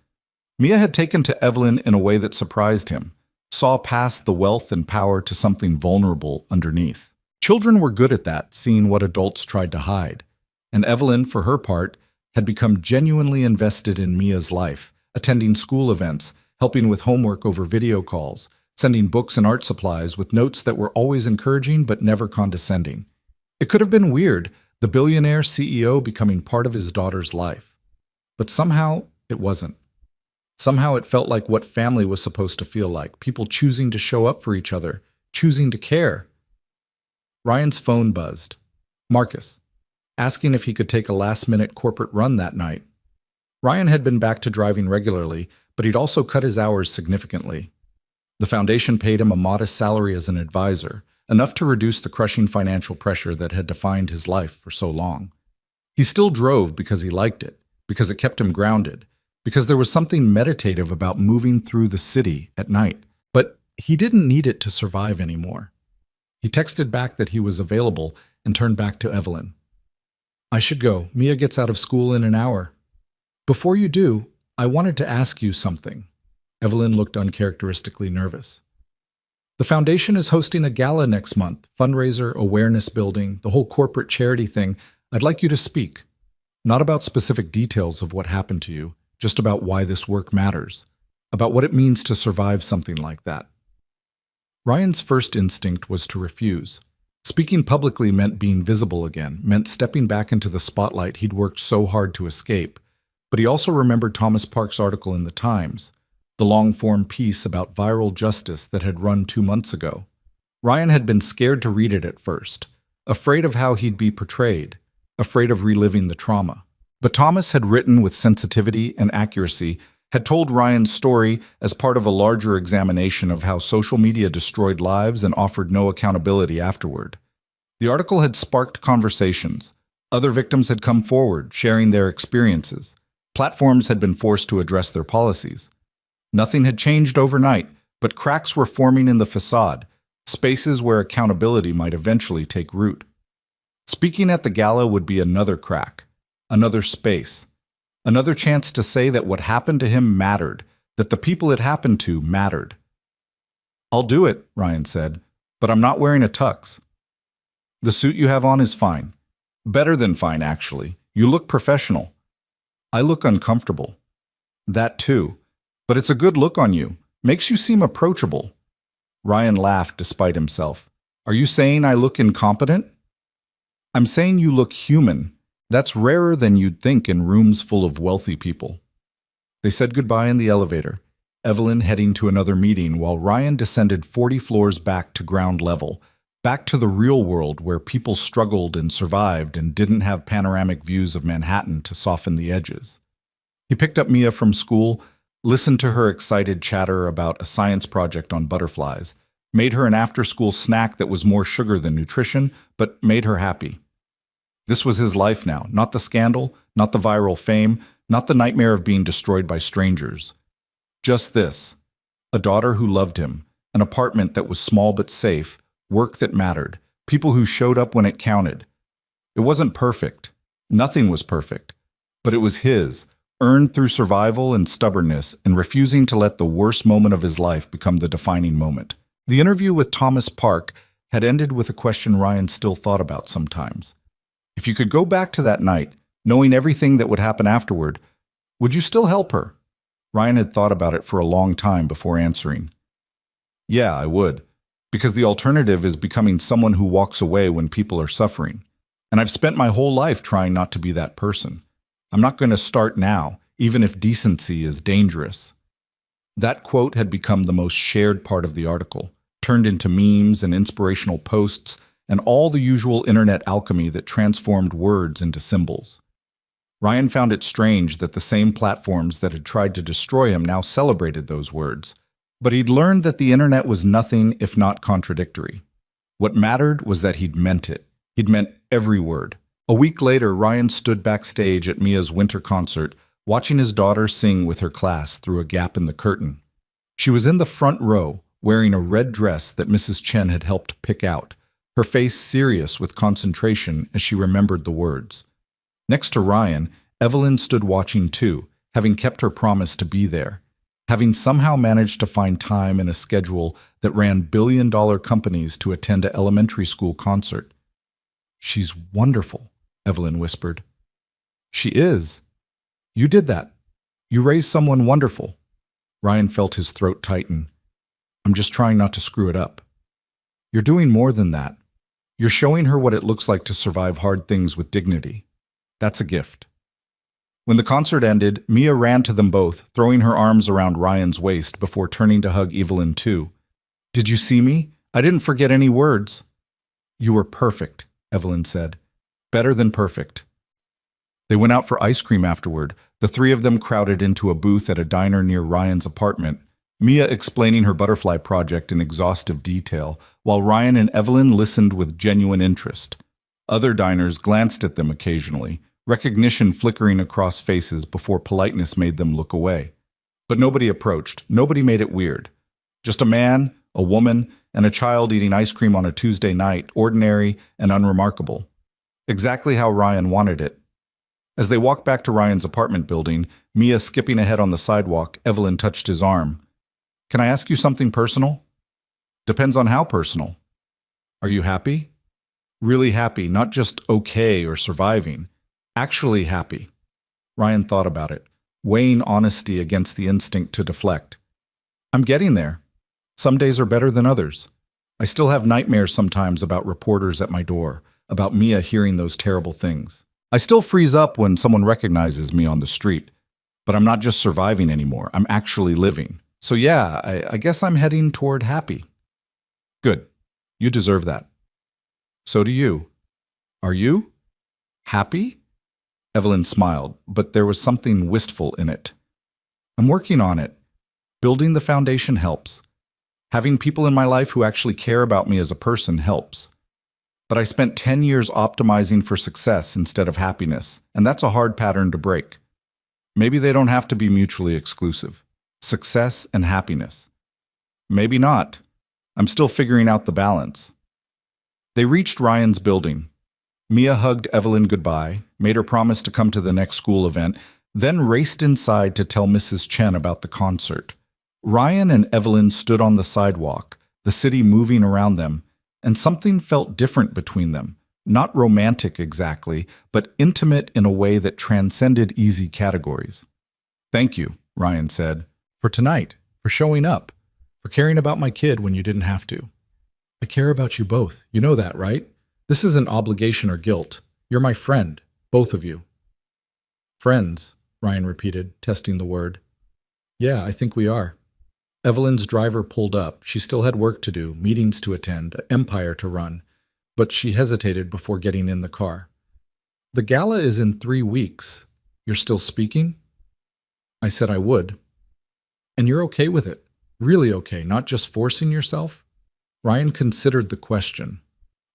Mia had taken to Evelyn in a way that surprised him, saw past the wealth and power to something vulnerable underneath. Children were good at that, seeing what adults tried to hide. And Evelyn, for her part, had become genuinely invested in Mia's life, attending school events, helping with homework over video calls, sending books and art supplies with notes that were always encouraging but never condescending. It could have been weird, the billionaire CEO becoming part of his daughter's life. But somehow, it wasn't. Somehow it felt like what family was supposed to feel like, people choosing to show up for each other, choosing to care. Ryan's phone buzzed. Marcus, asking if he could take a last-minute corporate run that night. Ryan had been back to driving regularly, but he'd also cut his hours significantly. The Foundation paid him a modest salary as an advisor, enough to reduce the crushing financial pressure that had defined his life for so long. He still drove because he liked it, because it kept him grounded, because there was something meditative about moving through the city at night, but he didn't need it to survive anymore. He texted back that he was available and turned back to Evelyn. "I should go. Mia gets out of school in an hour." "Before you do, I wanted to ask you something." Evelyn looked uncharacteristically nervous. "The Foundation is hosting a gala next month, fundraiser, awareness building, the whole corporate charity thing. I'd like you to speak. Not about specific details of what happened to you, just about why this work matters, about what it means to survive something like that." Ryan's first instinct was to refuse. Speaking publicly meant being visible again, meant stepping back into the spotlight he'd worked so hard to escape. But he also remembered Thomas Park's article in the Times. the long-form piece about viral justice that had run 2 months ago. Ryan had been scared to read it at first, afraid of how he'd be portrayed, afraid of reliving the trauma. But Thomas had written with sensitivity and accuracy, had told Ryan's story as part of a larger examination of how social media destroyed lives and offered no accountability afterward. The article had sparked conversations. Other victims had come forward, sharing their experiences. Platforms had been forced to address their policies. Nothing had changed overnight, but cracks were forming in the facade, spaces where accountability might eventually take root. Speaking at the gala would be another crack, another space, another chance to say that what happened to him mattered, that the people it happened to mattered. "I'll do it," Ryan said, "but I'm not wearing a tux. The suit you have on is fine. Better than fine, actually. You look professional. I look uncomfortable." "That too. But it's a good look on you. Makes you seem approachable." Ryan laughed despite himself. "Are you saying I look incompetent?" "I'm saying you look human. That's rarer than you'd think in rooms full of wealthy people." They said goodbye in the elevator, Evelyn heading to another meeting while Ryan descended 40 floors back to ground level, back to the real world where people struggled and survived and didn't have panoramic views of Manhattan to soften the edges. He picked up Mia from school, listened to her excited chatter about a science project on butterflies, made her an after-school snack that was more sugar than nutrition, but made her happy. This was his life now, not the scandal, not the viral fame, not the nightmare of being destroyed by strangers. Just this: a daughter who loved him, an apartment that was small but safe, work that mattered, people who showed up when it counted. It wasn't perfect. Nothing was perfect. But it was his, earned through survival and stubbornness and refusing to let the worst moment of his life become the defining moment. The interview with Thomas Park had ended with a question Ryan still thought about sometimes. If you could go back to that night, knowing everything that would happen afterward, would you still help her? Ryan had thought about it for a long time before answering. "Yeah, I would. Because the alternative is becoming someone who walks away when people are suffering. And I've spent my whole life trying not to be that person. I'm not going to start now, even if decency is dangerous." That quote had become the most shared part of the article, turned into memes and inspirational posts, and all the usual internet alchemy that transformed words into symbols. Ryan found it strange that the same platforms that had tried to destroy him now celebrated those words. But he'd learned that the internet was nothing if not contradictory. What mattered was that he'd meant it. He'd meant every word. A week later, Ryan stood backstage at Mia's winter concert, watching his daughter sing with her class through a gap in the curtain. She was in the front row, wearing a red dress that Mrs. Chen had helped pick out, her face serious with concentration as she remembered the words. Next to Ryan, Evelyn stood watching too, having kept her promise to be there, having somehow managed to find time in a schedule that ran billion-dollar companies to attend an elementary school concert. "She's wonderful," Evelyn whispered. "She is. You did that. You raised someone wonderful." Ryan felt his throat tighten. "I'm just trying not to screw it up." "You're doing more than that. You're showing her what it looks like to survive hard things with dignity. That's a gift." When the concert ended, Mia ran to them both, throwing her arms around Ryan's waist before turning to hug Evelyn too. "Did you see me? I didn't forget any words." "You were perfect," Evelyn said. "Better than perfect." They went out for ice cream afterward, the three of them crowded into a booth at a diner near Ryan's apartment, Mia explaining her butterfly project in exhaustive detail, while Ryan and Evelyn listened with genuine interest. Other diners glanced at them occasionally, recognition flickering across faces before politeness made them look away. But nobody approached, nobody made it weird. Just a man, a woman, and a child eating ice cream on a Tuesday night, ordinary and unremarkable. Exactly how Ryan wanted it. As they walked back to Ryan's apartment building, Mia skipping ahead on the sidewalk, Evelyn touched his arm. "Can I ask you something personal?" "Depends on how personal." "Are you happy?" "Really happy, not just okay or surviving. Actually happy." Ryan thought about it, weighing honesty against the instinct to deflect. "I'm getting there. Some days are better than others. I still have nightmares sometimes about reporters at my door, about Mia hearing those terrible things. I still freeze up when someone recognizes me on the street. But I'm not just surviving anymore, I'm actually living. So yeah, I guess I'm heading toward happy. Good. You deserve that. So do you. Are you? Happy? Evelyn smiled, but there was something wistful in it. I'm working on it. Building the foundation helps. Having people in my life who actually care about me as a person helps. But I spent 10 years optimizing for success instead of happiness, and that's a hard pattern to break. Maybe they don't have to be mutually exclusive. Success and happiness. Maybe not. I'm still figuring out the balance. They reached Ryan's building. Mia hugged Evelyn goodbye, made her promise to come to the next school event, then raced inside to tell Mrs. Chen about the concert. Ryan and Evelyn stood on the sidewalk, the city moving around them, and something felt different between them. Not romantic exactly, but intimate in a way that transcended easy categories. Thank you, Ryan said, for tonight, for showing up, for caring about my kid when you didn't have to. I care about you both. You know that, right? This isn't obligation or guilt. You're my friend, both of you. Friends, Ryan repeated, testing the word. Yeah, I think we are. Evelyn's driver pulled up. She still had work to do, meetings to attend, an empire to run, but she hesitated before getting in the car. The gala is in 3 weeks. You're still speaking? I said I would. And you're okay with it? Really okay, not just forcing yourself? Ryan considered the question.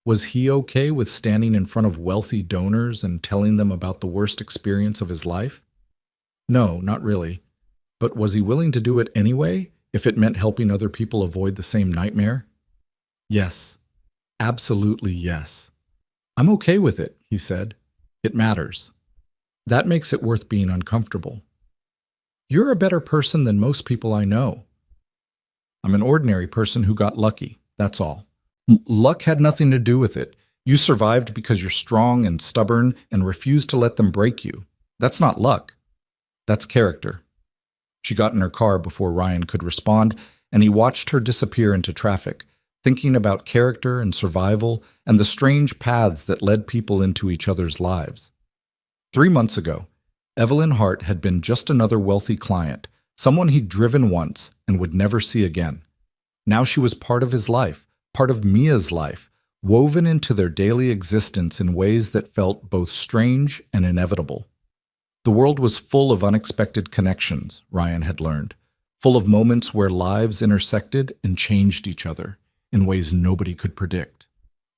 Was he okay with standing in front of wealthy donors and telling them about the worst experience of his life? No, not really. But was he willing to do it anyway, if it meant helping other people avoid the same nightmare? Yes. Absolutely yes. I'm okay with it, he said. It matters. That makes it worth being uncomfortable. You're a better person than most people I know. I'm an ordinary person who got lucky, that's all. Luck had nothing to do with it. You survived because you're strong and stubborn and refused to let them break you. That's not luck. That's character. She got in her car before Ryan could respond, and he watched her disappear into traffic, thinking about character and survival and the strange paths that led people into each other's lives. 3 months ago, Evelyn Hart had been just another wealthy client, someone he'd driven once and would never see again. Now she was part of his life, part of Mia's life, woven into their daily existence in ways that felt both strange and inevitable. The world was full of unexpected connections, Ryan had learned, full of moments where lives intersected and changed each other in ways nobody could predict.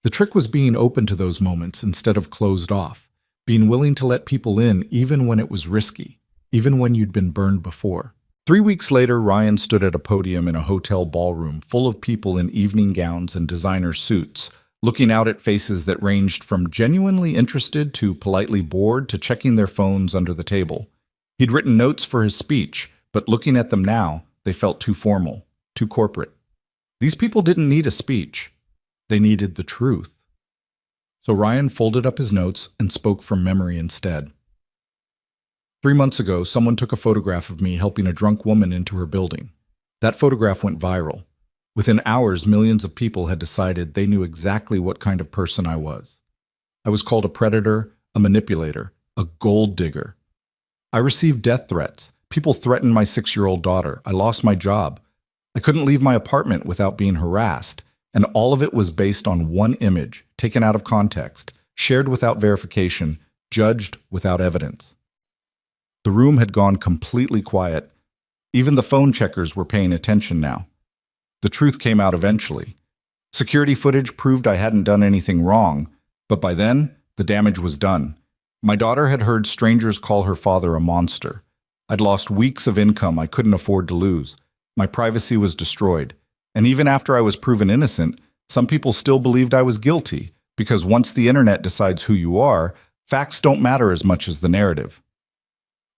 The trick was being open to those moments instead of closed off, being willing to let people in even when it was risky, even when you'd been burned before. 3 weeks later, Ryan stood at a podium in a hotel ballroom full of people in evening gowns and designer suits, looking out at faces that ranged from genuinely interested to politely bored to checking their phones under the table. He'd written notes for his speech, but looking at them now, they felt too formal, too corporate. These people didn't need a speech. They needed the truth. So Ryan folded up his notes and spoke from memory instead. 3 months ago, someone took a photograph of me helping a drunk woman into her building. That photograph went viral. Within hours, millions of people had decided they knew exactly what kind of person I was. I was called a predator, a manipulator, a gold digger. I received death threats. People threatened my 6-year-old daughter. I lost my job. I couldn't leave my apartment without being harassed, and all of it was based on one image, taken out of context, shared without verification, judged without evidence. The room had gone completely quiet. Even the phone checkers were paying attention now. The truth came out eventually. Security footage proved I hadn't done anything wrong, but by then, the damage was done. My daughter had heard strangers call her father a monster. I'd lost weeks of income I couldn't afford to lose. My privacy was destroyed. And even after I was proven innocent, some people still believed I was guilty, because once the internet decides who you are, facts don't matter as much as the narrative.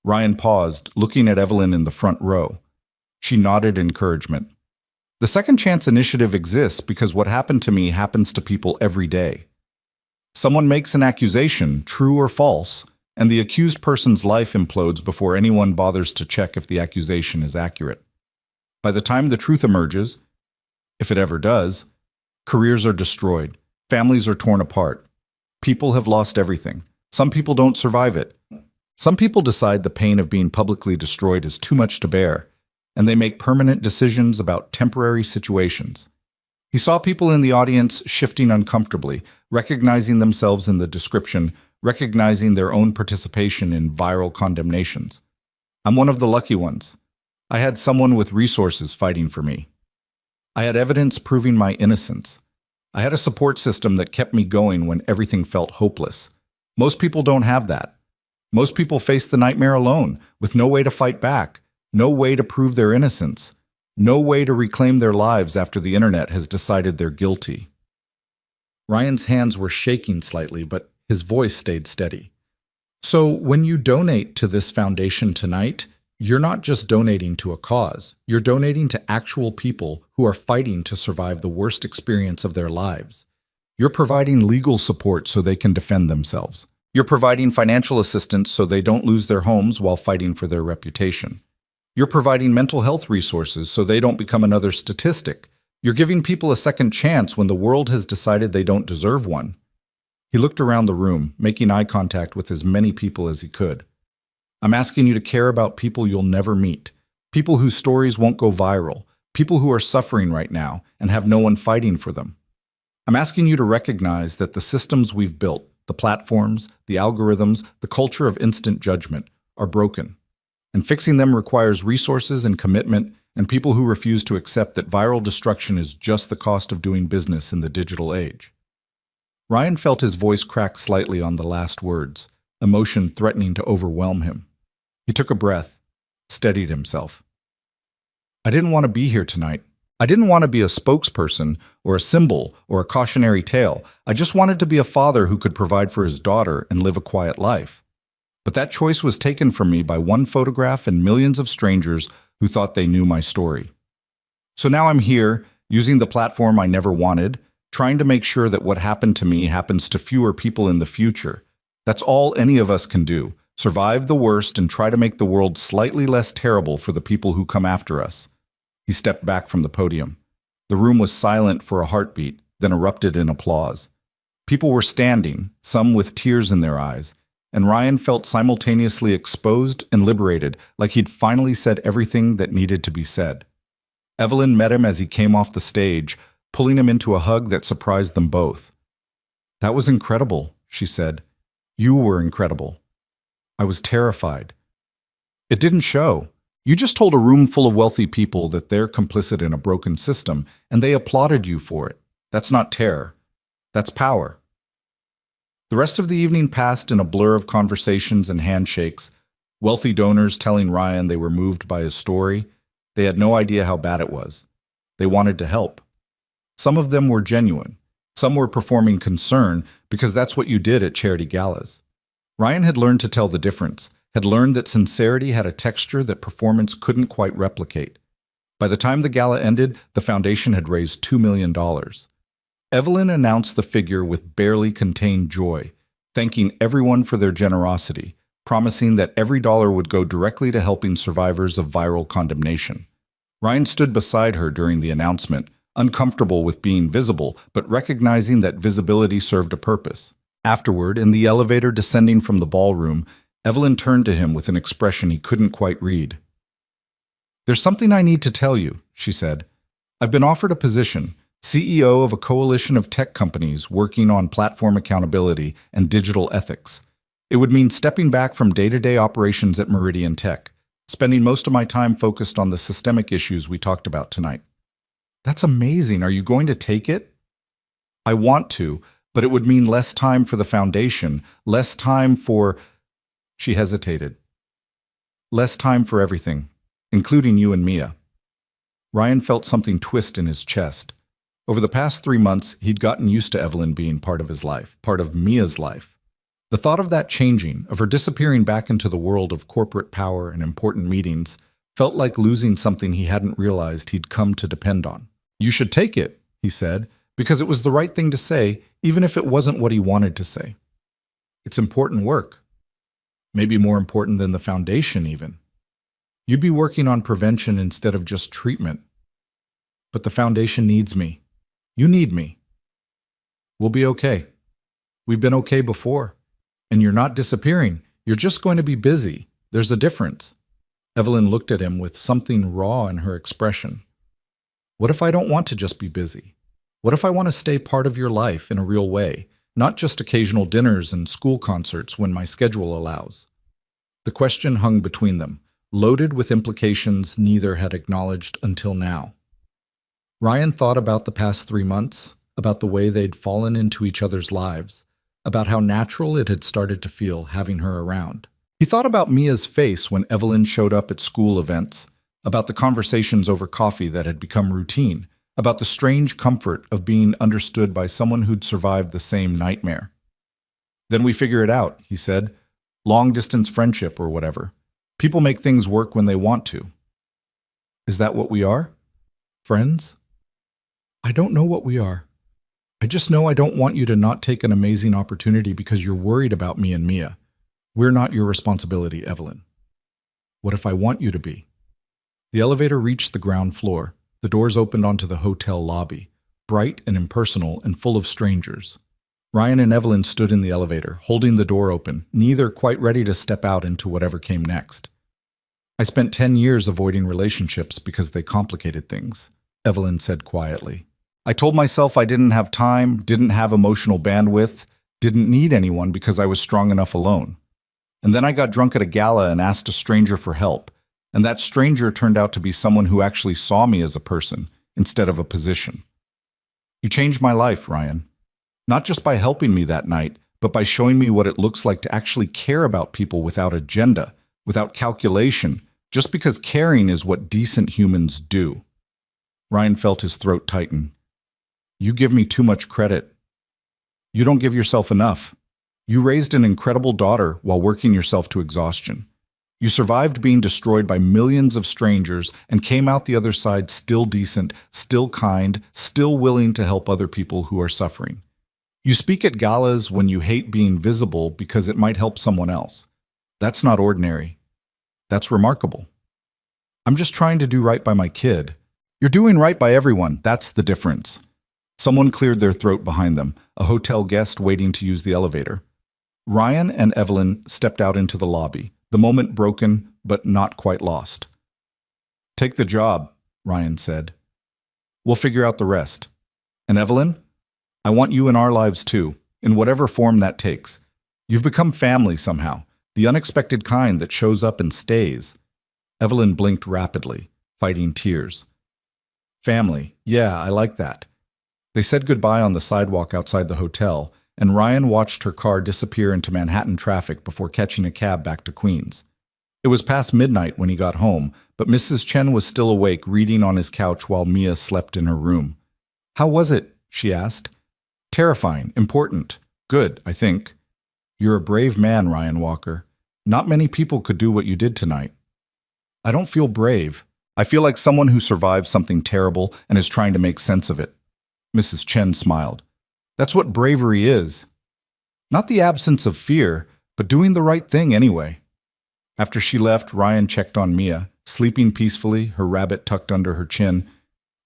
Ryan paused, looking at Evelyn in the front row. She nodded encouragement. The Second Chance Initiative exists because what happened to me happens to people every day. Someone makes an accusation, true or false, and the accused person's life implodes before anyone bothers to check if the accusation is accurate. By the time the truth emerges, if it ever does, careers are destroyed, families are torn apart, people have lost everything. Some people don't survive it. Some people decide the pain of being publicly destroyed is too much to bear, and they make permanent decisions about temporary situations. He saw people in the audience shifting uncomfortably, recognizing themselves in the description, recognizing their own participation in viral condemnations. I'm one of the lucky ones. I had someone with resources fighting for me. I had evidence proving my innocence. I had a support system that kept me going when everything felt hopeless. Most people don't have that. Most people face the nightmare alone, with no way to fight back, no way to prove their innocence, no way to reclaim their lives after the internet has decided they're guilty. Ryan's hands were shaking slightly, but his voice stayed steady. So when you donate to this foundation tonight, you're not just donating to a cause. You're donating to actual people who are fighting to survive the worst experience of their lives. You're providing legal support so they can defend themselves. You're providing financial assistance so they don't lose their homes while fighting for their reputation. You're providing mental health resources so they don't become another statistic. You're giving people a second chance when the world has decided they don't deserve one. He looked around the room, making eye contact with as many people as he could. I'm asking you to care about people you'll never meet, people whose stories won't go viral, people who are suffering right now and have no one fighting for them. I'm asking you to recognize that the systems we've built, the platforms, the algorithms, the culture of instant judgment, are broken. And fixing them requires resources and commitment and people who refuse to accept that viral destruction is just the cost of doing business in the digital age. Ryan felt his voice crack slightly on the last words, emotion threatening to overwhelm him. He took a breath, steadied himself. I didn't want to be here tonight. I didn't want to be a spokesperson or a symbol or a cautionary tale. I just wanted to be a father who could provide for his daughter and live a quiet life. But that choice was taken from me by one photograph and millions of strangers who thought they knew my story. So now I'm here, using the platform I never wanted, trying to make sure that what happened to me happens to fewer people in the future. That's all any of us can do. Survive the worst and try to make the world slightly less terrible for the people who come after us. He stepped back from the podium. The room was silent for a heartbeat, then erupted in applause. People were standing, some with tears in their eyes, and Ryan felt simultaneously exposed and liberated, like he'd finally said everything that needed to be said. Evelyn met him as he came off the stage, pulling him into a hug that surprised them both. That was incredible, she said. You were incredible. I was terrified. It didn't show. You just told a room full of wealthy people that they're complicit in a broken system, and they applauded you for it. That's not terror. That's power. The rest of the evening passed in a blur of conversations and handshakes, wealthy donors telling Ryan they were moved by his story. They had no idea how bad it was. They wanted to help. Some of them were genuine. Some were performing concern because that's what you did at charity galas. Ryan had learned to tell the difference, had learned that sincerity had a texture that performance couldn't quite replicate. By the time the gala ended, the foundation had raised $2 million. Evelyn announced the figure with barely contained joy, thanking everyone for their generosity, promising that every dollar would go directly to helping survivors of viral condemnation. Ryan stood beside her during the announcement, uncomfortable with being visible, but recognizing that visibility served a purpose. Afterward, in the elevator descending from the ballroom, Evelyn turned to him with an expression he couldn't quite read. There's something I need to tell you, she said. I've been offered a position, CEO of a coalition of tech companies working on platform accountability and digital ethics. It would mean stepping back from day-to-day operations at Meridian Tech, spending most of my time focused on the systemic issues we talked about tonight. That's amazing. Are you going to take it? I want to, but it would mean less time for the foundation, less time for... She hesitated. Less time for everything, including you and Mia. Ryan felt something twist in his chest. Over the past 3 months, he'd gotten used to Evelyn being part of his life, part of Mia's life. The thought of that changing, of her disappearing back into the world of corporate power and important meetings, felt like losing something he hadn't realized he'd come to depend on. You should take it, he said, because it was the right thing to say, even if it wasn't what he wanted to say. It's important work. Maybe more important than the foundation, even. You'd be working on prevention instead of just treatment. But the foundation needs me. You need me. We'll be okay. We've been okay before. And you're not disappearing. You're just going to be busy. There's a difference. Evelyn looked at him with something raw in her expression. What if I don't want to just be busy? What if I want to stay part of your life in a real way, not just occasional dinners and school concerts when my schedule allows? The question hung between them, loaded with implications neither had acknowledged until now. Ryan thought about the past 3 months, about the way they'd fallen into each other's lives, about how natural it had started to feel having her around. He thought about Mia's face when Evelyn showed up at school events, about the conversations over coffee that had become routine, about the strange comfort of being understood by someone who'd survived the same nightmare. Then we figure it out, he said. Long-distance friendship or whatever. People make things work when they want to. Is that what we are? Friends? I don't know what we are. I just know I don't want you to not take an amazing opportunity because you're worried about me and Mia. We're not your responsibility, Evelyn. What if I want you to be? The elevator reached the ground floor. The doors opened onto the hotel lobby, bright and impersonal and full of strangers. Ryan and Evelyn stood in the elevator, holding the door open, neither quite ready to step out into whatever came next. I spent 10 years avoiding relationships because they complicated things, Evelyn said quietly. I told myself I didn't have time, didn't have emotional bandwidth, didn't need anyone because I was strong enough alone. And then I got drunk at a gala and asked a stranger for help. And that stranger turned out to be someone who actually saw me as a person instead of a position. You changed my life, Ryan. Not just by helping me that night, but by showing me what it looks like to actually care about people without agenda, without calculation, just because caring is what decent humans do. Ryan felt his throat tighten. You give me too much credit. You don't give yourself enough. You raised an incredible daughter while working yourself to exhaustion. You survived being destroyed by millions of strangers and came out the other side still decent, still kind, still willing to help other people who are suffering. You speak at galas when you hate being visible because it might help someone else. That's not ordinary. That's remarkable. I'm just trying to do right by my kid. You're doing right by everyone. That's the difference. Someone cleared their throat behind them, a hotel guest waiting to use the elevator. Ryan and Evelyn stepped out into the lobby, the moment broken but not quite lost. Take the job, Ryan said. We'll figure out the rest. And Evelyn, I want you in our lives too, in whatever form that takes. You've become family somehow, the unexpected kind that shows up and stays. Evelyn blinked rapidly, fighting tears. Family, yeah, I like that. They said goodbye on the sidewalk outside the hotel, and Ryan watched her car disappear into Manhattan traffic before catching a cab back to Queens. It was past midnight when he got home, but Mrs. Chen was still awake reading on his couch while Mia slept in her room. How was it? She asked. Terrifying, important, good, I think. You're a brave man, Ryan Walker. Not many people could do what you did tonight. I don't feel brave. I feel like someone who survived something terrible and is trying to make sense of it. Mrs. Chen smiled. That's what bravery is. Not the absence of fear, but doing the right thing anyway. After she left, Ryan checked on Mia, sleeping peacefully, her rabbit tucked under her chin,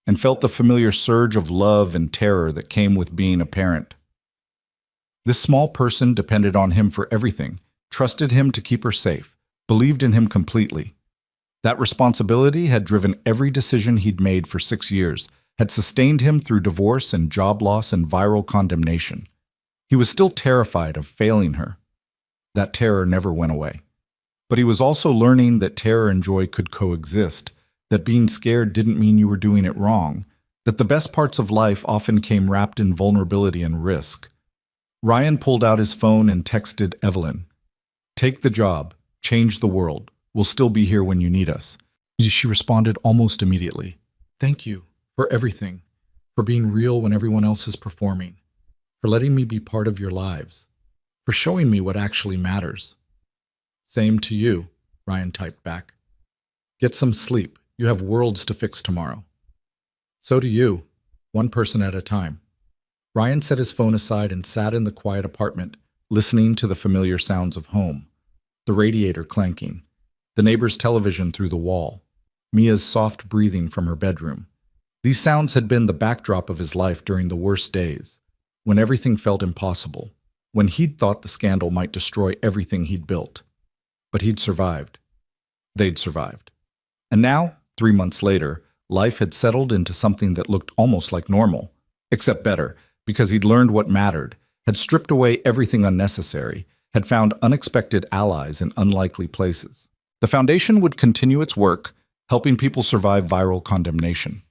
and felt the familiar surge of love and terror that came with being a parent. This small person depended on him for everything, trusted him to keep her safe, believed in him completely. That responsibility had driven every decision he'd made for 6 years, had sustained him through divorce and job loss and viral condemnation. He was still terrified of failing her. That terror never went away. But he was also learning that terror and joy could coexist, that being scared didn't mean you were doing it wrong, that the best parts of life often came wrapped in vulnerability and risk. Ryan pulled out his phone and texted Evelyn. Take the job, change the world. We'll still be here when you need us. She responded almost immediately. Thank you. For everything, for being real when everyone else is performing, for letting me be part of your lives, for showing me what actually matters. Same to you, Ryan typed back. Get some sleep. You have worlds to fix tomorrow. So do you, one person at a time. Ryan set his phone aside and sat in the quiet apartment, listening to the familiar sounds of home. The radiator clanking, the neighbor's television through the wall, Mia's soft breathing from her bedroom. These sounds had been the backdrop of his life during the worst days, when everything felt impossible, when he'd thought the scandal might destroy everything he'd built. But he'd survived. They'd survived. And now, 3 months later, life had settled into something that looked almost like normal, except better, because he'd learned what mattered, had stripped away everything unnecessary, had found unexpected allies in unlikely places. The foundation would continue its work, helping people survive viral condemnation.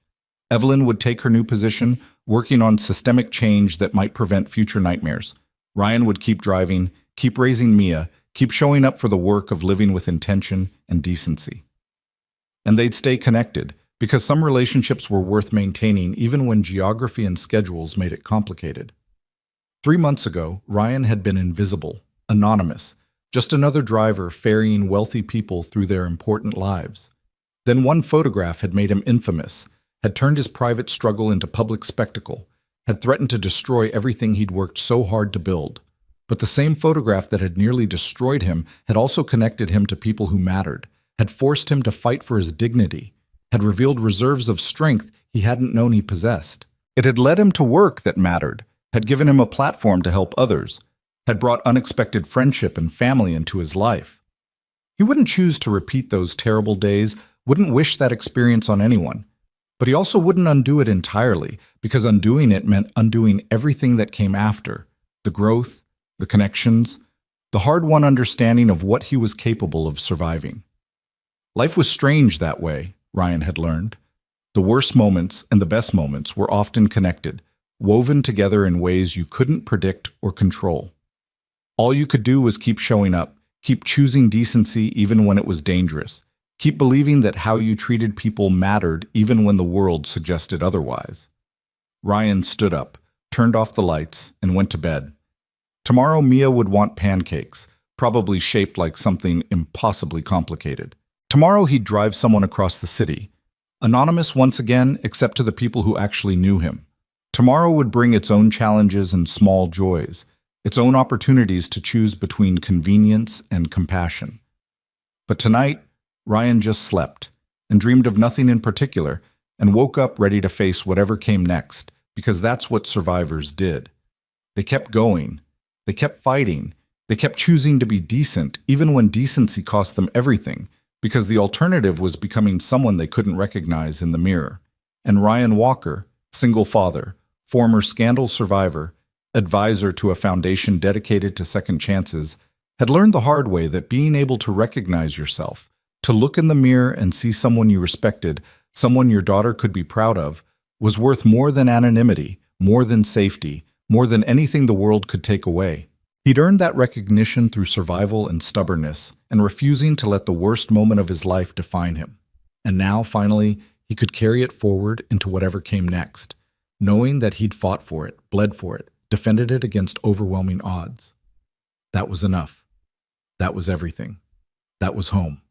Evelyn would take her new position, working on systemic change that might prevent future nightmares. Ryan would keep driving, keep raising Mia, keep showing up for the work of living with intention and decency. And they'd stay connected, because some relationships were worth maintaining even when geography and schedules made it complicated. 3 months ago, Ryan had been invisible, anonymous, just another driver ferrying wealthy people through their important lives. Then one photograph had made him infamous, had turned his private struggle into public spectacle, had threatened to destroy everything he'd worked so hard to build. But the same photograph that had nearly destroyed him had also connected him to people who mattered, had forced him to fight for his dignity, had revealed reserves of strength he hadn't known he possessed. It had led him to work that mattered, had given him a platform to help others, had brought unexpected friendship and family into his life. He wouldn't choose to repeat those terrible days, wouldn't wish that experience on anyone. But he also wouldn't undo it entirely, because undoing it meant undoing everything that came after: the growth, the connections, the hard-won understanding of what he was capable of surviving. Life was strange that way, Ryan had learned. The worst moments and the best moments were often connected, woven together in ways you couldn't predict or control. All you could do was keep showing up, keep choosing decency even when it was dangerous, keep believing that how you treated people mattered even when the world suggested otherwise. Ryan stood up, turned off the lights, and went to bed. Tomorrow Mia would want pancakes, probably shaped like something impossibly complicated. Tomorrow he'd drive someone across the city, anonymous once again except to the people who actually knew him. Tomorrow would bring its own challenges and small joys, its own opportunities to choose between convenience and compassion. But tonight, Ryan just slept and dreamed of nothing in particular and woke up ready to face whatever came next, because that's what survivors did. They kept going. They kept fighting. They kept choosing to be decent, even when decency cost them everything, because the alternative was becoming someone they couldn't recognize in the mirror. And Ryan Walker, single father, former scandal survivor, advisor to a foundation dedicated to second chances, had learned the hard way that being able to recognize yourself, to look in the mirror and see someone you respected, someone your daughter could be proud of, was worth more than anonymity, more than safety, more than anything the world could take away. He'd earned that recognition through survival and stubbornness, and refusing to let the worst moment of his life define him. And now, finally, he could carry it forward into whatever came next, knowing that he'd fought for it, bled for it, defended it against overwhelming odds. That was enough. That was everything. That was home.